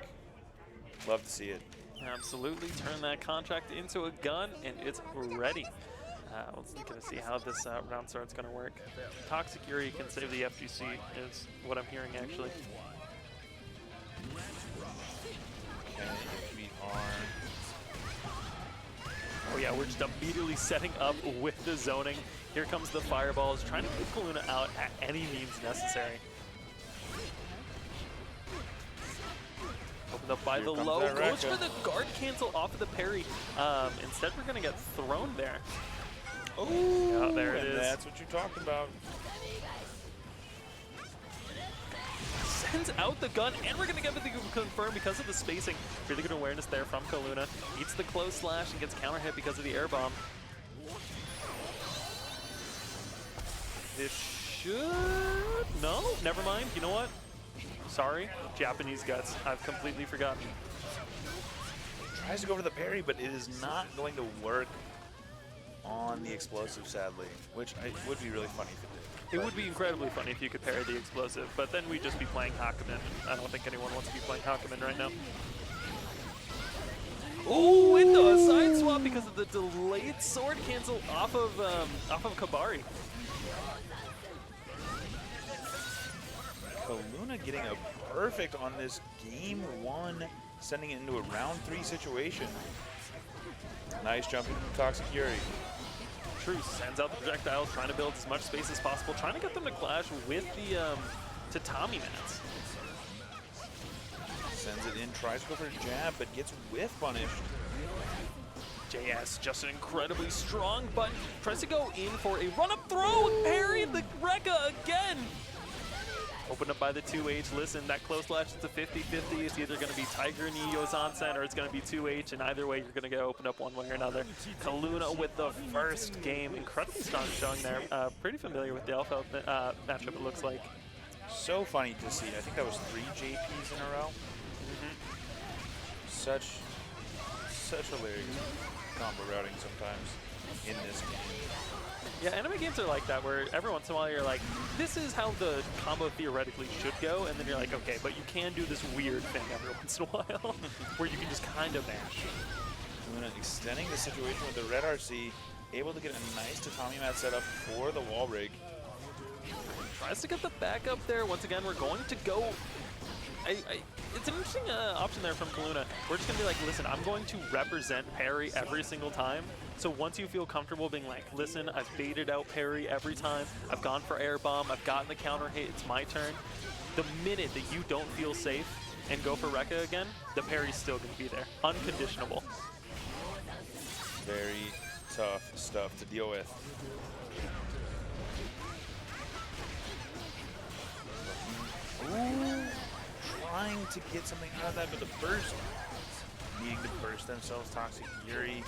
Love to see it. Absolutely. Turn that contract into a gun, and it's ready. Let's look to see how this round start's going to work. Toxic Yuri can save the FGC, is what I'm hearing, actually. Okay, we are. Oh yeah, we're just immediately setting up with the zoning. Here comes the fireballs, trying to keep Kaluna out at any means necessary. Opened up by the low, goes for the guard cancel off of the parry. Instead, we're gonna get thrown there. Oh, yeah, there it is. That's what you're talking about. Sends out the gun, and we're gonna get the confirm because of the spacing. Really good awareness there from Kaluna. Eats the close slash and gets counter hit because of the air bomb. This should... No, never mind. You know what? Sorry, Japanese guts. I've completely forgotten. Tries to go for the parry, but it is not going to work on the explosive, sadly, which would be really funny if it did. It would be incredibly funny if you could parry the explosive, but then we'd just be playing Hakumen. I don't think anyone wants to be playing Hakumen right now. Oh, into a side swap because of the delayed sword cancel off of Kabari. Kaluna getting a perfect on this game 1, sending it into a round 3 situation. Nice jump into Toxic Yuri. Truce sends out the projectiles, trying to build as much space as possible, trying to get them to clash with the tatami mats. Sends it in, tries to go for a jab, but gets whiff punished. JS, just an incredibly strong button, tries to go in for a run-up throw, parry the Rekka again. opened up by the 2H. Listen, that close slash is a 50-50. It's either going to be Tiger and Eos onset, or it's going to be 2H, and either way, you're going to get opened up one way or another. Kaluna with the first game. Incredibly strong showing there. Pretty familiar with the Alpha matchup, it looks like. So funny to see. I think that was 3 JPs in a row. Such hilarious combo routing sometimes in this game. Yeah, anime games are like that, where every once in a while you're like, this is how the combo theoretically should go, and then you're like, okay, but you can do this weird thing every once in a while, where you can just kind of mash. Luna extending the situation with the red RC, able to get a nice tatami mat set up for the wall rig. Tries to get the back up there. Once again, we're going to go... it's an interesting option there from Kaluna. We're just going to be like, listen, I'm going to represent parry every single time. So once you feel comfortable being like, listen, I've baited out parry every time. I've gone for air bomb. I've gotten the counter hit. It's my turn. The minute that you don't feel safe and go for Rekka again, the parry's still going to be there. Unconditionable. Very tough stuff to deal with. Ooh, trying to get something out of that, but the burst, needing to burst themselves. Toxic Yuri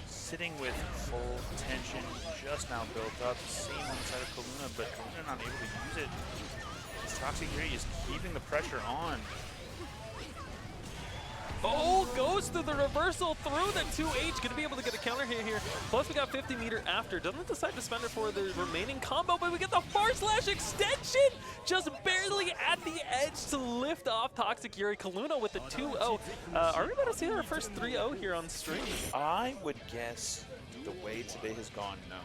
sitting with full tension, just now built up. Same on the side of Kaluna, but Kaluna not able to use it. This Toxic Yuri is keeping the pressure on. Oh, goes through the reversal through the 2H. Going to be able to get a counter hit here. Plus, we got 50 meter after. Doesn't decide to spend it for the remaining combo, but we get the far slash extension. Just barely at the edge to lift off Toxic Yuri. Kaluna with the 2-0. Are we about to see our first 3-0 here on stream? I would guess the way today has gone, no.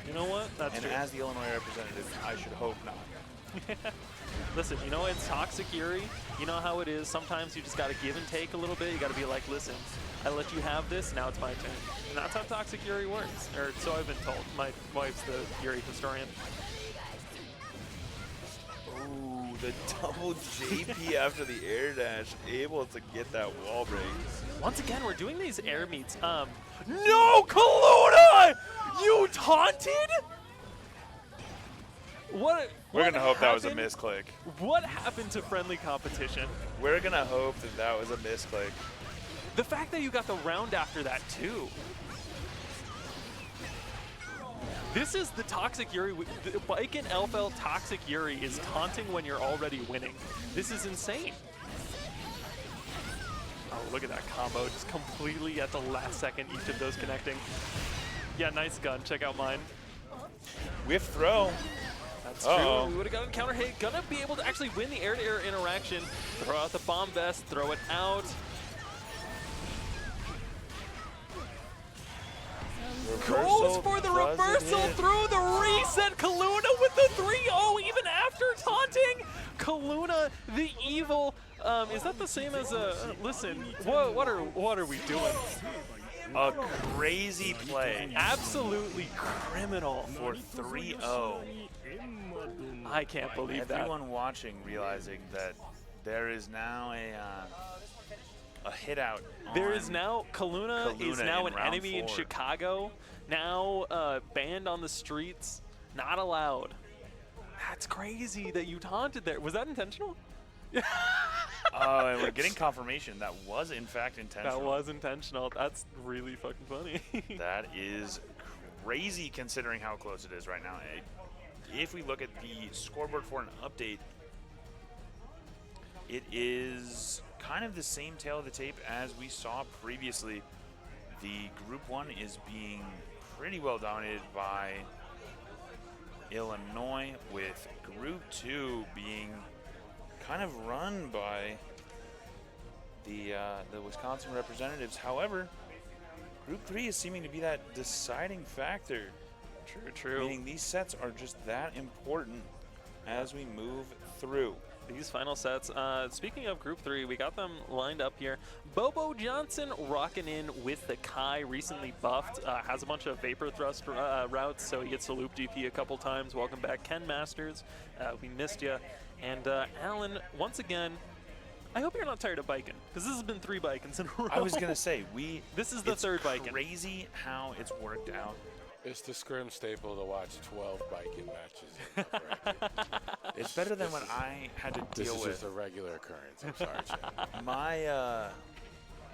You know what? That's and true. as the Illinois representative, I should hope not. Listen, you know, it's Toxic Yuri. You know how it is. Sometimes you just got to give and take a little bit. You got to be like, listen, I let you have this, now it's my turn. And that's how Toxic Yuri works. Or so I've been told. My wife's the Yuri historian. Ooh, the double JP after the air dash, able to get that wall break. Once again, we're doing these air meets. No, Kaluna! You taunted? We're gonna hope that was a misclick. What happened to friendly competition? We're gonna hope that that was a misclick. The fact that you got the round after that too. This is the Toxic Yuri. The Bike and LFL Toxic Yuri is taunting when you're already winning. This is insane. Oh, look at that combo. Just completely at the last second, each of those connecting. Yeah, nice gun. Check out mine. Whiff throw. That's true. We would have gotten a counter hit. Gonna be able to actually win the air-to-air interaction. Throw out the bomb vest. Throw it out. Goes for the reversal through the reset. Kaluna with the 3-0 even after taunting. Kaluna, the evil. Is that the same as a? Listen, what are we doing? A crazy play. Absolutely criminal For 3-0. I can't believe that. Everyone watching realizing that there is now a hit out. There is now Kaluna is now an enemy 4. in Chicago. Now banned on the streets. Not allowed. That's crazy that you taunted there. Was that intentional? Oh, and we're getting confirmation that was in fact intentional. That was intentional. That's really fucking funny. That is crazy considering how close it is right now. If we look at the scoreboard for an update, it is kind of the same tale of the tape as we saw previously. The Group 1 is being pretty well dominated by Illinois, with Group 2 being kind of run by the Wisconsin representatives. However, Group 3 is seeming to be that deciding factor. True. Meaning these sets are just that important as we move through. These final sets, speaking of Group 3, we got them lined up here. Bobo Johnson rocking in with the Kai, recently buffed, has a bunch of Vapor Thrust routes, so he gets to loop GP a couple times. Welcome back, Ken Masters. We missed you. And Alan, once again, I hope you're not tired of biking, because this has been 3 bikings in a row. I was going to say, this is the third biking. Crazy how it's worked out. It's the scrim staple to watch 12 biking matches. in a bracket. It's better than what I had to This deal is with. just a regular occurrence. I'm sorry, Chad.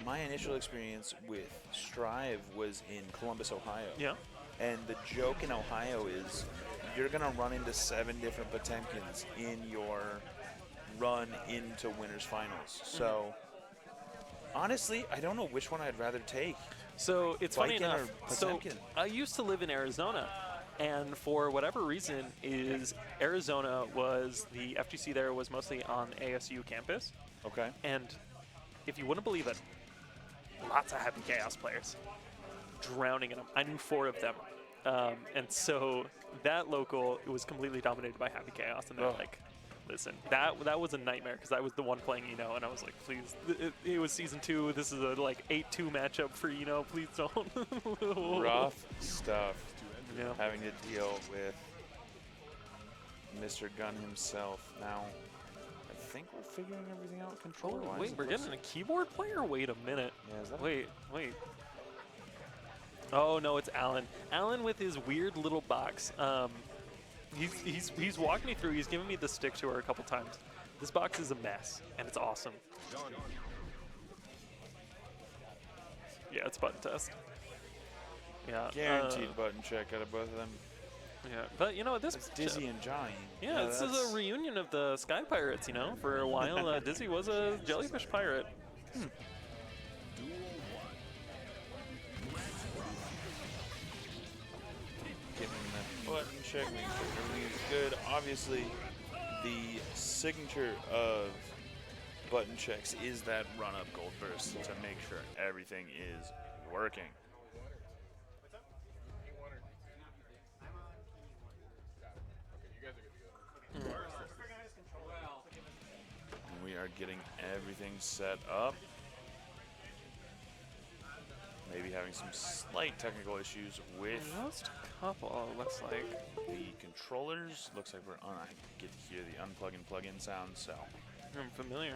My initial experience with Strive was in Columbus, Ohio. Yeah. And the joke in Ohio is you're going to run into 7 different Potemkins in your run into winners finals. So honestly, I don't know which one I'd rather take. So it's funny Viking or enough. So Potemkin? I used to live in Arizona, and for whatever reason, is Arizona was the FGC there was mostly on ASU campus, Okay. and if you wouldn't believe it, lots of Happy Chaos players drowning in them. I knew 4 of them, and so that local it was completely dominated by Happy Chaos, and they're Ugh. like. Listen, that was a nightmare because I was the one playing Eno, and I was like, please, it was season 2. This is a like 8-2 matchup for Eno. Please don't. Rough stuff. Yeah. Having to deal with Mr. Gunn himself. Now, I think we're figuring everything out Oh, controller-wise. wait, we're getting a keyboard player? Wait a minute. Yeah, is that Wait. Oh no, it's Alan. Alan with his weird little box. He's walked me through. He's given me the stick to her a couple times. This box is a mess, and it's awesome. Yeah, it's button test. Yeah. Guaranteed button check out of both of them. Yeah, but you know this. It's Dizzy and Johnny. Yeah, this is that's- a reunion of the Sky Pirates. You know, for a while, Dizzy was a jellyfish pirate. Getting that button check, making sure everything is good. Obviously, the signature of button checks is that run-up gold burst to make sure everything is working. And we are getting everything set up. Maybe having some slight technical issues with Just a couple, looks like. the controllers. Looks like we're on. I get to hear the unplug and plug in sound, so I'm familiar.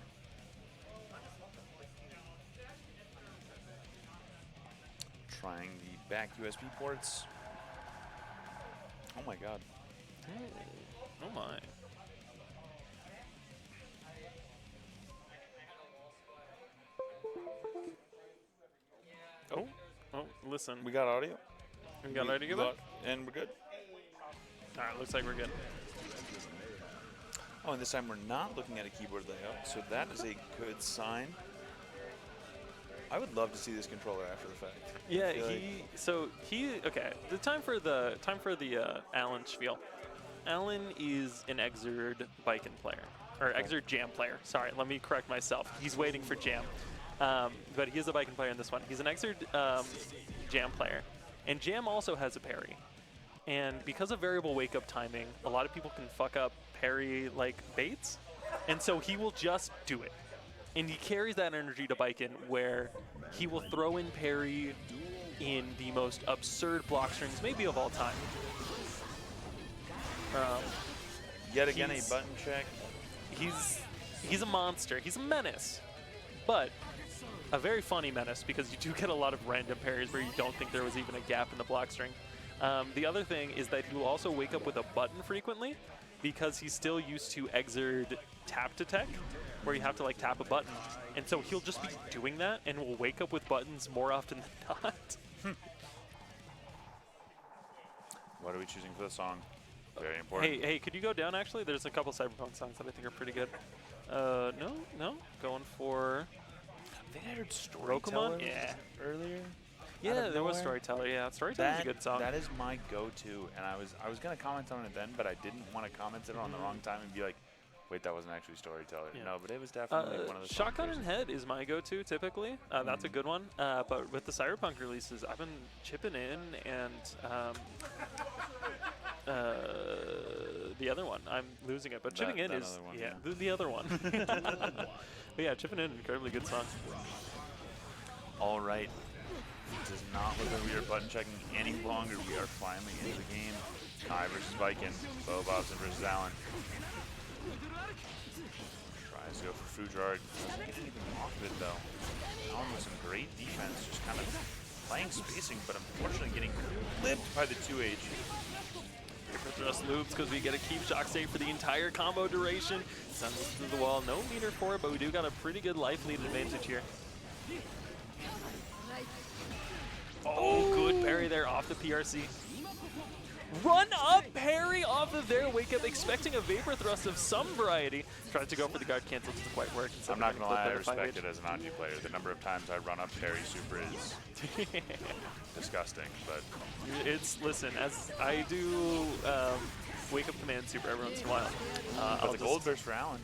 trying the back USB ports. Oh my god. Oh my. Oh, listen. We got audio? We got ready to go? And we're good? Alright, looks like we're good. Oh, and this time we're not looking at a keyboard layout, so that is a good sign. I would love to see this controller after the fact. Yeah, I feel like- okay. The time for the Alan spiel. Alan is an Exerd Viking player, or Exerd Jam player. Sorry, let me correct myself. He's waiting for Jam, but he is a Viking player in this one. He's an Exerd Jam player, and Jam also has a parry. And because of variable wake-up timing, a lot of people can fuck up parry like baits, and so he will just do it. And he carries that energy to Viking, where he will throw in parry in the most absurd block strings maybe of all time. Yet again, a he's- button check. He's a monster. He's a menace, but a very funny menace because you do get a lot of random parries where you don't think there was even a gap in the block string. The other thing is that he will also wake up with a button frequently because he's still used to Exerd tap to tech, where you have to like tap a button, and so he'll just be doing that and will wake up with buttons more often than not. What are we choosing for the song? Very important. Hey, could you go down actually? There's a couple Cyberpunk songs that I think are pretty good. No, going for I think I heard Storyteller Rokumon? Yeah. earlier. Yeah, of there was nowhere. Storyteller. Yeah, Storyteller's a good song. That is my go-to, and I was gonna comment on it then, but I didn't want to comment it on the wrong time and be like, wait, that wasn't actually Storyteller. Yeah. No, but it was definitely one of the Shotgun songs. and Head is my go-to typically. That's a good one. But with the Cyberpunk releases, I've been chipping in, and the other one, I'm losing it. But chipping in that is other one, yeah, yeah. the other one. But yeah, chipping in, incredibly good song. All right. It does not look like we are button checking any longer. We are finally into the game. Kai versus Viking. Bo Bobson versus Allen. Tries to go for Fujard. Doesn't get anything off of it though. Allen with some great defense, just kind of playing spacing, but unfortunately getting clipped by the 2H. Thrust loops because we get a keep shock save for the entire combo duration. Sends us through the wall. No meter for it, but we do got a pretty good life lead advantage here. Oh, good parry there off the PRC. Run up parry off of their wake up, expecting a vapor thrust of some variety. Tried to go for the guard cancel, doesn't quite work. I'm not gonna lie, I respect it as an Anji player. The number of times I run up parry super is disgusting, but listen, as I do wake up command super every once in a while. but the gold burst for Alan.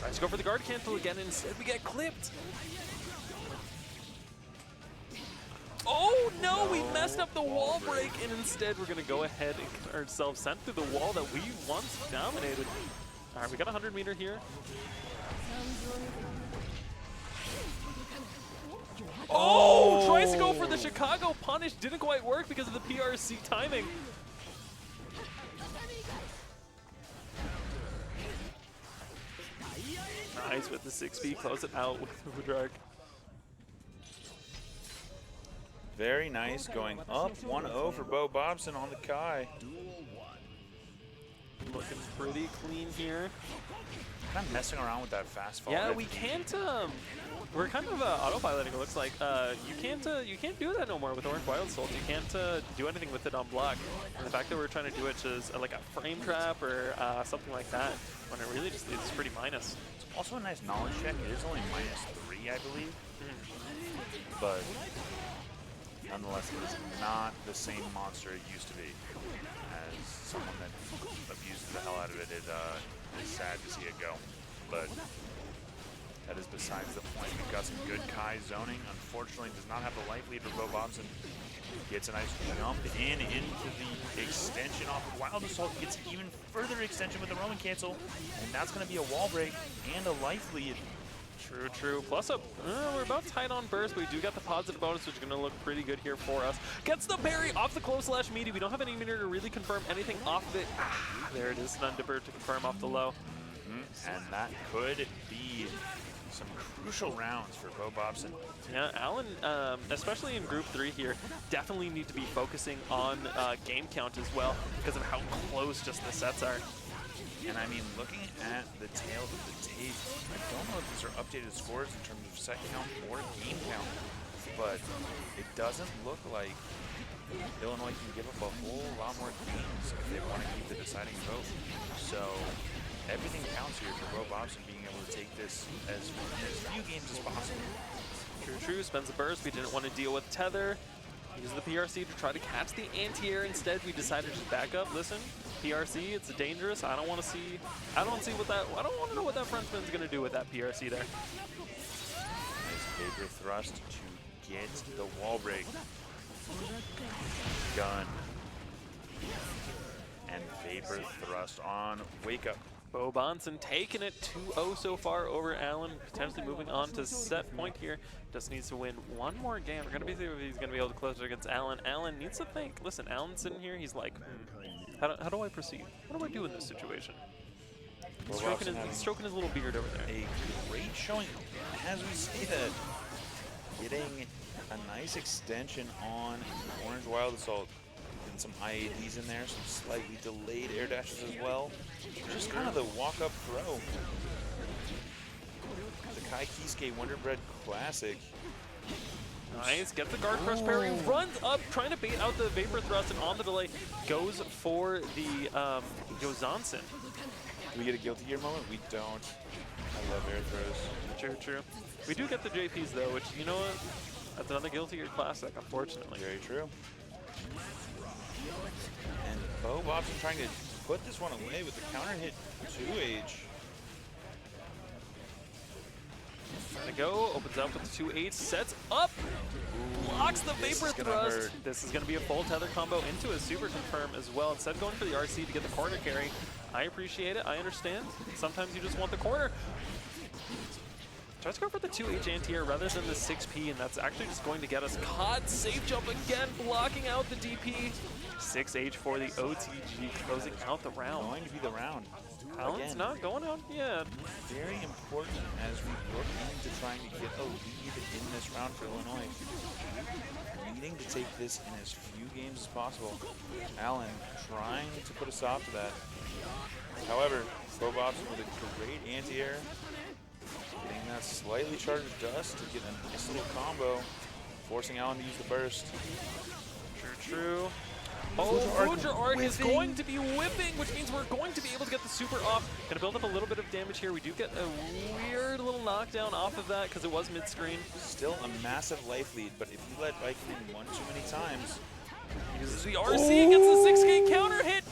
Tries to go for the guard cancel again, and instead we get clipped. Oh no, we messed up the wall break, and instead we're gonna go ahead and get ourselves sent through the wall that we once dominated. All right, we got a 100 meter here. Oh, tries to go for the Chicago punish, didn't quite work because of the PRC timing. Nice with the 6B, close it out with the Udrag. Very nice, going up 1-0 for Bo Bobson on the Kai. Looking pretty clean here. Kind of messing around with that fast fall. Yeah, we can't. We're kind of autopiloting. It looks like you can't do that no more with Orange Wild Salt. You can't do anything with it on block. And the fact that we're trying to do it just like a frame trap or something like that, when it really just leaves pretty minus. It's also a nice knowledge check. It is only -3, I believe, but nonetheless, it is not the same monster it used to be. As someone that abuses the hell out of it, it is sad to see it go. But that is besides the point. We've got some good Kai zoning. Unfortunately, does not have the life lead for Bo Bobson. Gets a nice jump into the extension off of Wild Assault. Gets even further extension with the Roman cancel. And that's going to be a wall break and a life lead. True, true. Plus, we're about tight on burst, but we do got the positive bonus, which is going to look pretty good here for us. Gets the parry off the close slash meaty. We don't have any meter to really confirm anything off of it. Ah, there it is, Thunderbird to confirm off the low. And that could be some crucial rounds for Bo Bobson. Yeah, Alan, especially in Group 3 here, definitely need to be focusing on game count as well because of how close just the sets are. And I mean, looking at the tail of the tape, I don't know if these are updated scores in terms of set count or game count, but it doesn't look like Illinois can give up a whole lot more games if they want to keep the deciding vote. So everything counts here for Bo Bobson being able to take this as few games as possible. True, true. Spends a burst. We didn't want to deal with tether. Use the PRC to try to catch the anti-air. Instead, we decided to back up. Listen, PRC, it's dangerous. I don't want to see what that. I don't want to know what that front spin's going to do with that PRC there. Nice vapor thrust to get the wall break. Gun. And vapor thrust on wake up. Bo Bobson taking it 2-0 so far over Allen, potentially moving on to set point here. Just needs to win one more game. We're going to see if he's going to be able to close it against Allen. Allen needs to think. Listen, Allen's sitting here. He's like, how do I proceed? What do I do in this situation? He's stroking his little beard over there. A great showing, as we say that, getting a nice extension on Orange Wild Assault. And some IADs in there, some slightly delayed air dashes as well. Just kind of the walk-up throw. The Kai Kisuke Wonder Bread Classic. Nice, gets the guard crush parry, runs up, trying to bait out the vapor thrust, and on the delay, goes for the Gozansen. Do we get a Guilty Gear moment? We don't. I love air throws. True, true. We do get the JPs though, which, you know what? That's another Guilty Gear Classic, unfortunately. Very true. And Bo Bobson trying to put this one away with the counter hit 2H. Trying to go, opens up with the 2-8, sets up, blocks the vapor thrust. This is going to be a full tether combo into a super confirm as well. Instead of going for the RC to get the corner carry, I appreciate it, I understand. Sometimes you just want the corner. Tries to go for the 2H anti-air rather than the 6P, and that's actually just going to get us caught. Safe jump again, blocking out the DP. 6H for the OTG, closing out the round. Going to be the round. Alan's Again, not going out yet. very important as we look into trying to get a lead in this round for Illinois. Needing to take this in as few games as possible. Allen trying to put a stop to that. However, Bobobs with a great anti-air. Getting that slightly charged dust to get a nice little combo. Forcing Allen to use the burst. True. Oh, Future Arc is going to be whipping, which means we're going to be able to get the super off. Gonna build up a little bit of damage here. We do get a weird little knockdown off of that because it was mid-screen. Still a massive life lead, but if you let Viking in one too many times, uses the RC, gets the 6K counter hit.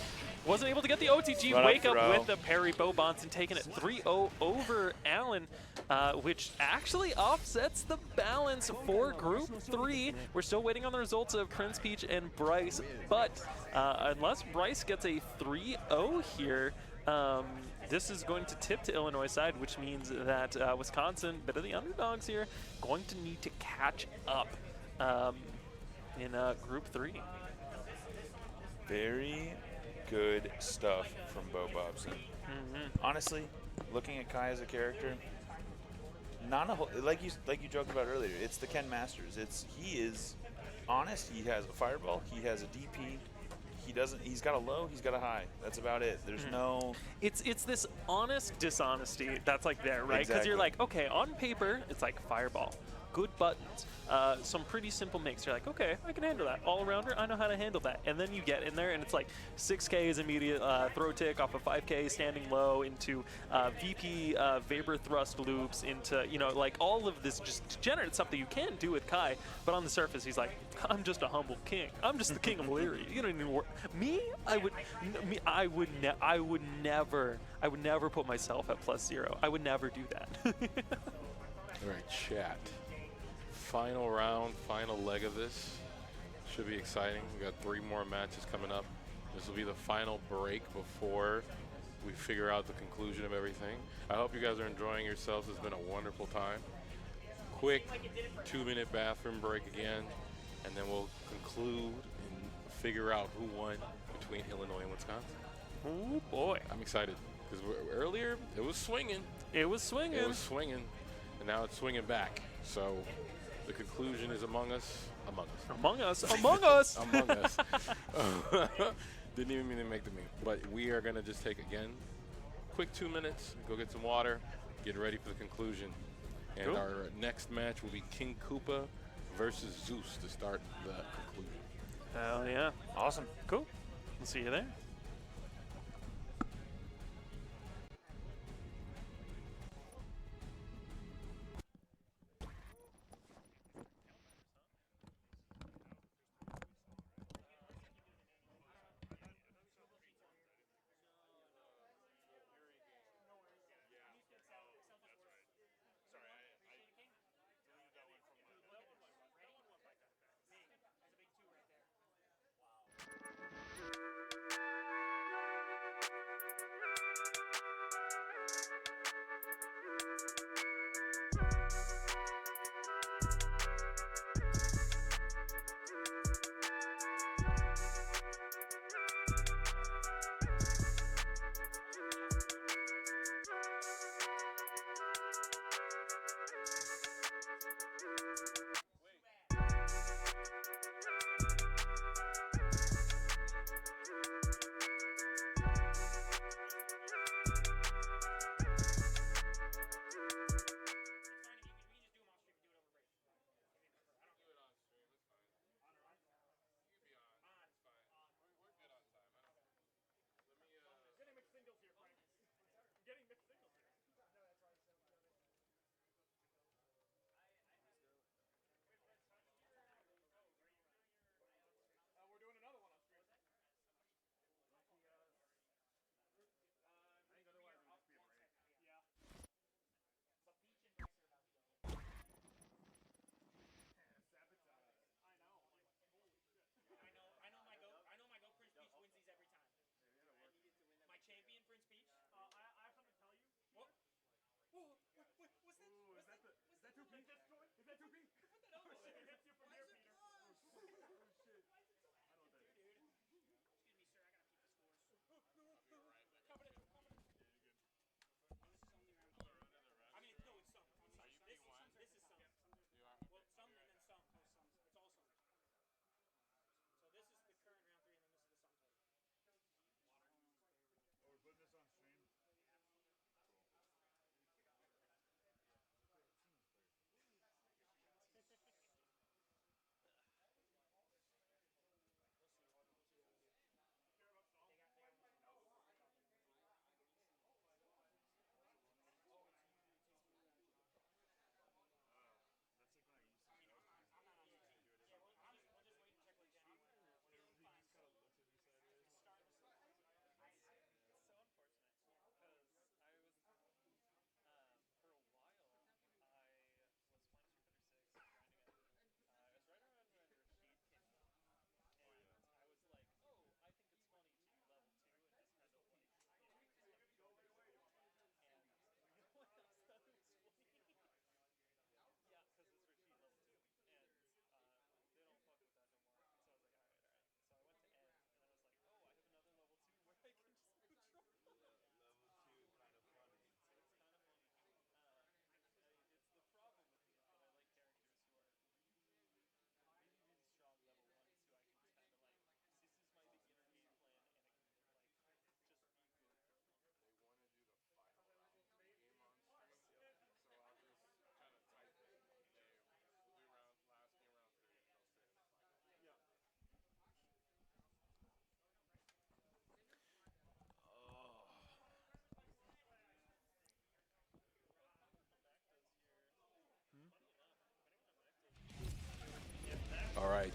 Wasn't able to get the OTG Run wake up up throw. with the parry. Bobonson taking it 3-0 over Allen, which actually offsets the balance for Group 3. We're still waiting on the results of Prince Peach and Bryce, but unless Bryce gets a 3-0 here, this is going to tip to Illinois' side, which means that Wisconsin, bit of the underdogs here, going to need to catch up in Group 3. very good stuff from Bo Bobson. Honestly, looking at Kai as a character, not a whole, like you joked about earlier. It's the Ken Masters. He is honest. He has a fireball. He has a DP. He's got a low. He's got a high. That's about it. There's no. It's this honest dishonesty that's like there, right? Because you're like, okay, on paper, it's like fireball, good buttons, some pretty simple makes. You're like, okay, I can handle that. All arounder, I know how to handle that. And then you get in there, and it's like 6K is immediate throw tick off of 5K, standing low into VP Vapor thrust loops into, like all of this just degenerate stuff that you can do with Kai. But on the surface, he's like, I'm just a humble king. I'm just the king of Leary. You don't even work. Me, I would never put myself at +0. I would never do that. All right, chat. Final round, final leg of this. Should be exciting. We got 3 more matches coming up. This will be the final break before we figure out the conclusion of everything. I hope you guys are enjoying yourselves. It's been a wonderful time. Quick 2-minute bathroom break again, and then we'll conclude and figure out who won between Illinois and Wisconsin. Oh boy, I'm excited because earlier it was swinging. It was swinging. It was swinging, and now it's swinging back. So the conclusion is among us. Among us. Among us. Among us. Didn't even mean to make the meme. But we are going to just take, again, quick 2 minutes, go get some water, get ready for the conclusion. And Cool. our next match will be King Koopa versus Zeus to start the conclusion. Hell yeah. Awesome. Cool. We'll see you there.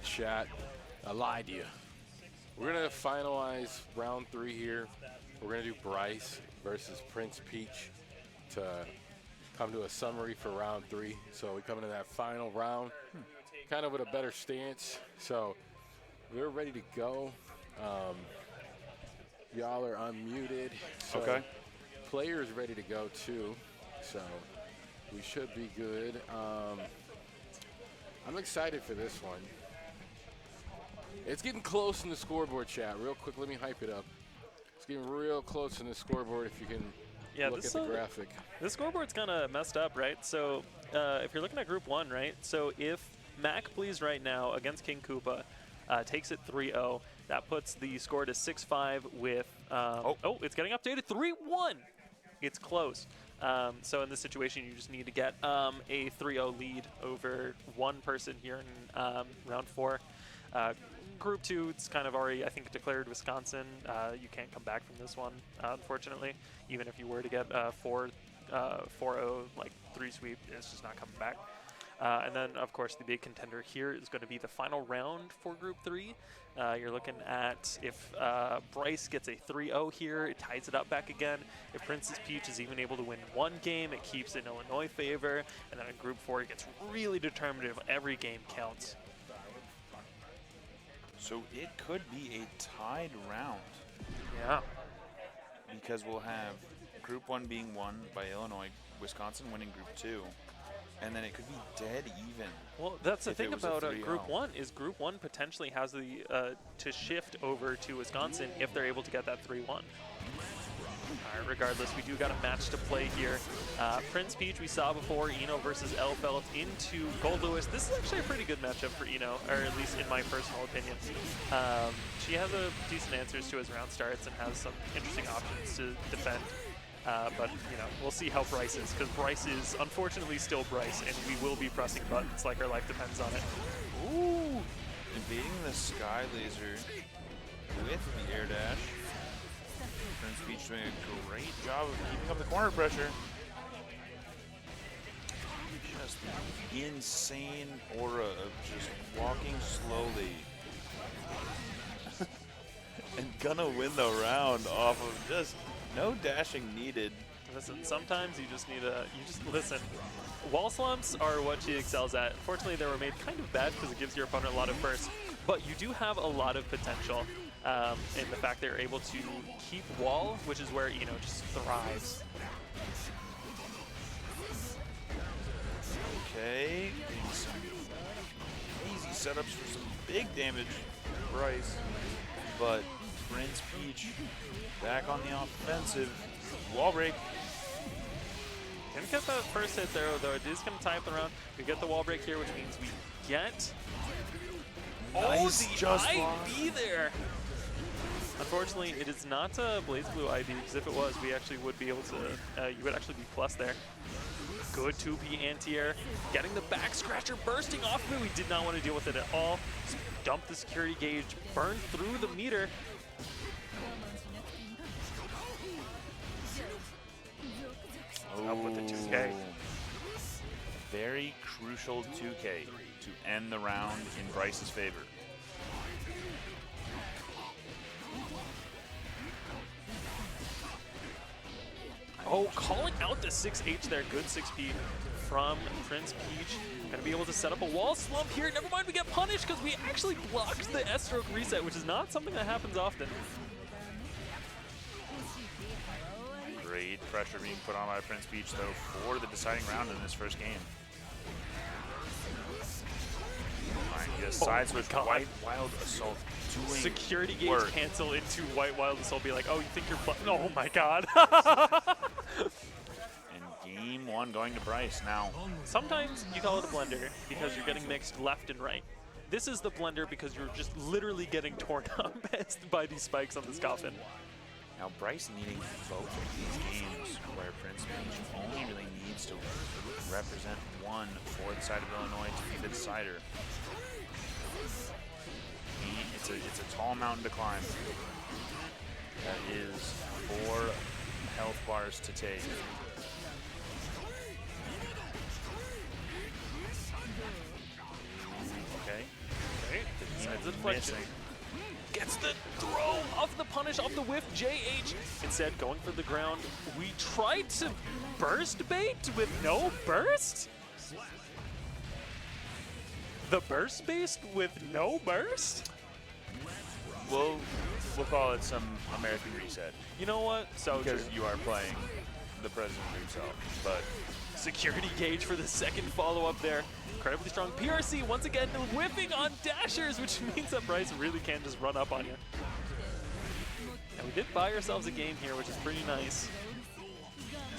chat. I lied to you. We're going to finalize round 3 here. We're going to do Bryce versus Prince Peach to come to a summary for round 3. So we come into that final round kind of with a better stance. So we're ready to go. Y'all are unmuted. So Okay. Players ready to go too. So we should be good. I'm excited for this one. It's getting close in the scoreboard chat. Real quick, let me hype it up. It's getting real close in the scoreboard if you can look at the graphic. This scoreboard's kind of messed up, right? So if you're looking at Group 1, right? So if Mac Please right now against King Koopa takes it 3-0, that puts the score to 6-5 with, it's getting updated, 3-1. It's close. So in this situation, you just need to get a 3-0 lead over one person here in round 4. Group 2, it's kind of already, I think, declared Wisconsin. You can't come back from this one, unfortunately. Even if you were to get 4-0, like 3 sweep, it's just not coming back. And then, of course, the big contender here is going to be the final round for Group 3. You're looking at if Bryce gets a 3-0 here, it ties it up back again. If Princess Peach is even able to win one game, it keeps in Illinois' favor. And then in Group 4, it gets really determinative. Every game counts. So it could be a tied round. Yeah. Because we'll have Group 1 being won by Illinois, Wisconsin winning Group 2, and then it could be dead even. Well, that's the if thing it was a about 3-0. Group 1 is Group 1 potentially has the to shift over to Wisconsin if they're able to get that 3-1. Regardless, we do got a match to play here. Prince Peach, we saw before, Eno versus Elfelt into Gold Lewis. This is actually a pretty good matchup for Eno, or at least in my personal opinion. She has a decent answers to as round starts and has some interesting options to defend. But, we'll see how Bryce is, because Bryce is unfortunately still Bryce, and we will be pressing buttons like our life depends on it. Ooh! Invading the Sky Laser with the air dash. Prince Peach doing a great job of keeping up the corner pressure. Just insane aura of just walking slowly. And gonna win the round off of just no dashing needed. Listen, sometimes you just need listen. Wall slumps are what she excels at. Unfortunately, they were made kind of bad because it gives your opponent a lot of burst. But you do have a lot of potential in the fact they're able to keep wall, which is where Eno just thrives. Okay, getting some easy setups for some big damage for Bryce. But Prince Peach back on the offensive. Wall break. Didn't get that first hit there, though. It is going to tie up the round. We get the wall break here, which means we get... Nice, the just IB there! Unfortunately, it is not a Blaze Blue IB, because if it was, we actually would be able to... you would actually be plus there. Good 2P anti-air. Getting the back scratcher bursting off of it. We did not want to deal with it at all. Just dump the security gauge, burn through the meter. Up with the 2K. Very crucial 2K to end the round in Bryce's favor. Oh, calling out the 6H there. Good 6P from Prince Peach. Gonna be able to set up a wall slump here. Never mind, we get punished because we actually blocked the S-stroke reset, which is not something that happens often. Great pressure being put on by Prince Peach, though, for the deciding round in this first game. Alright, just side switch, White Wild Assault doing Security gauge work. cancel into White Wild Assault. Be like, oh, you think you're... Oh my god. And game one going to Bryce now. Sometimes you call it a blender because you're getting mixed left and right. This is the blender because you're just literally getting torn up by these spikes on this coffin. Now Bryce needing both of these games where Prince Peach only really needs to represent one for the side of Illinois to be the decider. It's a tall mountain to climb. That is 4 health bars to take. Okay. Sends a deflection. missing. Gets the throw off the punish, off the whiff. JH instead going for the ground. We tried to burst bait with no burst? The burst based with no burst? We'll call it some American reset You know what? So because you are playing the president himself. But security gauge for the second follow-up there. Incredibly strong PRC once again whipping on dashers, which means that Bryce really can just run up on you. And we did buy ourselves a game here, which is pretty nice.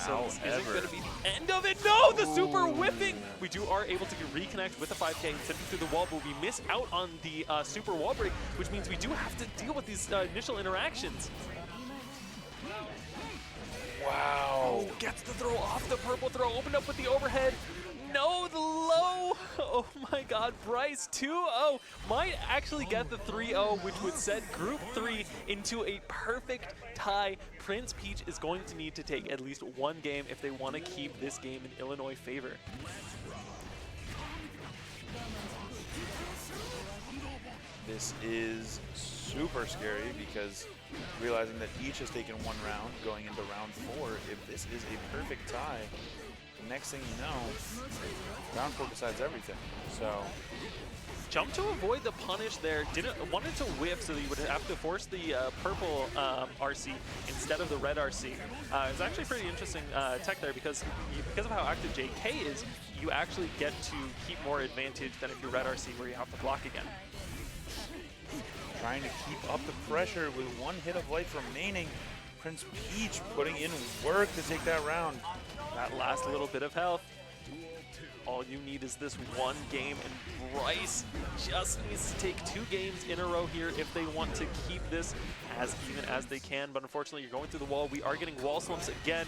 So this isn't However- going to be the end of it. No, the super whipping. We are able to reconnect with the 5K and send it through the wall, but we miss out on the super wall break, which means we do have to deal with these initial interactions. wow. Oh, gets the throw off the purple throw, opened up with the overhead. No, the low. Oh my God, Bryce 2-0 might actually get the 3-0, which would set Group 3 into a perfect tie. Prince Peach is going to need to take at least one game if they want to keep this game in Illinois' favor. This is super scary because realizing that each has taken one round going into round 4, if this is a perfect tie, the next thing you know, round 4 decides everything. So Jump to avoid the punish there. Wanted to whiff so that you would have to force the purple RC instead of the red RC. It's actually pretty interesting tech there because of how active JK is, you actually get to keep more advantage than if you're red RC where you have to block again. trying to keep up the pressure with one hit of life remaining. Prince Peach putting in work to take that round. That last little bit of health. All you need is this one game, and Bryce just needs to take 2 games in a row here if they want to keep this as even as they can. But unfortunately, you're going through the wall. We are getting wall slumps again.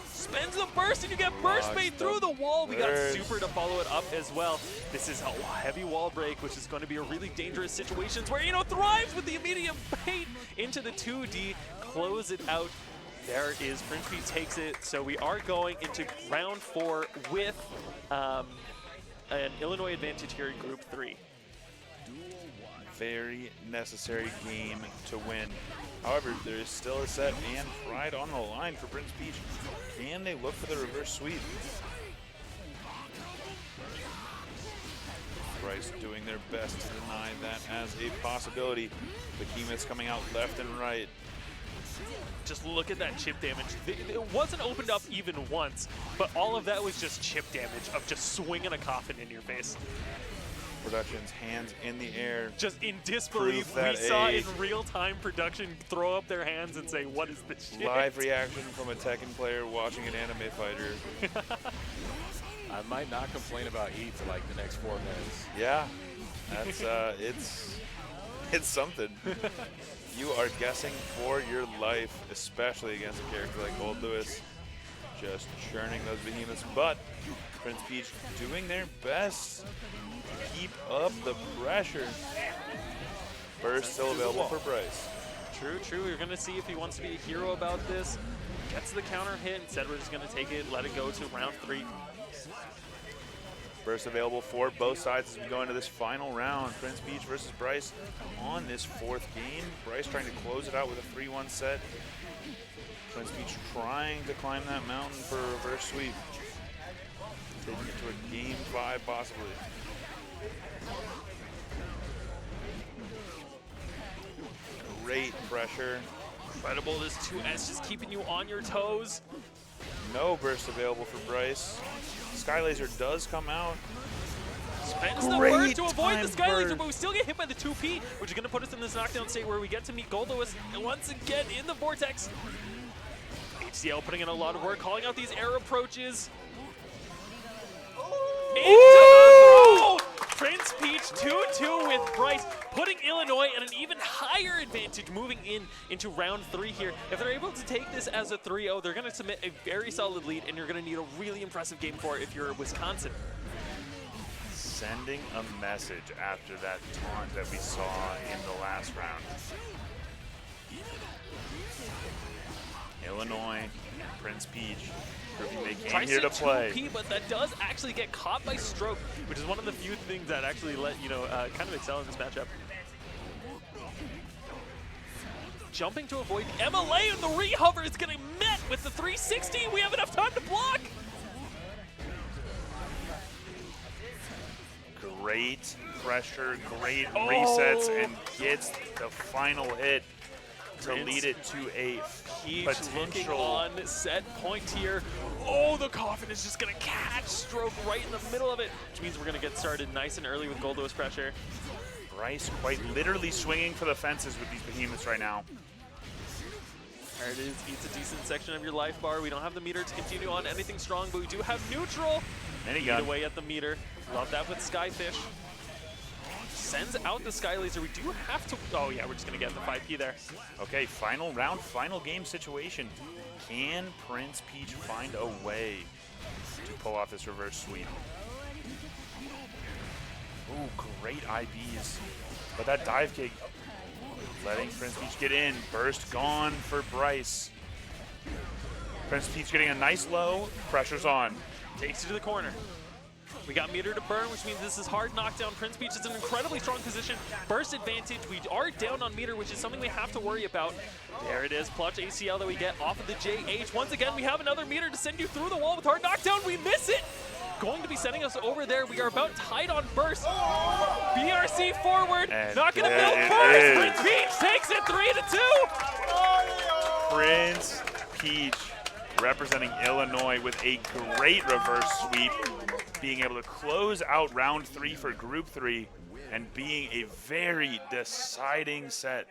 Spends the burst, and you get burst bait through the wall. We got super to follow it up as well. This is a heavy wall break, which is going to be a really dangerous situation where, thrives with the immediate bait into the 2D, close it out. There is Prince Peach takes it. So we are going into round 4 with an Illinois advantage here in Group 3. Very necessary game to win. However, there is still a set and pride on the line for Prince Peach. Can they look for the reverse sweep? Bryce doing their best to deny that as a possibility. Behemoths coming out left and right. Just look at that chip damage. It wasn't opened up even once, but all of that was just chip damage of just swinging a coffin in your face. Production's hands in the air. Just in disbelief, Proof we that saw a- in real-time production throw up their hands and say, what is this shit? Live reaction from a Tekken player watching an anime fighter. I might not complain about heat for like the next 4 minutes. Yeah, that's it's something. You are guessing for your life, especially against a character like Gold Lewis, just churning those behemoths. But Prince Peach doing their best to keep up the pressure. Burst still available for Bryce. True. We're going to see if he wants to be a hero about this. Gets the counter hit. Instead, we're just going to take it, let it go to round 3. Burst available for both sides as we go into this final round. Prince Peach versus Bryce on this 4th game. Bryce trying to close it out with a 3-1 set. Prince Peach trying to climb that mountain for a reverse sweep. Taking it to a game 5 possibly. Great pressure. Incredible, this 2S just keeping you on your toes. No burst available for Bryce. Sky Laser does come out. Spends the Great bird to avoid the time Sky Laser, bird. but we still get hit by the 2P, which is going to put us in this knockdown state where we get to meet Gold Lewis once again in the Vortex. HCL putting in a lot of work, calling out these air approaches. Into the throw! Prince Peach 2-2 with Bryce, putting Illinois at an even higher advantage moving into round 3 here. If they're able to take this as a 3-0, they're going to submit a very solid lead, and you're going to need a really impressive game for it if you're Wisconsin. Sending a message after that taunt that we saw in the last round. Illinois and Prince Peach proving they came Tries here to play. 2P, but that does actually get caught by Stroke, which is one of the few things that actually let, kind of excel in this matchup. Jumping to avoid MLA, and the re-hover is getting met with the 360. We have enough time to block. Great pressure, great resets, and gets the final hit to lead it to a Peach looking potential. on set point here. Oh, the coffin is just gonna catch Stroke right in the middle of it, which means we're gonna get started nice and early with Goldo's pressure. Bryce quite literally swinging for the fences with these behemoths right now. There it is, eats a decent section of your life bar. We don't have the meter to continue on anything strong, but we do have neutral. Eat Minigun. away at the meter. Love that with Skyfish. Sends out the Sky Laser. We do have to, oh yeah, we're just gonna get the 5P there. Okay, final round, final game situation. Can Prince Peach find a way to pull off this reverse sweep? Ooh, great IBs. But that dive kick, letting Prince Peach get in. Burst gone for Bryce. Prince Peach getting a nice low. Pressure's on. Takes you to the corner. We got meter to burn, which means this is hard knockdown. Prince Peach is in an incredibly strong position. Burst advantage. We are down on meter, which is something we have to worry about. There it is. Clutch ACL that we get off of the JH. Once again, we have another meter to send you through the wall with hard knockdown. We miss it. Going to be sending us over there. We are about tied on burst. BRC forward. And Not going to there build it burst. is. Prince Peach takes it 3-2. Prince Peach representing Illinois with a great reverse sweep, being able to close out round 3 for Group 3 and being a very deciding set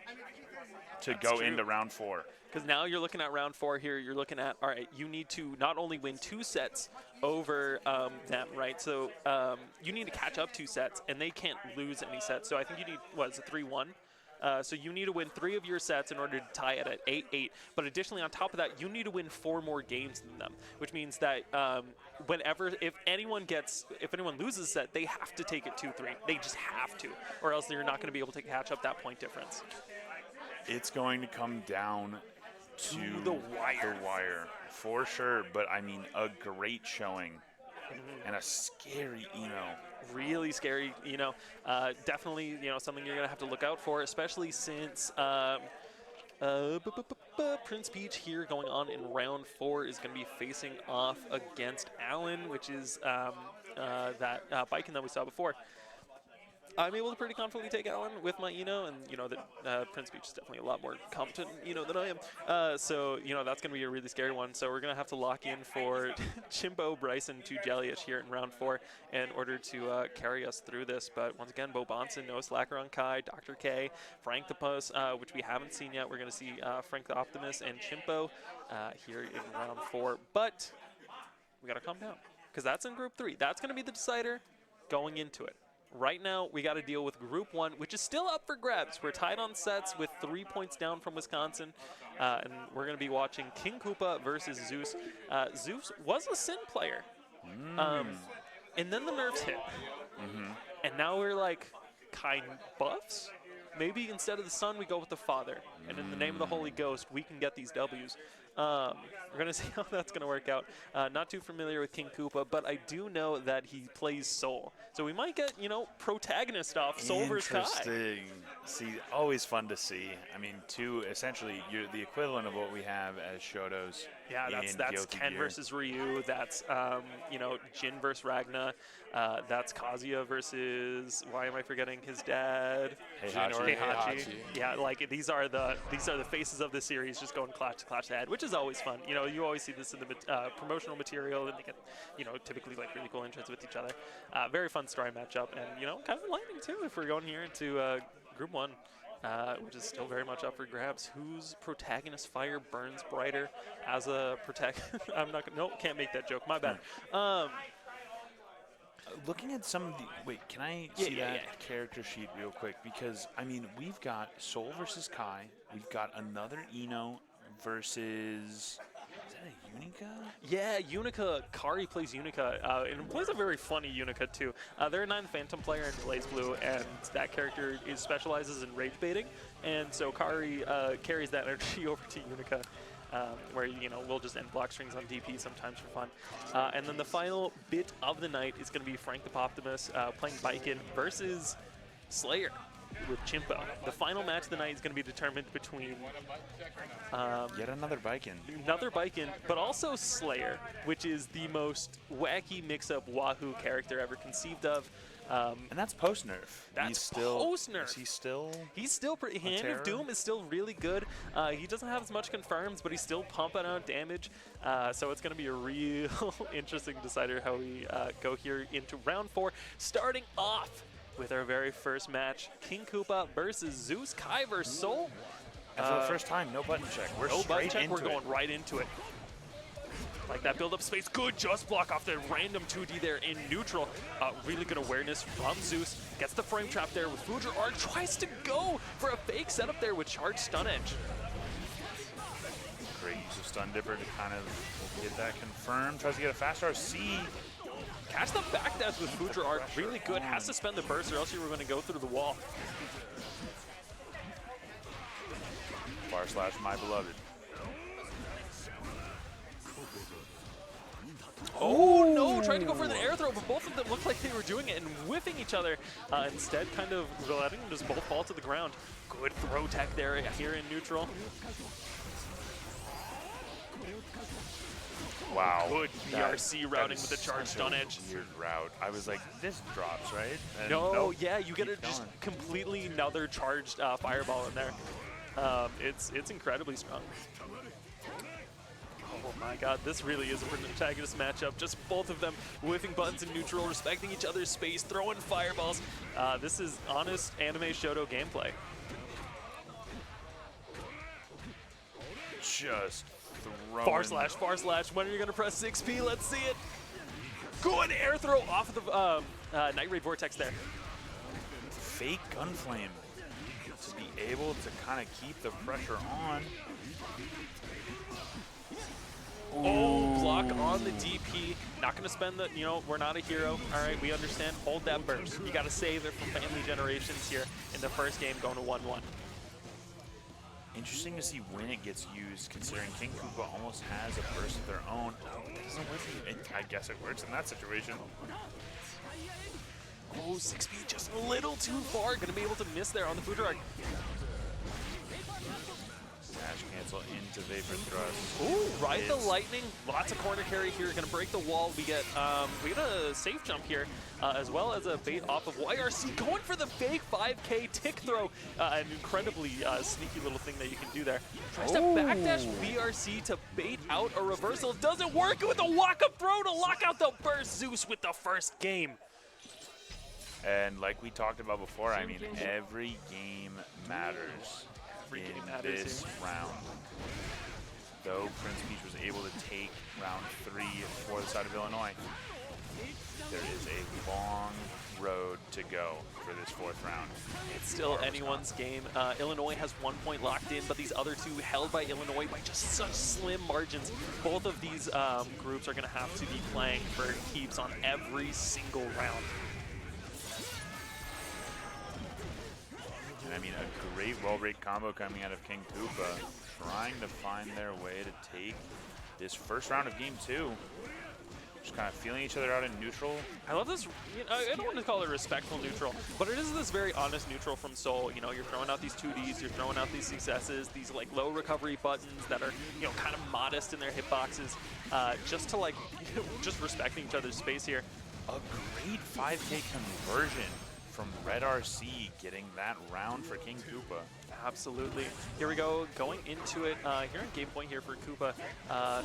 to go into round 4. Because now you're looking at round 4 here. You're looking at, all right, you need to not only win 2 sets over them, right? So you need to catch up 2 sets, and they can't lose any sets. So I think you need, what is it, 3-1? So you need to win 3 of your sets in order to tie it at 8-8. But additionally, on top of that, you need to win 4 more games than them, which means that if anyone loses a set, they have to take it 2-3. They just have to, or else they're not going to be able to catch up that point difference. It's going to come down to the wire. For sure. But I mean, a great showing and a scary Really scary, definitely, something you're going to have to look out for, especially since Prince Peach here going on in round 4 is going to be facing off against Allen, which is that Biken that we saw before. I'm able to pretty confidently take Allen with my and that Prince Peach is definitely a lot more competent than I am. So that's going to be a really scary one. So we're going to have to lock in for Chimbo, Bryson, 2 Jellyish here in round 4 in order to carry us through this. But once again, Bo Bonson, Noah Slacker on Kai, Dr. K, Frank the Puss, which we haven't seen yet. We're going to see Frank the Optimist and Chimbo here in round 4. But we got to calm down because that's in Group 3. That's going to be the decider going into it. Right now, we got to deal with Group 1, which is still up for grabs. We're tied on sets with 3 points down from Wisconsin, and we're going to be watching King Koopa versus Zeus. Zeus was a Sin player, and then the nerfs hit, and now we're like, kind buffs? Maybe instead of the Sun, we go with the Father, and in the name of the Holy Ghost, we can get these W's. We're going to see how that's going to work out. Not too familiar with King Koopa, but I do know that he plays Soul. So we might get, protagonist off Soul versus Kai. Interesting. See, always fun to see. I mean, essentially, you're the equivalent of what we have as Shotos. Yeah, that's Ken versus Ryu. That's, Jin versus Ragna. That's Kazuya versus, why am I forgetting his dad? Heihachi. Yeah, like these are the faces of the series just going clash to clash to head, which is always fun. You always see this in the promotional material, and they get, typically like really cool entrants with each other. Very fun story matchup, and kind of enlightening too if we're going here into Group 1. Which is still very much up for grabs. Whose protagonist fire burns brighter as a protagonist? Can't make that joke. My bad. Looking at some of the, can I see that character sheet real quick? Because, I mean, we've got Soul versus Kai. We've got another Eno versus, is that a Unica? Yeah, Unica. Kari plays Unica, and plays a very funny Unica, too. They're a 9 Phantom player in Blaze Blue, and that character specializes in rage baiting, and so Kari carries that energy over to Unica. where we'll just end block strings on DP sometimes for fun. And then the final bit of the night is going to be Frank the Poptimus playing Biken versus Slayer with Chimpo. The final match of the night is going to be determined between Yet another Biken. but also Slayer, which is the most wacky mix-up Wahoo character ever conceived of. And that's post-nerf. That's post-nerf. Is he still? He's still pretty. Hand terror? of Doom is still really good. He doesn't have as much confirms, but he's still pumping out damage. So it's going to be a real interesting decider how we go here into round 4. Starting off with our very first match, King Koopa versus Zeus, Kai versus Soul. And for the first time, no button check. We're No button straight check. into We're going right into it. Like that build-up space, good just block off the random 2D there in neutral. Really good awareness from Zeus. Gets the frame trap there with Fujer Arc. Tries to go for a fake setup there with charged stun edge. Great use of Stun Dipper to kind of get that confirmed. Tries to get a fast RC. Catch the backdash with Fujer Arc. Really good. Has to spend the burst or else you were going to go through the wall. Bar slash my beloved. Oh no, tried to go for the air throw, but both of them looked like they were doing it and whiffing each other. Instead, kind of letting them just both fall to the ground. Good throw tech there here in neutral. Wow. Good BRC routing with the charged stun edge. Weird route. I was like, this drops, right? And No, nope. yeah, you get Keep just going. completely another charged fireball in there. It's incredibly strong. Oh my god, this really is a protagonist matchup. Just both of them whiffing buttons in neutral, respecting each other's space, throwing fireballs. This is honest anime Shoto gameplay. Just throwing. Far slash. When are you going to press 6P? Let's see it. Good air throw off of the Night Raid Vortex there. Fake Gunflame to be able to kind of keep the pressure on. Oh, block on the DP. Not going to spend the, we're not a hero. All right, we understand. Hold that burst. You got to save it for family generations here in the first game going to 1-1. Interesting to see when it gets used, considering King Koopa almost has a burst of their own. It doesn't work. I guess it works in that situation. Oh, 6P just a little too far. Going to be able to miss there on the Fujer Arc. Dash cancel into Vapor Thrust. Ooh, ride the lightning. Lots of corner carry here. Going to break the wall. We get a safe jump here, as well as a bait off of YRC. Going for the fake 5K tick throw. An incredibly sneaky little thing that you can do there. Tries to backdash VRC to bait out a reversal. Doesn't work with a walk-up throw to lock out the burst. Zeus with the first game. And like we talked about before, I mean, every game matters. In this round. Though Prince Peach was able to take round 3 for the side of Illinois, there is a long road to go for this 4th round. It's still anyone's game. Illinois has 1 point locked in, but these other 2 held by Illinois by just such slim margins. Both of these groups are going to have to be playing for keeps on every single round. I mean, a great wall break combo coming out of King Koopa, trying to find their way to take this first round of game 2. Just kind of feeling each other out in neutral. I love this. I don't want to call it respectful neutral, but it is this very honest neutral from Soul. You're throwing out these 2Ds, you're throwing out these successes, these like low recovery buttons that are kind of modest in their hitboxes, just to just respecting each other's space here. A great 5K conversion from Red RC, getting that round for King Koopa. Absolutely. Here we go, going into it. Here in game point here for Koopa,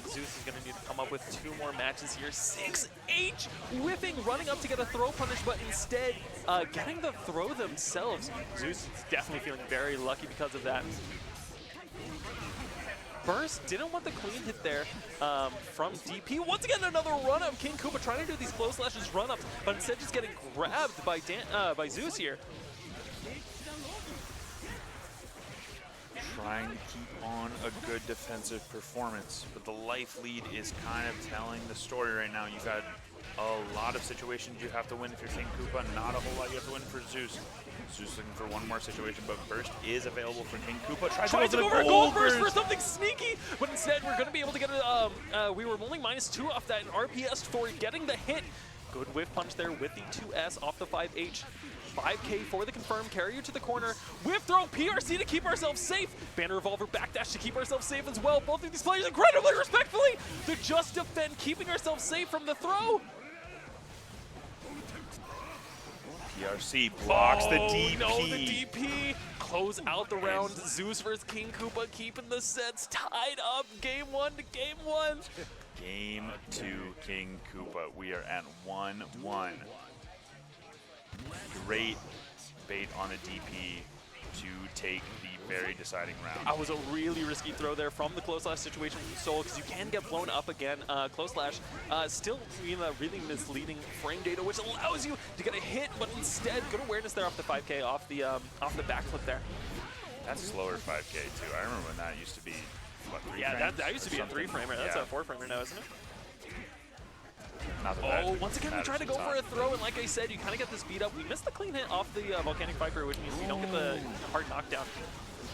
Zeus is going to need to come up with 2 more matches here. 6H whiffing, running up to get a throw punish, but instead getting the throw themselves. Zeus is definitely feeling very lucky because of that. Burst didn't want the clean hit there from DP. Once again, another run-up. King Koopa trying to do these close slashes run-ups, but instead just getting grabbed by by Zeus here. Trying to keep on a good defensive performance, but the life lead is kind of telling the story right now. You've got a lot of situations you have to win if you're King Koopa, not a whole lot you have to win for Zeus. Zeus looking for one more situation, but burst is available for King Koopa. Tries to go for a gold burst for something sneaky, but instead we're going to be able to get it. We were only -2 off that, and RPS for getting the hit. Good whiff punch there with the 2S off the 5H. 5K for the confirm, carry you to the corner. Whiff throw, PRC to keep ourselves safe. Banner Revolver backdash to keep ourselves safe as well. Both of these players incredibly respectfully to just defend, keeping ourselves safe from the throw. PRC blocks the DP. No, the DP. Close out the round. Zeus versus King Koopa keeping the sets tied up. Game 1 to game 1. Game 2, King Koopa. We are at 1-1. Great bait on a DP to take the very deciding round. That was a really risky throw there from the close slash situation from Soul, because you can get blown up again. Close slash still really misleading frame data, which allows you to get a hit, but instead good awareness there off the 5K, off the backflip there. That's slower 5K too. I remember when that used to be what, 3 Yeah, frames that used to be a 3-framer. That's yeah. a 4-framer now, isn't it? Not that Oh, once again we try to go for a throw, and like I said, you kind of get the speed up. We missed the clean hit off the Volcanic Viper, which means you don't get the hard knockdown.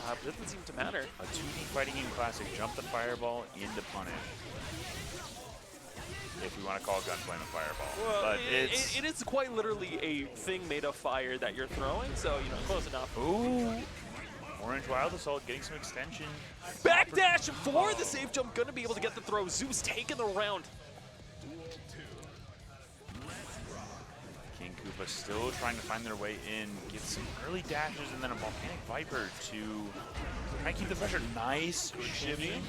But it doesn't seem to matter. A 2D fighting game classic. Jump the fireball into punish. If we want to call gunplay a fireball. Well, but it is quite literally a thing made of fire that you're throwing, so, you know, close enough. Ooh. Orange Wild Assault getting some extension. Backdash for the safe jump, gonna be able to get the throw. Zeus taking the round. King Koopa still trying to find their way in, get some early dashes, and then a Volcanic Viper to try and keep the pressure. Nice shimmy.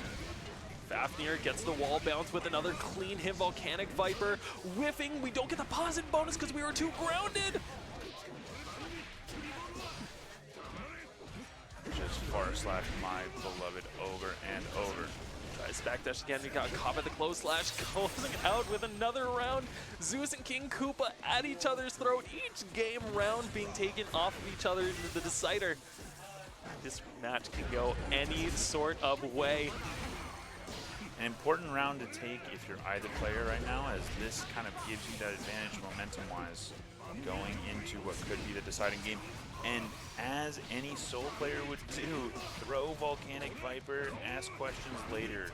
Fafnir gets the wall bounce with another clean hit Volcanic Viper. Whiffing, we don't get the positive bonus because we were too grounded. Just far slash my beloved over and over. Tries backdash again. We got caught by the close slash, closing out with another round. Zeus and King Koopa at each other's throat. Each game round being taken off of each other into the decider. This match can go any sort of way. An important round to take if you're either player right now, as this kind of gives you that advantage momentum-wise going into what could be the deciding game. And as any Soul player would do, throw Volcanic Viper, ask questions later.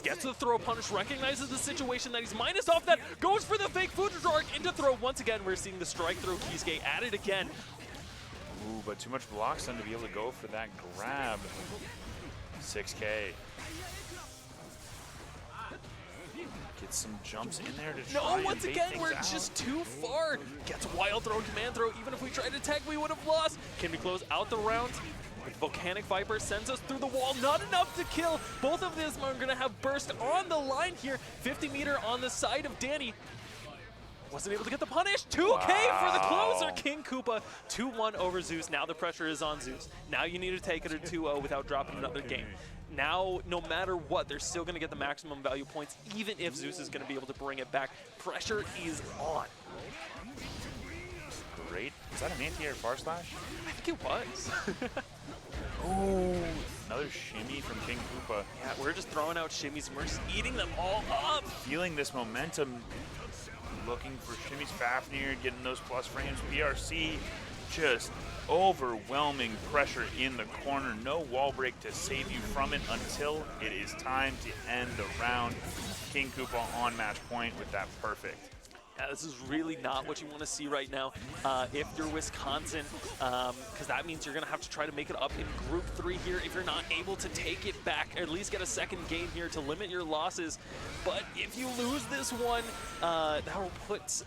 Gets the throw punish, recognizes the situation that he's minus off that, goes for the fake Fujidrark into throw. Once again, we're seeing the strike throw Kisuke at it again. Ooh, but too much blocks then to be able to go for that grab. 6K. Get some jumps in there to try and once bait again, things we're out. just too far. Gets wild throw, command throw. Even if we tried to tag, we would have lost. Can we close out the round? With Volcanic Viper sends us through the wall. Not enough to kill. Both of them are going to have burst on the line here. 50 meter on the side of Danny. Wasn't able to get the punish. 2K for the closer. King Koopa 2-1 over Zeus. Now the pressure is on Zeus. Now you need to take it to 2-0 without dropping another game. Now, no matter what, they're still going to get the maximum value points, even if Zeus is going to be able to bring it back. Pressure is on. Great. Is that an anti-air far slash? I think it was. Ooh, another shimmy from King Koopa. Yeah, we're just throwing out shimmies and we're just eating them all up. Feeling this momentum, looking for shimmies. Fafnir getting those plus frames. PRC just overwhelming pressure in the corner. No wall break to save you from it until it is time to end the round. King Koopa on match point with that perfect. Yeah, this is really not what you want to see right now if you're Wisconsin, because that means you're going to have to try to make it up in Group 3 here if you're not able to take it back, or at least get a second game here to limit your losses. But if you lose this one, that will put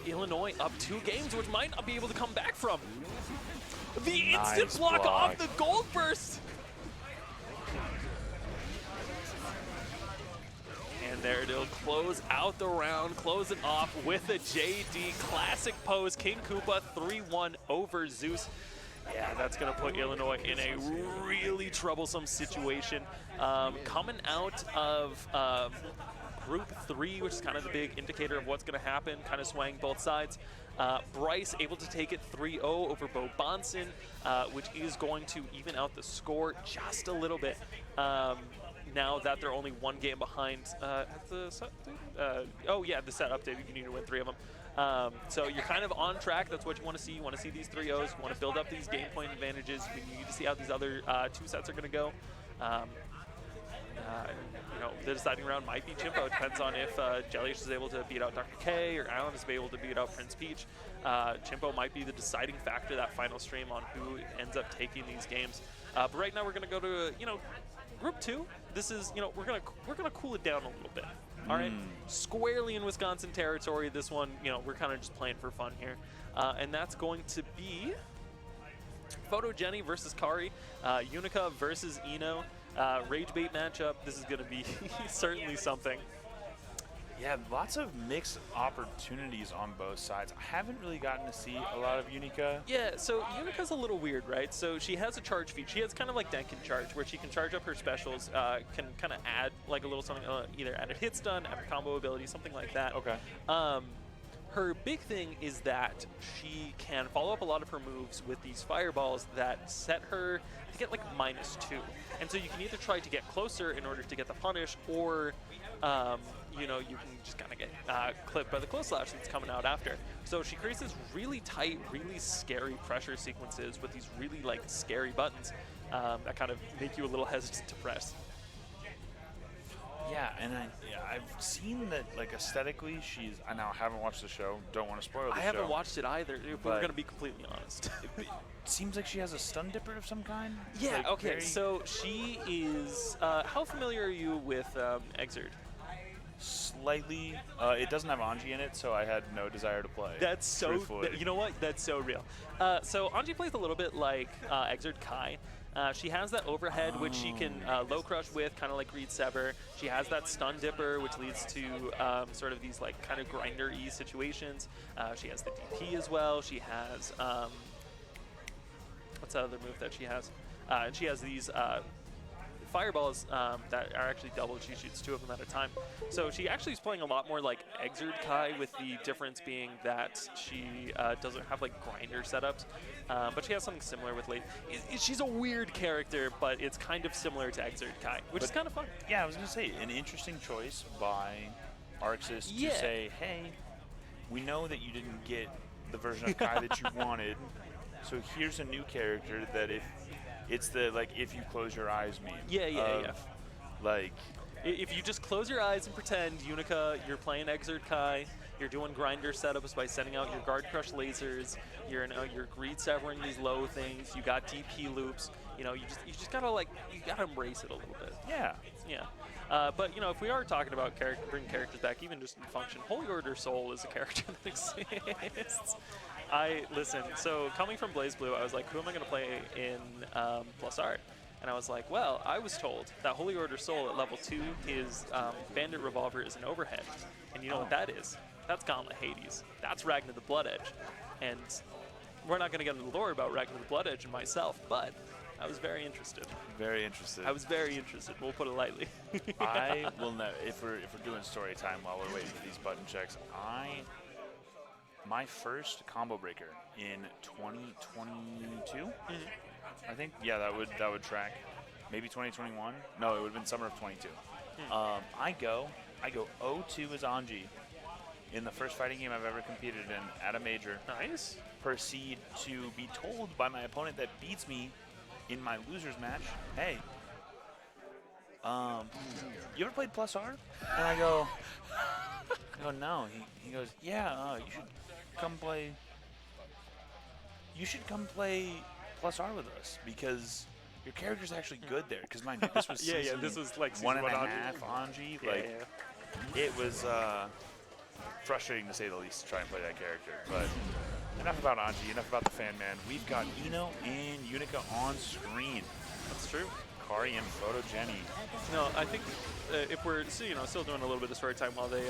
Illinois up 2 games, which might not be able to come back from. The instant Nice block block off the gold burst. And there it'll close out the round, close it off with a JD classic pose. King Koopa 3-1 over Zeus. Yeah, that's going to put Illinois in a really troublesome situation. Coming out of Group 3, which is kind of the big indicator of what's going to happen, kind of swaying both sides. Bryce able to take it 3-0 over Bo Bonson, which is going to even out the score just a little bit. now that they're only one game behind. Has the set, oh yeah, the set updated. You need to win 3 of them. So you're kind of on track. That's what you want to see. You want to see these 3-0s. You want to build up these game point advantages. You need to see how these other 2 sets are going to go. You know, the deciding round might be Chimpo. It depends on if Jellish is able to beat out Dr. K or Alan is able to beat out Prince Peach. Chimpo might be the deciding factor that final stream on who ends up taking these games. But right now we're going to go to, you know, Group 2. This is, you know, we're gonna cool it down a little bit. All right, squarely in Wisconsin territory. This one, you know, we're kind of just playing for fun here, and that's going to be Photo Jenny versus Kari, Unica versus Eno. Rage bait matchup. This is going to be certainly something. Yeah, lots of mixed opportunities on both sides. I haven't really gotten to see a lot of Unica. Yeah, so Unica's a little weird, right? So she has a charge feat. She has kind of like Denkin charge, where she can charge up her specials, can kind of add like a little something, either add a hit stun, add a combo ability, something like that. Okay. Her big thing is that she can follow up a lot of her moves with these fireballs that set her to get like -2. And so you can either try to get closer in order to get the punish, or you know, you can just kind of get clipped by the close slash that's coming out after. So she creates these really tight, really scary pressure sequences with these really like scary buttons that kind of make you a little hesitant to press. Yeah, and I've seen that, like, aesthetically, she's. I now haven't watched the show. Don't want to spoil the show. I haven't watched it either, if we're going to be completely honest. It seems like she has a stun dipper of some kind. Yeah, like okay, so she is. How familiar are you with Exerd? Slightly. It doesn't have Anji in it, so I had no desire to play. That's so. Truthfully. You know what? That's so real. So Anji plays a little bit like Exerd Kai. She has that overhead, which she can low crush with, kind of like Reed Sever. She has that stun dipper, which leads to sort of these like kind of grinder-y situations. She has the DP as well. She has what's that other move that she has? And she has these fireballs that are actually double. She shoots 2 of them at a time. So she actually is playing a lot more like Exerd Kai, with the difference being that she doesn't have like grinder setups. But she has something similar with late. She's a weird character, but it's kind of similar to Exerd Kai, which is kind of fun. Yeah, I was going to say, an interesting choice by Arxis to say, hey, we know that you didn't get the version of Kai that you wanted, so here's a new character that it's the, like, if you close your eyes meme. Yeah. Like, if you just close your eyes and pretend Unica, you're playing Exerd Kai, you're doing grinder setups by sending out your guard crush lasers, you're greed severing these low things, you got DP loops, you know, you just gotta like, you gotta embrace it a little bit. yeah. But you know, if we are talking about bringing characters back, even just in function, Holy Order Soul is a character that exists. Listen, so coming from Blaze Blue, I was like, who am I going to play in Plus Art? And I was like, well, I was told that Holy Order Soul at level 2, his Bandit Revolver is an overhead. And you know what that is? That's Gauntlet Hades. That's Ragnar the Blood Edge. And we're not going to get into the lore about Ragnar the Blood Edge and myself, but I was very interested. Very interested. I was very interested. We'll put it lightly. I will know, if we're doing story time while we're waiting for these button checks, my first combo breaker in 2022, I think. Yeah, that would track. Maybe 2021. No, it would have been summer of 22. I go 0-2 as Anji in the first fighting game I've ever competed in at a major. Nice. Proceed to be told by my opponent that beats me in my losers match, hey, you ever played Plus R? And I go no. He goes, yeah, you should come play. You should come play Plus R with us because your character's actually good there. Because mind you, this was this was like one and a Anji. half Anji. It was frustrating to say the least to try and play that character. But enough about Anji. Enough about the fan man. We've got Eno and Unica on screen. That's true. Kari and Photo Jenny. No, I think if we're still doing a little bit of story time while they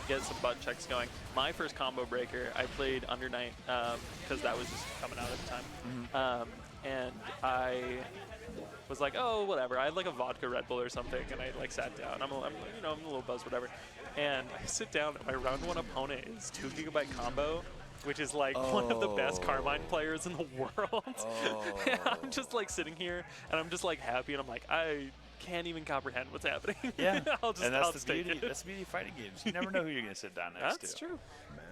get some button checks going. My first combo breaker, I played Under Night because that was just coming out at the time, and I was like, oh, whatever. I had like a vodka Red Bull or something, and I like sat down. I'm a little buzzed, whatever. And I sit down. And my round 1 opponent is 2 GB combo, which is like one of the best Carmine players in the world. And I'm just like sitting here and I'm just like happy and I'm like, I can't even comprehend what's happening. Yeah, I'll just and I'll that's the take beauty. it. That's the beauty of fighting games. You never know who you're gonna sit down next to. That's true.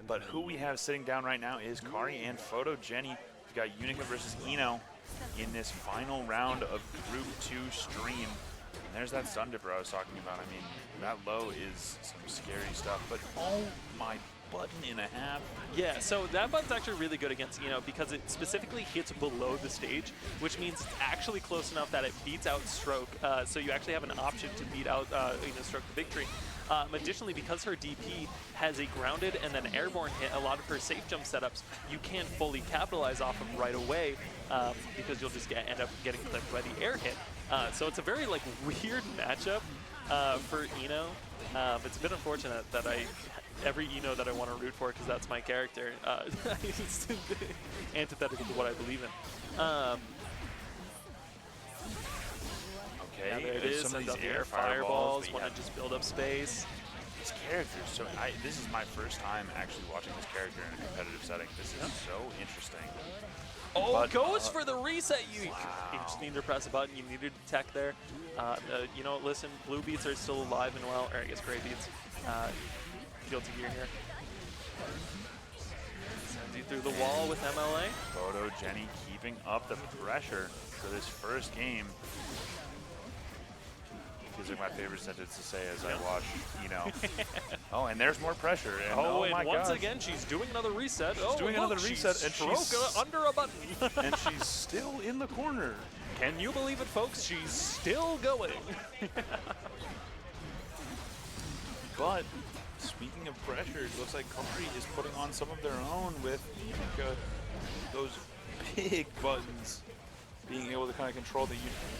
But who we have sitting down right now is Kari and Photo Jenny. We've got Unica versus Eno in this final round of Group 2 stream. And there's that stun dipper I was talking about. I mean, that low is some scary stuff. But oh my button and a half. Yeah, so that button's actually really good against Eno because it specifically hits below the stage, which means it's actually close enough that it beats out Stroke. So you actually have an option to beat out Stroke to victory. Additionally, because her DP has a grounded and then airborne hit, a lot of her safe jump setups you can't fully capitalize off of right away because you'll just end up getting clipped by the air hit. So it's a very weird matchup for Eno. It's a bit unfortunate that every Eno that I want to root for, because that's my character, it's antithetical to what I believe in. Okay, Yeah, there it is. some of Sends these out the air fireballs. Want to just build up space. These characters, so this is my first time actually watching this character in a competitive setting. This is so interesting. Oh, But, goes for the reset. You just need to press a button. You needed to tech there. Listen, blue beats are still alive and well, or I guess gray beats. Guilty gear here. Sends you through the wall with MLA. Photo Jenny keeping up the pressure for this first game. Feels like my favorite sentence to say as I watch, Oh, and there's more pressure. And and my once gosh. again, she's doing another reset. She's doing another reset, and Stroke she's under a button. and she's still in the corner. Can you believe it, folks? She's still going. But speaking of pressure, it looks like Kari is putting on some of their own with those big buttons, being able to kind of control the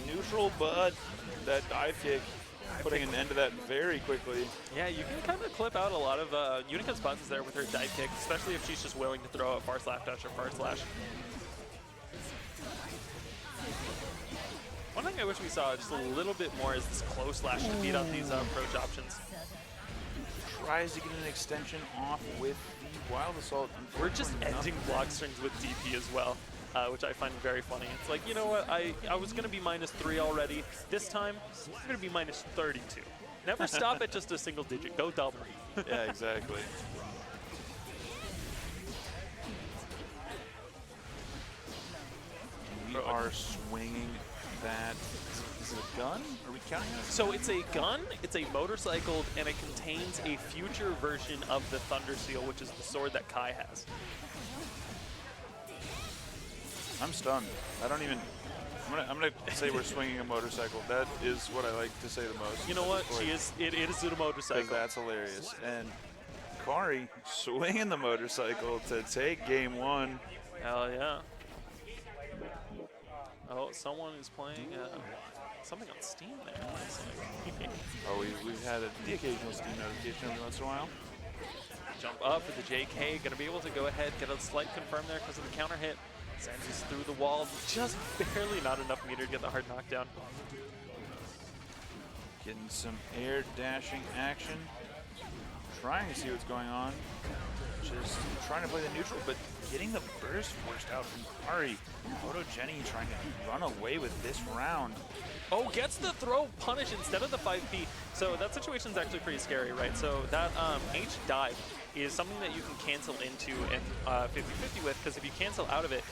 neutral, but that dive kick, putting an end to that very quickly. Yeah, you can kind of clip out a lot of Unica's buttons there with her dive kick, especially if she's just willing to throw a far slash dash or far slash. One thing I wish we saw just a little bit more is this close slash to beat out these approach options. Tries to get an extension off with the Wild Assault. We're just ending block strings with DP as well, which I find very funny. It's like, you know what, I was going to be -3 already. This time, I'm going to be -32. Never stop at just a single digit. Go double. Yeah, exactly. We are swinging that. Is it a gun? Are we counting it? So it's a gun, it's a motorcycle, and it contains a future version of the Thunder Seal, which is the sword that Kai has. I'm stunned. I don't even. I'm gonna say we're swinging a motorcycle. That is what I like to say the most. You know what? It is a motorcycle. Because that's hilarious. And Kari swinging the motorcycle to take game one. Hell yeah. Oh, someone is playing something on Steam there. Looks like. Oh, we've had the occasional Steam notification every once in a while. Jump up for the JK. Gonna be able to go ahead, get a slight confirm there because of the counter hit. Sends us through the wall. Just barely not enough meter to get the hard knockdown. Getting some air dashing action. Trying to see what's going on. Just trying to play the neutral, but getting the burst forced out from Kari. Photo Jenny trying to run away with this round. Oh, gets the throw punish instead of the 5P. So that situation's actually pretty scary, right? So that H dive is something that you can cancel into and 50-50 with, because if you cancel out of it,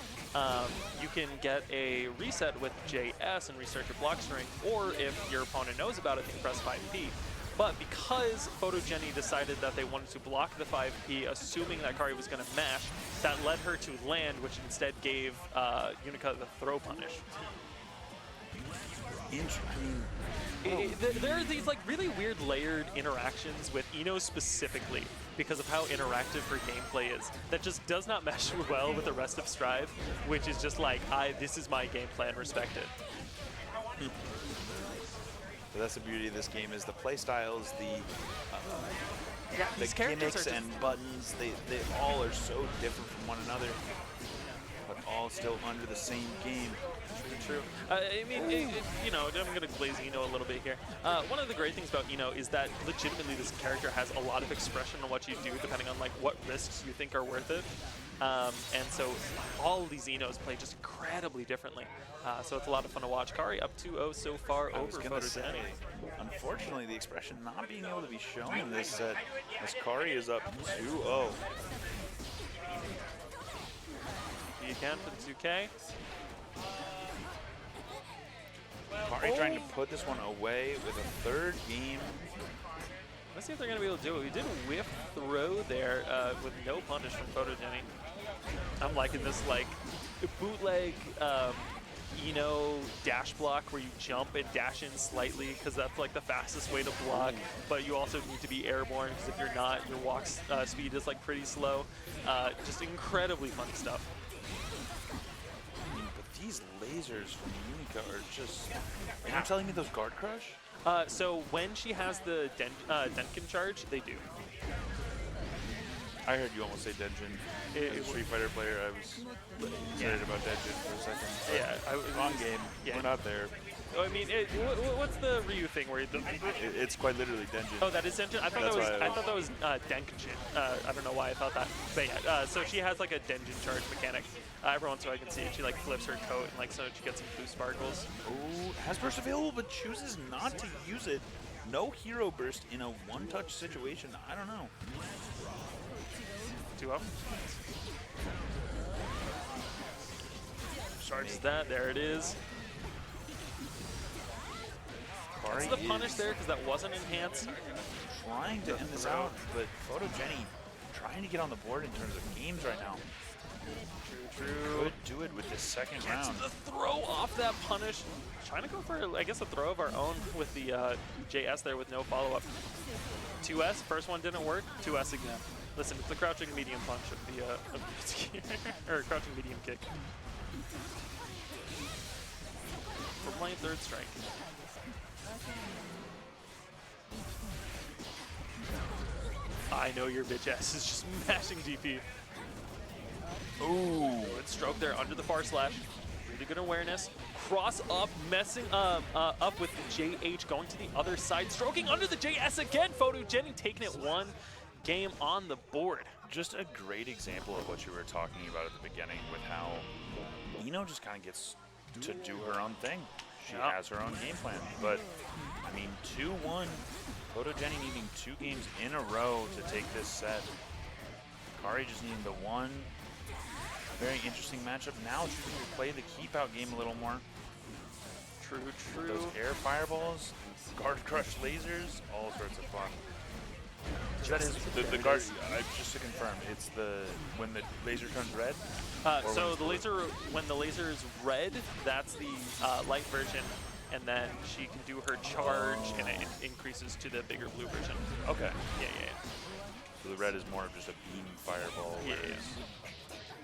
you can get a reset with JS and restart your block string, or if your opponent knows about it, you can press 5P. But because Photo Jenny decided that they wanted to block the 5P, assuming that Kari was going to mash, that led her to land, which instead gave Unica the throw punish. There are these really weird layered interactions with Eno specifically because of how interactive her gameplay is that just does not mesh well with the rest of Strive, which is just like, this is my game plan, respect it. But that's the beauty of this game, is the play styles, the these characters gimmicks are and buttons, they all are so different from one another. But all still under the same game. True. I mean, you know, I'm going to glaze Eno a little bit here. One of the great things about Eno is that legitimately this character has a lot of expression on what you do, depending on like what risks you think are worth it. And so all of these Enos play just incredibly differently. So it's a lot of fun to watch. Kari up 2-0 so far I was over gonna say, Photogenic. unfortunately, the expression not being able to be shown in this set as Kari is up 2-0. You can for the 2K. Kari trying to put this one away with a third game. Let's see if they're going to be able to do it. We did a whiff throw there with no punish from Photogenic. I'm liking this like bootleg dash block where you jump and dash in slightly because that's like the fastest way to block, but you also need to be airborne because if you're not, your walk speed is like pretty slow. Just incredibly fun stuff. But these lasers from Unica are just... Are you telling me those guard crush? So when she has the Denkin charge, they do. I heard you almost say Denjin. As a Street Fighter player, I was excited about Denjin for a second. Yeah, Wrong game. Yeah. We're not there. I mean, what's the Ryu thing where It's quite literally Denjin. Oh, that is Denjin? I thought that was Denkinchin. I don't know why I thought that. But yeah, so she has like a Denjin charge mechanic. Every once in a while I can see it. She like flips her coat and like so she gets some blue sparkles. Oh, has burst available but chooses not to use it. No hero burst in a one-touch situation. I don't know. 2 up. Charges that. There it is. That's the punish there because that wasn't enhanced. Trying to end this out, but Photogenic trying to get on the board in terms of games right now. True. Could do it with this second Gets round. the throw off that punish. Trying to go for, I guess, a throw of our own with the JS there with no follow-up. 2S, first one didn't work. 2S again. Listen, it's the crouching medium punch of the, or crouching medium kick. We're playing third strike. I know your bitch ass is just mashing DP. Ooh, good stroke there under the far slash. Really good awareness. Cross up, messing up with the JH, going to the other side, stroking under the JS again. Photogenic taking it one game on the board. Just a great example of what you were talking about at the beginning with how Eno just kind of gets to do her own thing. She has her own game plan. But, I mean, 2-1. Photogenic needing 2 games in a row to take this set. Kari just needing the one. Very interesting matchup. Now choosing to play the keep out game a little more. True. Those air fireballs, guard crush lasers, all sorts of fun. That is the guard. Just to confirm, it's the when the laser turns red. So the laser, when the laser is red, that's the light version, and then she can do her charge, and it increases to the bigger blue version. Okay. Yeah. So the red is more of just a beam fireball. Yeah.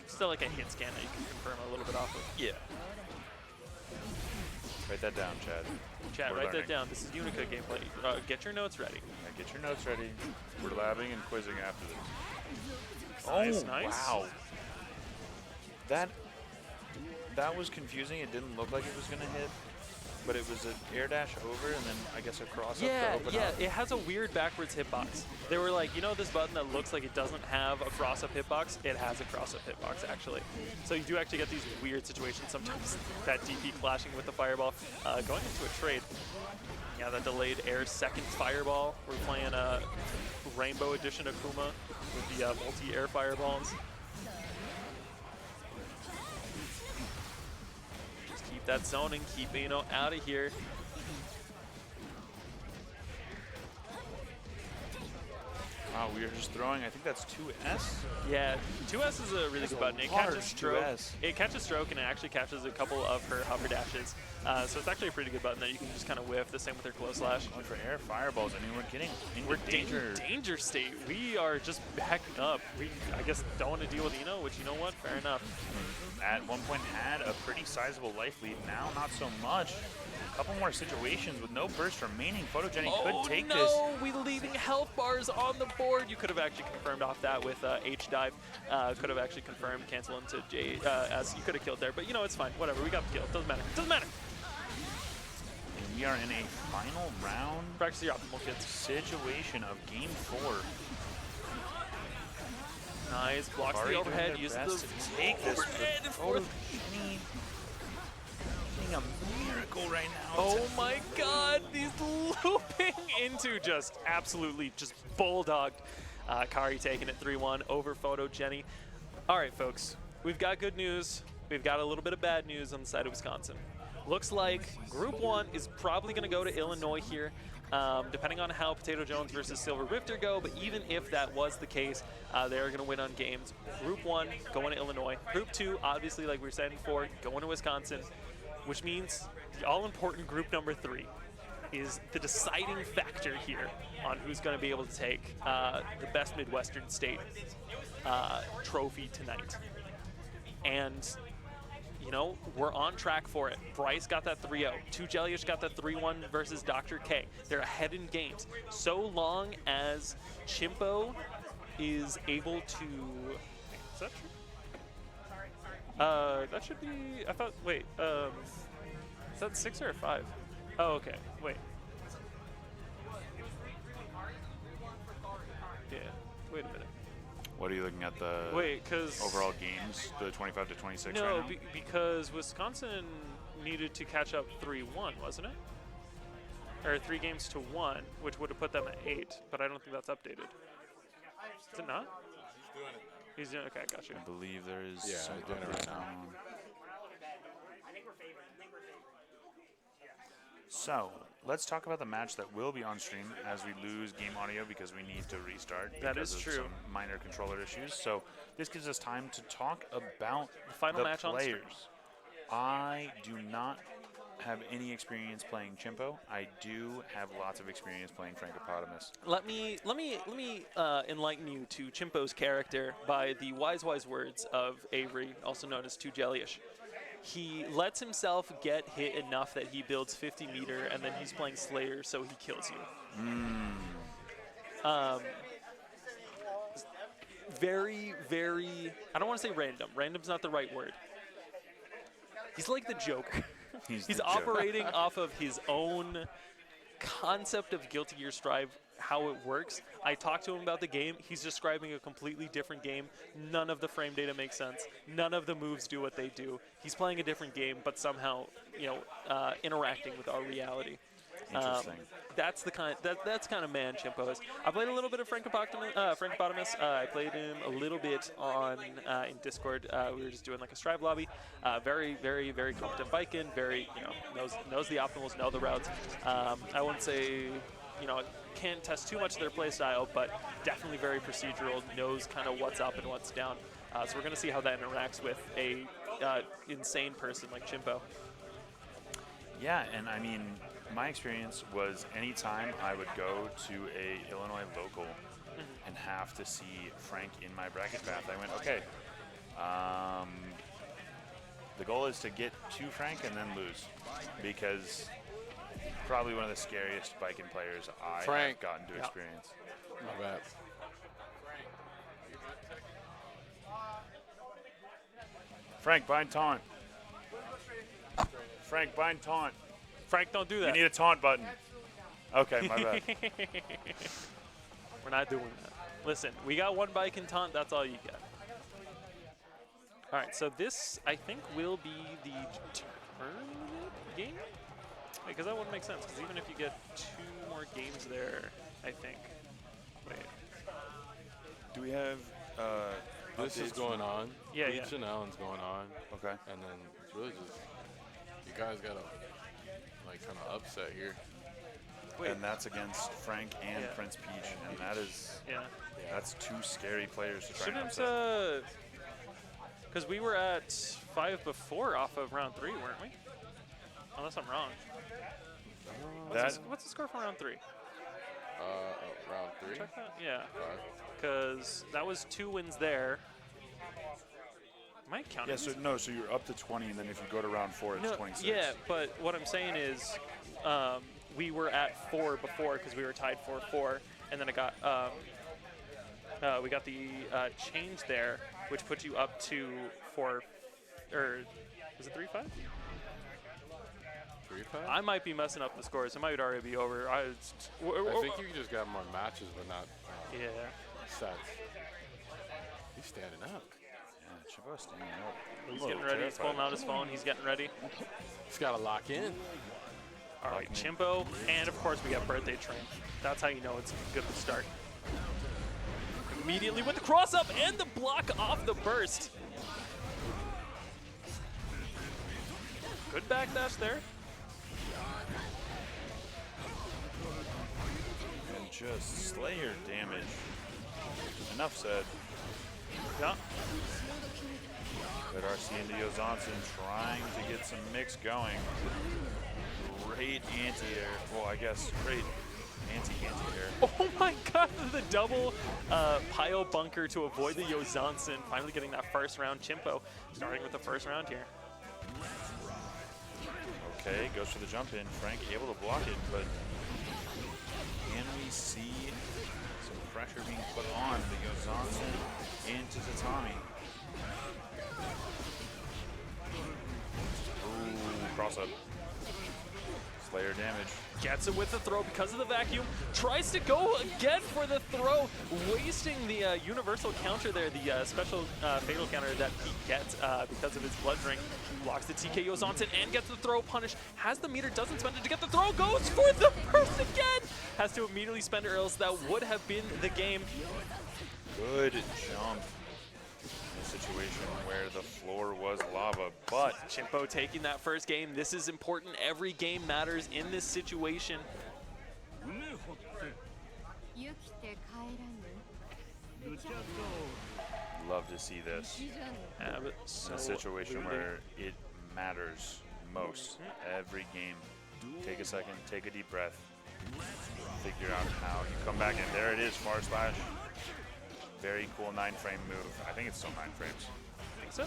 Still like a hit scan that you can confirm a little bit off of. Yeah. Write that down, Chad. Chat, write that down. This is Unica gameplay. Get your notes ready. Get your notes ready. We're labbing and quizzing after this. Nice. Wow. That was confusing. It didn't look like it was going to hit, but it was an air dash over and then I guess a cross up to open up. It has a weird backwards hitbox. They were like, you know this button that looks like it doesn't have a cross-up hitbox? It has a cross-up hitbox, actually. So you do actually get these weird situations sometimes. That DP clashing with the fireball. Going into a trade. Yeah, that delayed air second fireball. We're playing a Rainbow Edition Akuma with the multi-air fireballs. Just keep that zoning, keep out of here. Wow, we are just throwing, I think that's 2S. Yeah, 2S is a really good button. It catches stroke. 2S. It catches stroke and it actually catches a couple of her hover dashes. So it's actually a pretty good button that you can just kind of whiff. The same with her close slash. Going for air fireballs. I mean, we're getting into danger state. We are just backing up. We, I guess, don't want to deal with Eno, which, you know what? Fair enough. At one point had a pretty sizable life lead. Now, not so much. couple more situations with no burst remaining. Photogenic Oh could take no, this. we leaving health bars on the board. You could have actually confirmed off that with H dive. Could have actually confirmed cancel into J as you could have killed there. But you know, it's fine. Whatever, we got the kill. Doesn't matter. Doesn't matter. And we are in a final round Practice your optimal, kids. situation of game 4. Nice. Blocks Bari the doing overhead. their Uses best the to take this. overhead and Photogenic forth. getting a miracle right now. Oh my god, he's looping into just absolutely just bulldogged. Kari taking it 3-1 over Photogenic. All right, folks, we've got good news. We've got a little bit of bad news on the side of Wisconsin. Looks like Group 1 is probably going to go to Illinois here, depending on how Potato Jones versus Silver Rifter go. But even if that was the case, they're going to win on games. Group 1 going to Illinois. Group 2, obviously, like we were saying before, going to Wisconsin, which means the all-important group number 3 is the deciding factor here on who's going to be able to take the best Midwestern state trophy tonight. And you know, we're on track for it. Bryce got that 3-0. 2Jellish got that 3-1 versus Dr. K. They're ahead in games. So long as Chimpo is able to... Is that true? That should be... I thought... Wait. Is that 6 or a 5? Oh, okay. Wait. Yeah. Wait a minute. What are you looking at, the Wait, because... overall games, the 25 to 26 No, right now? because Wisconsin needed to catch up 3-1, wasn't it? Or 3 games to 1, which would have put them at 8, but I don't think that's updated. Is it not? He's doing okay, got you. I believe there is Yeah, some he's doing it right updates now. going on. So, let's talk about the match that will be on stream as we lose game audio because we need to restart That because is of true. some minor controller issues. So, this gives us time to talk about The final match on players. stream. I do not have any experience playing Chimpo. I do have lots of experience playing Frankopotamus. Let me enlighten you to Chimpo's character by the wise words of Avery, also known as 2Jellyish. He lets himself get hit enough that he builds 50 meter, and then he's playing Slayer, so he kills you. Very, very, I don't want to say random. Random's not the right word. He's like the Joker. He's He's the Joker. operating off of his own concept of Guilty Gear Strive, how it works. I talked to him about the game. He's describing a completely different game. None of the frame data makes sense. None of the moves do what they do. He's playing a different game, but somehow, you know, interacting with our reality. Interesting. That's the kind. That's kind of man Chimpo is. I played a little bit of Frankopotamus. I played him a little bit on in Discord. We were just doing like a Strive lobby. Very, very, very competent Viking. Very, you know, knows the optimals, know the routes. I wouldn't say, you know, can't test too much of their play style, but definitely very procedural. Knows kind of what's up and what's down. So we're gonna see how that interacts with a insane person like Chimpo. Yeah, and I mean, my experience was anytime I would go to a Illinois local and have to see Frank in my bracket path, I went, okay, the goal is to get to Frank and then lose, because probably one of the scariest Viking players I Frank. have gotten to experience. My bad. Frank, bind taunt. Frank, bind taunt. Frank, don't do You that. need a taunt button. Okay, my bad. We're not doing that. Listen, we got one bike and taunt. That's all you get. All right, so this, I think, will be the tournament game? Because that wouldn't make sense, because even if you get 2 more games there, I think. Wait. Do we have This is updates? going on. Yeah, Peach yeah. and Allen's going on. Okay. And then it's really just, you guys got to, like, kind of upset here. Wait. And that's against Frank and Yeah. Prince Peach, and that is Yeah. that's 2 scary players to try and Shouldn't, upset. because we were at 5 before off of round 3, weren't we? Unless I'm wrong. What's the score for round 3? Round 3. Check that? Yeah. 5. Because that was 2 wins there. Am I counting? Yeah, so no, so you're up to 20, and then if you go to round 4, it's No, 26. yeah, but what I'm saying is we were at 4 before because we were tied 4-4, and then it got we got the change there, which puts you up to 4, or was it 3-5? 3-5? I might be messing up the scores. It might already be over. I think you just got more matches, but not yeah. sets. He's standing up. Yeah, Chippo's standing up. He's I'm a getting little ready. He's pulling out his phone. He's getting ready. He's got to lock in. All right, Chimpo, and of course we got Birthday Train. That's how you know it's a good start. Immediately with the cross up and the block off the burst. Good backdash there. And just Slayer damage. Enough said. Yeah. But RC into Johansson trying to get some mix going. Great anti-air. Well, I guess great anti-air. Oh my god, the double pile bunker to avoid the Johansson. Finally getting that first round. Chimpo starting with the first round here. Okay, goes for the jump in. Frank able to block it, but can we see some pressure being put on the Johansson into Tatami? Ooh, cross up. Slayer damage. Gets it with the throw because of the vacuum. Tries to go again for the throw, wasting the universal counter there, the special fatal counter that he gets because of his blood drink. Blocks the TK Johansson and gets the throw punish. Has the meter, doesn't spend it to get the throw, goes for the burst again. Has to immediately spend it or else that would have been the game. Good jump. In a situation where the floor was lava, but Chimpo taking that first game. This is important. Every game matters in this situation. love to see this. In a situation where it matters most. Every game. Take a second, take a deep breath, figure out how you come back, and there it is, far slash. Very cool 9-frame move. I think it's still 9 frames. Think so?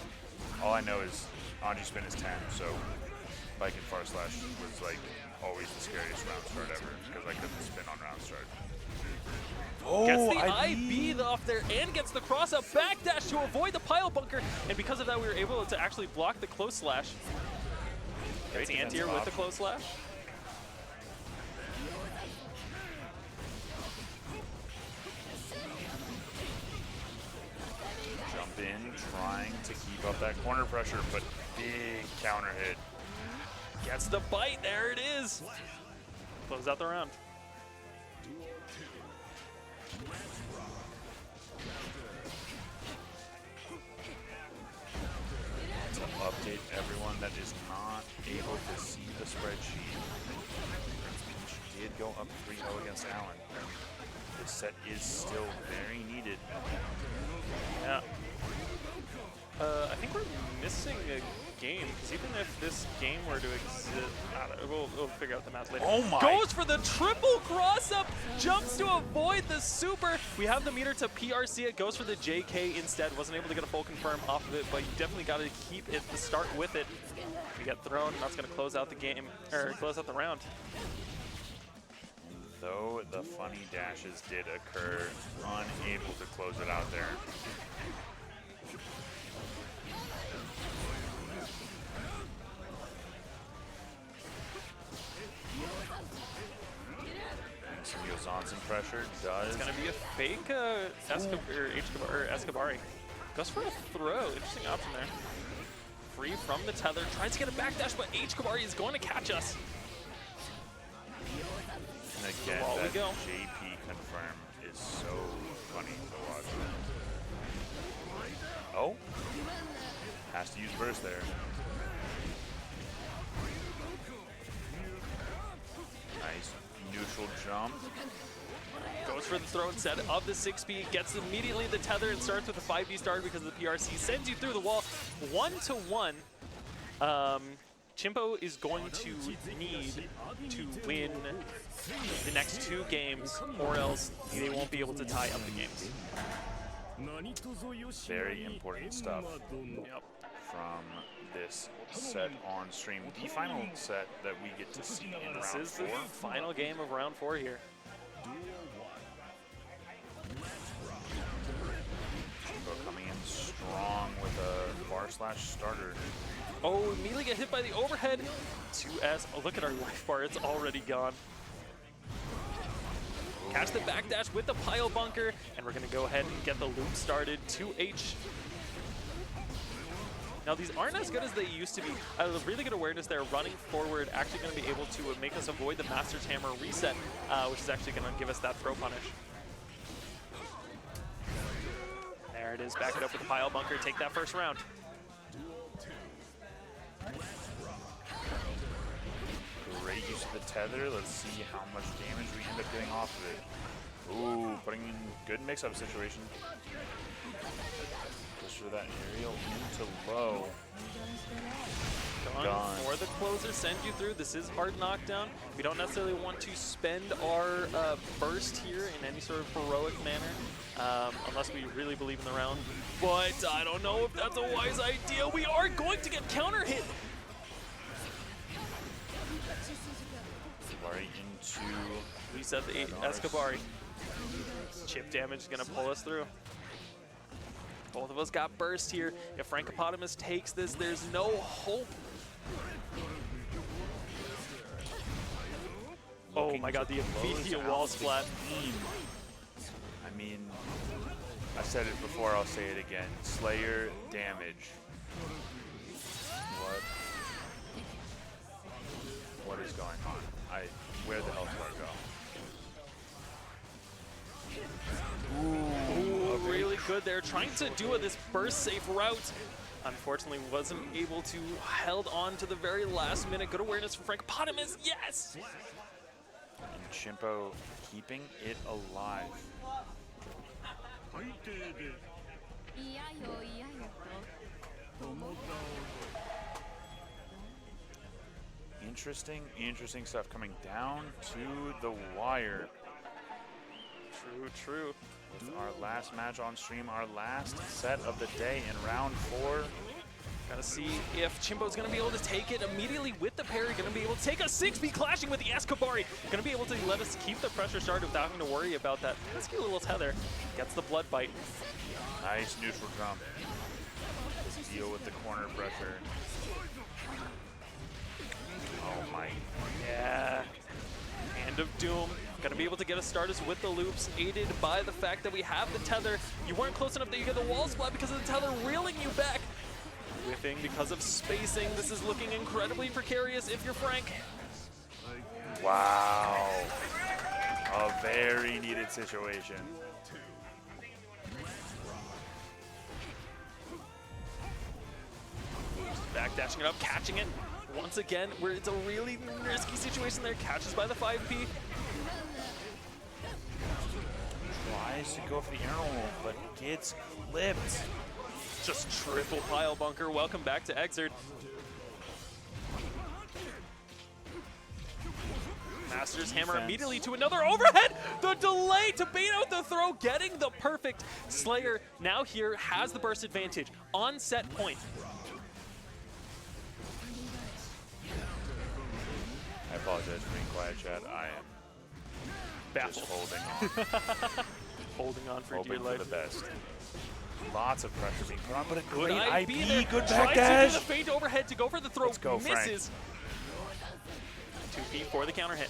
All I know is Anji spin is 10, so Bike and far slash was like always the scariest round start ever because I couldn't spin on round start. Oh, gets the IB off there and gets the cross up backdash to avoid the pile bunker, and because of that we were able to actually block the close slash. Gets the anti-air with the close slash. Jump in, trying to keep up that corner pressure, but big counter hit. Gets the bite, there it is. Close out the round. To update everyone that is not able to see the spreadsheet, Peach did go up 3-0 against Allen. This set is still very needed. Yeah. I think we're missing a game, because even if this game were to exist, we'll figure out the math later. Oh my! Goes for the triple cross up, jumps to avoid the super. We have the meter to PRC it, goes for the JK instead. Wasn't able to get a full confirm off of it, but you definitely got to keep it to start with it. We get thrown, and that's going to close out the game, or close out the round. Though the funny dashes did occur, unable to close it out there. Some Johansson pressure does. It's going to be a fake Escobari. Goes for a throw. Interesting option there. Free from the tether. Tries to get a backdash, but Kabari is going to catch us. And again, While we that go. JP confirm is so funny to watch. Oh, has to use burst there. Nice neutral jump. Goes for the throw instead of the 6B, gets immediately the tether and starts with a 5B start because of the PRC, sends you through the wall 1-1. Chimpo is going to need to win the next 2 games or else they won't be able to tie up the games. Very important stuff Yep. from this set on stream. The final set that we get to see in This round is the 4. final game of round 4 here. Jimbo coming in strong with a bar slash starter. Oh, immediately get hit by the overhead. 2S. Oh, look at our life bar. It's already gone. Catch the backdash with the pile bunker, and we're going to go ahead and get the loop started. 2H. Now, these aren't as good as they used to be. Really good awareness there. Running forward, actually going to be able to make us avoid the Master's Hammer reset, which is actually going to give us that throw punish. There it is. Back it up with the pile bunker. Take that first round. Great use of the tether. Let's see how much damage we end up getting off of it. Ooh, putting in good mix-up situation. Just for that aerial into low. Gone for the closer, send you through. This is hard knockdown. We don't necessarily want to spend our burst here in any sort of heroic manner, unless we really believe in the round. But I don't know if that's a wise idea. We are going to get counter hit. Right into We said the Escabari. Chip damage is going to pull us through. Both of us got burst here. If Frankopotamus takes this, there's no hope. Oh my god, the immediate wall splat. I mean, I said it before, I'll say it again. Slayer damage. What is going on? Where the hell did I go? Ooh, really good there. Trying to do this burst safe route. Unfortunately, wasn't able to held on to the very last minute. Good awareness from Frankopotamus. Yes! And Chimpo keeping it alive. Interesting stuff coming down to the wire. True. With our last match on stream, our last set of the day in round 4. Gotta see if Chimpo's gonna be able to take it immediately with the parry. Gonna be able to take a 6B clashing with the Escabari. Gonna be able to let us keep the pressure started without having to worry about that pesky little tether. Gets the blood bite. Nice neutral jump. Deal with the corner pressure. Oh my. Yeah. Hand of Doom. Gonna be able to get us started with the loops, aided by the fact that we have the tether. You weren't close enough that you get the wall splat because of the tether reeling you back. Whiffing because of spacing. This is looking incredibly precarious if you're Frank. Wow. A very needed situation. Backdashing it up, catching it. Once again, where it's a really risky situation there. Catches by the 5P. Tries to go for the arrow, but gets clipped. Just triple pile bunker. Welcome back to Exert. Master's Hammer immediately to another overhead. The delay to bait out the throw, getting the perfect. Slayer now here has the burst advantage on set point. I apologize for being quiet, Chad. I am Baffled. just holding on. Holding on for Hoping dear for life. the best. Lots of pressure being put on, but a Good great IB IB, there. good Tries to do backdash. the feint overhead to go for the throw. Let's go, Frank. Misses. 2P for the counter hit.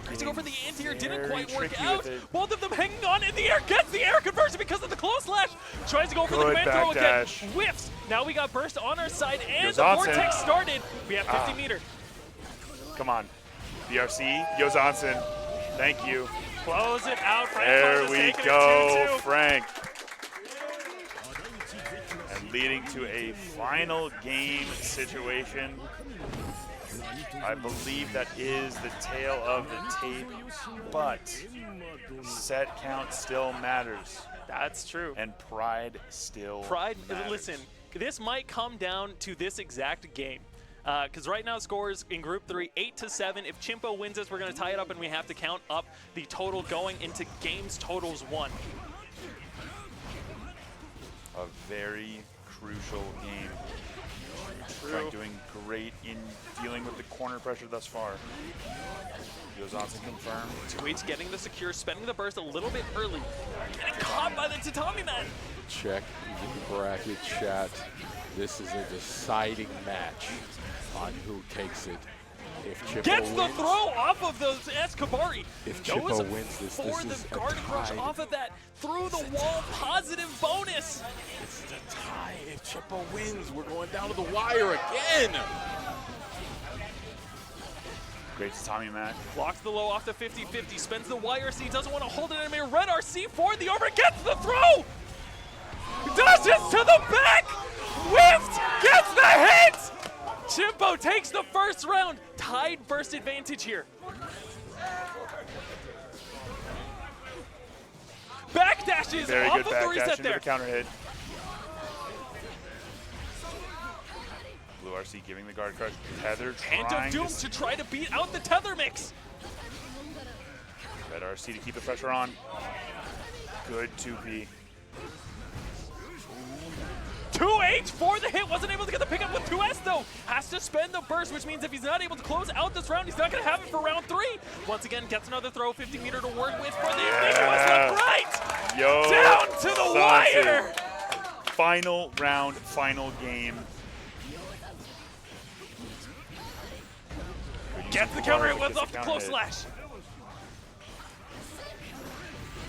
Tries to go for the anti-air, didn't Very quite work tricky out. with it. Both of them hanging on in the air, gets the air conversion because of the close slash. Tries to go for the Good command throw again. backdash. Whiffs. Now we got burst on our side and the Yozansen. vortex started. We have 50 meter. Come on. BRC, Yozansen. Thank you. Close it out. Frank There Close is we taking it go, 2-2. Frank. And leading to a final game situation. I believe that is the tail of the tape, but set count still matters. That's true. And pride still Pride, matters. listen, this might come down to this exact game. Because right now scores in Group 3, 8-7. If Chimpo wins this, we're going to tie it up, and we have to count up the total going into games totals won. A very crucial game. Frank doing great in dealing with the corner pressure thus far. Goes on to confirm. 2H getting the secure, spending the burst a little bit early. Getting caught by the Tatami Man. Check the bracket chat. This is a deciding match on who takes it. If Chippo Gets the wins, throw off of the Escabari. If Goes Chippo wins this for is the a guard crush tie. off of that. Through the wall, positive bonus. It's a tie. If Chippo wins, we're going down to the wire again. Great to Tommy Mac. Blocks the low off the 50-50, spends the YRC, doesn't want to hold it anymore. Red RC for the over, gets the throw! Dashes to the back! Whiffed! Gets the hit! Chimpo takes the first round. Tied burst advantage here. Backdashes Very off good of the backdash reset into there. the counter hit. Blue RC giving the guard crush. Tether Hand trying of Doom to to try to beat out the tether mix. Red RC to keep the pressure on. Good 2P. 2H for the hit, wasn't able to get the pickup with 2S though. Has to spend the burst, which means if he's not able to close out this round, he's not going to have it for round 3. Once again, gets another throw, 50 meter to work with for the ambiguous left right. Yo, Down to the Sansi. wire. Final round, final game. Gets the counter hit Gets with the off the counter close hit. slash.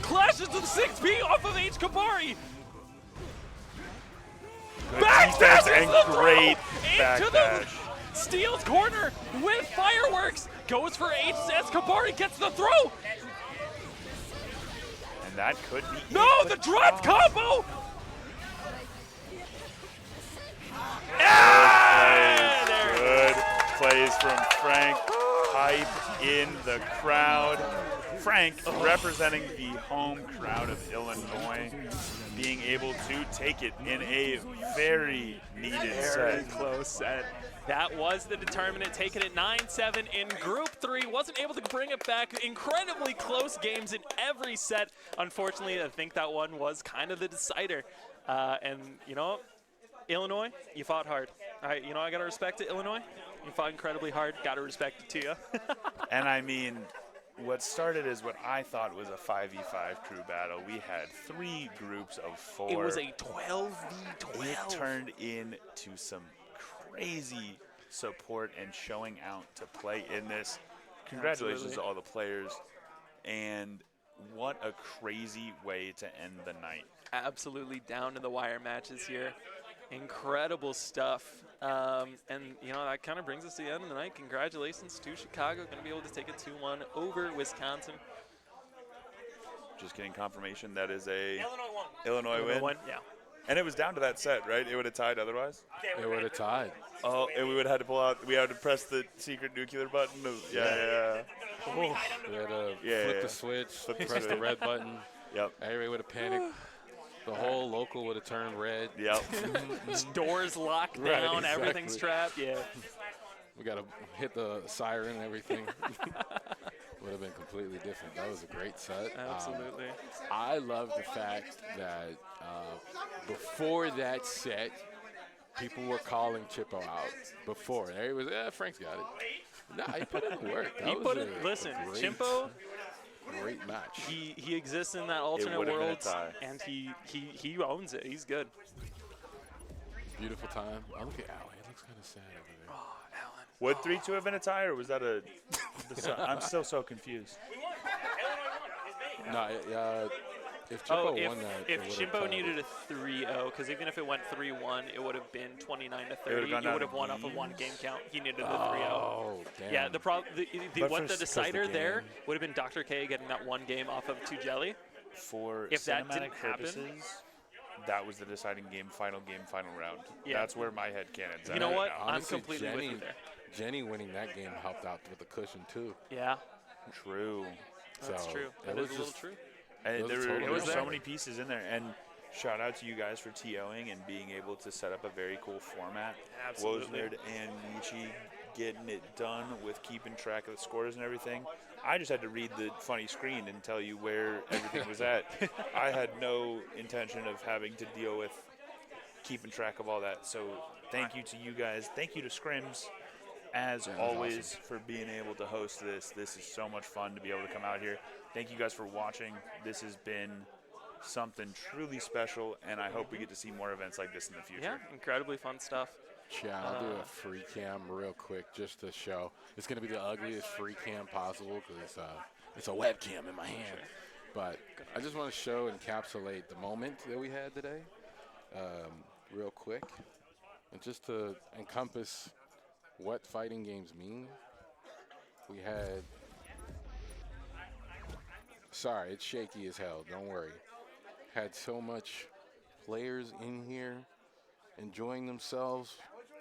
Clashes to the 6P off of H. Kabari. Good Backdash defense is and the throw great into the backdash. Steals corner with fireworks. Goes for HS. Kabari gets the throw. And that could be No, it, the but drop no. combo. Ah, there. Good plays from Frank. Hype in the crowd. Frank representing the home crowd of Illinois, being able to take it in a very needed Very set. close set. That was the determinant, taking it 9-7 in Group 3. Wasn't able to bring it back. Incredibly close games in every set. Unfortunately, I think that one was kind of the decider. And, you know, Illinois, you fought hard. All right, you know, I got to respect it, Illinois. You fought incredibly hard. Got to respect it to you. And I mean, what started as what I thought was a 5v5 crew battle. We had 3 groups of 4. It was a 12v12. It turned into some crazy support and showing out to play in this. Congratulations Absolutely. to all the players. And what a crazy way to end the night. Absolutely down to the wire matches here. Incredible stuff. And, you know, that kind of brings us to the end of the night. Congratulations to Chicago. Going to be able to take a 2-1 over Wisconsin. Just getting confirmation that is a Illinois won. Illinois win. Yeah. And it was down to that set, right? It would have tied otherwise? It would have tied. Oh, and we would have had to pull out, we had to press the secret nuclear button. Yeah. We had to Yeah, flip yeah. the switch, the press the switch. red button. Yep. Everybody would have panicked. The whole local would have turned red. Yep. Doors locked Right, down. Everything's exactly. trapped. Yeah. We got to hit the siren and everything. Would have been completely different. That was a great set. Absolutely. I love the fact that before that set, people were calling Chippo out before. And everybody was, Frank's got it. Nah, he put in the work. That He was put a it. Listen, great, Chimpo. great match. He exists in that alternate would've been a world, tie. and he owns it. He's good. Beautiful time. Oh, look at Allie. It looks kind of sad over there. Would 3-2 have been a tie, or was that a? I'm still so confused. No, if Chippo Oh, won that, if it would've Chimpo tied. needed a 3-0, because even if it went 3-1, it would have been 29-30. would've gone It down would to have won off of one games. game count. He needed a 3-0. Oh, damn. Yeah, the problem, But what for the s- 'cause decider the there game. would have been Dr. K getting that one game off of 2 Jelly. For If that cinematic didn't happen- purposes, that was the deciding game, final round. Yeah. That's where my head canon's at. You know right what? now. Honestly, I'm completely with you there. Jenny winning that game helped out with the cushion, too. Yeah, True. that's So true. it That was is a little just- true. And was there a were total so no-brainer. many pieces in there, and shout out to you guys for TOing and being able to set up a very cool format. Absolutely. Wozard and Michi getting it done with keeping track of the scores and everything. I just had to read the funny screen and tell you where everything was at. I had no intention of having to deal with keeping track of all that. So thank you to you guys. Thank you to Scrims, as Yeah, that was always, awesome. for being able to host this. This is so much fun to be able to come out here. Thank you guys for watching. This has been something truly special, and I hope we get to see more events like this in the future. Yeah, incredibly fun stuff. Yeah, I'll do a free cam real quick just to show. It's going to be the ugliest free cam possible because it's a webcam in my hand. But I just want to show and encapsulate the moment that we had today real quick. And just to encompass what fighting games mean, we had... Sorry, it's shaky as hell, don't worry. Had so much players in here enjoying themselves,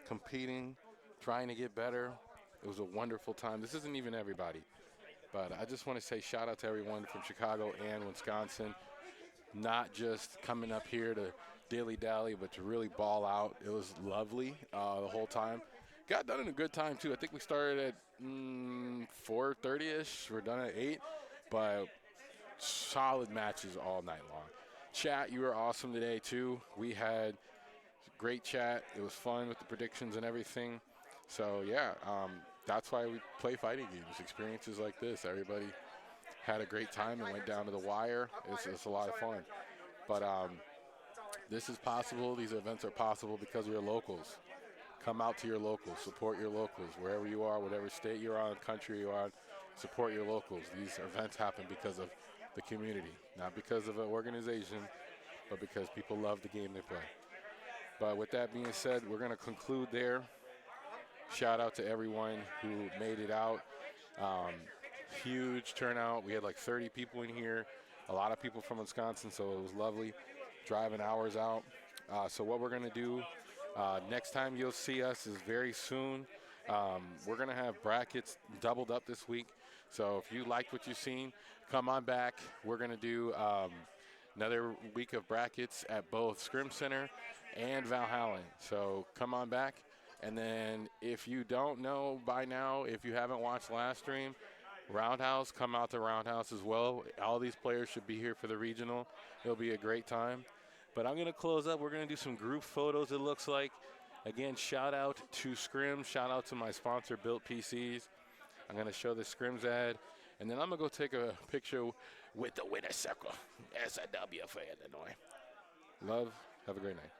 competing, trying to get better. It was a wonderful time. This isn't even everybody, but I just want to say shout out to everyone from Chicago and Wisconsin, not just coming up here to dilly-dally, but to really ball out. It was lovely the whole time. Got done in a good time, too. I think we started at 4:30-ish. We're done at 8, but solid matches all night long. Chat, you were awesome today, too. We had great chat. It was fun with the predictions and everything. So, yeah, that's why we play fighting games. Experiences like this. Everybody had a great time and went down to the wire. It's a lot of fun. But this is possible. These events are possible because of your locals. Come out to your locals. Support your locals. Wherever you are, whatever state you're on, country you're on, support your locals. These events happen because of the community, not because of an organization, but because people love the game they play. But with that being said, we're going to conclude there. Shout out to everyone who made it out. Huge turnout. We had like 30 people in here. A lot of people from Wisconsin, so it was lovely. Driving hours out. So what we're going to do next time you'll see us is very soon. We're going to have brackets doubled up this week. So if you liked what you've seen, come on back. We're going to do another week of brackets at both Scrim Center and Valhalla. So come on back. And then if you don't know by now, if you haven't watched last stream, Roundhouse, come out to Roundhouse as well. All these players should be here for the regional. It'll be a great time. But I'm going to close up. We're going to do some group photos, it looks like. Again, shout out to Scrim. Shout out to my sponsor, Built PCs. I'm going to show the Scrims ad. And then I'm going to go take a picture with the winner circle. SIW for Illinois. Love. Have a great night.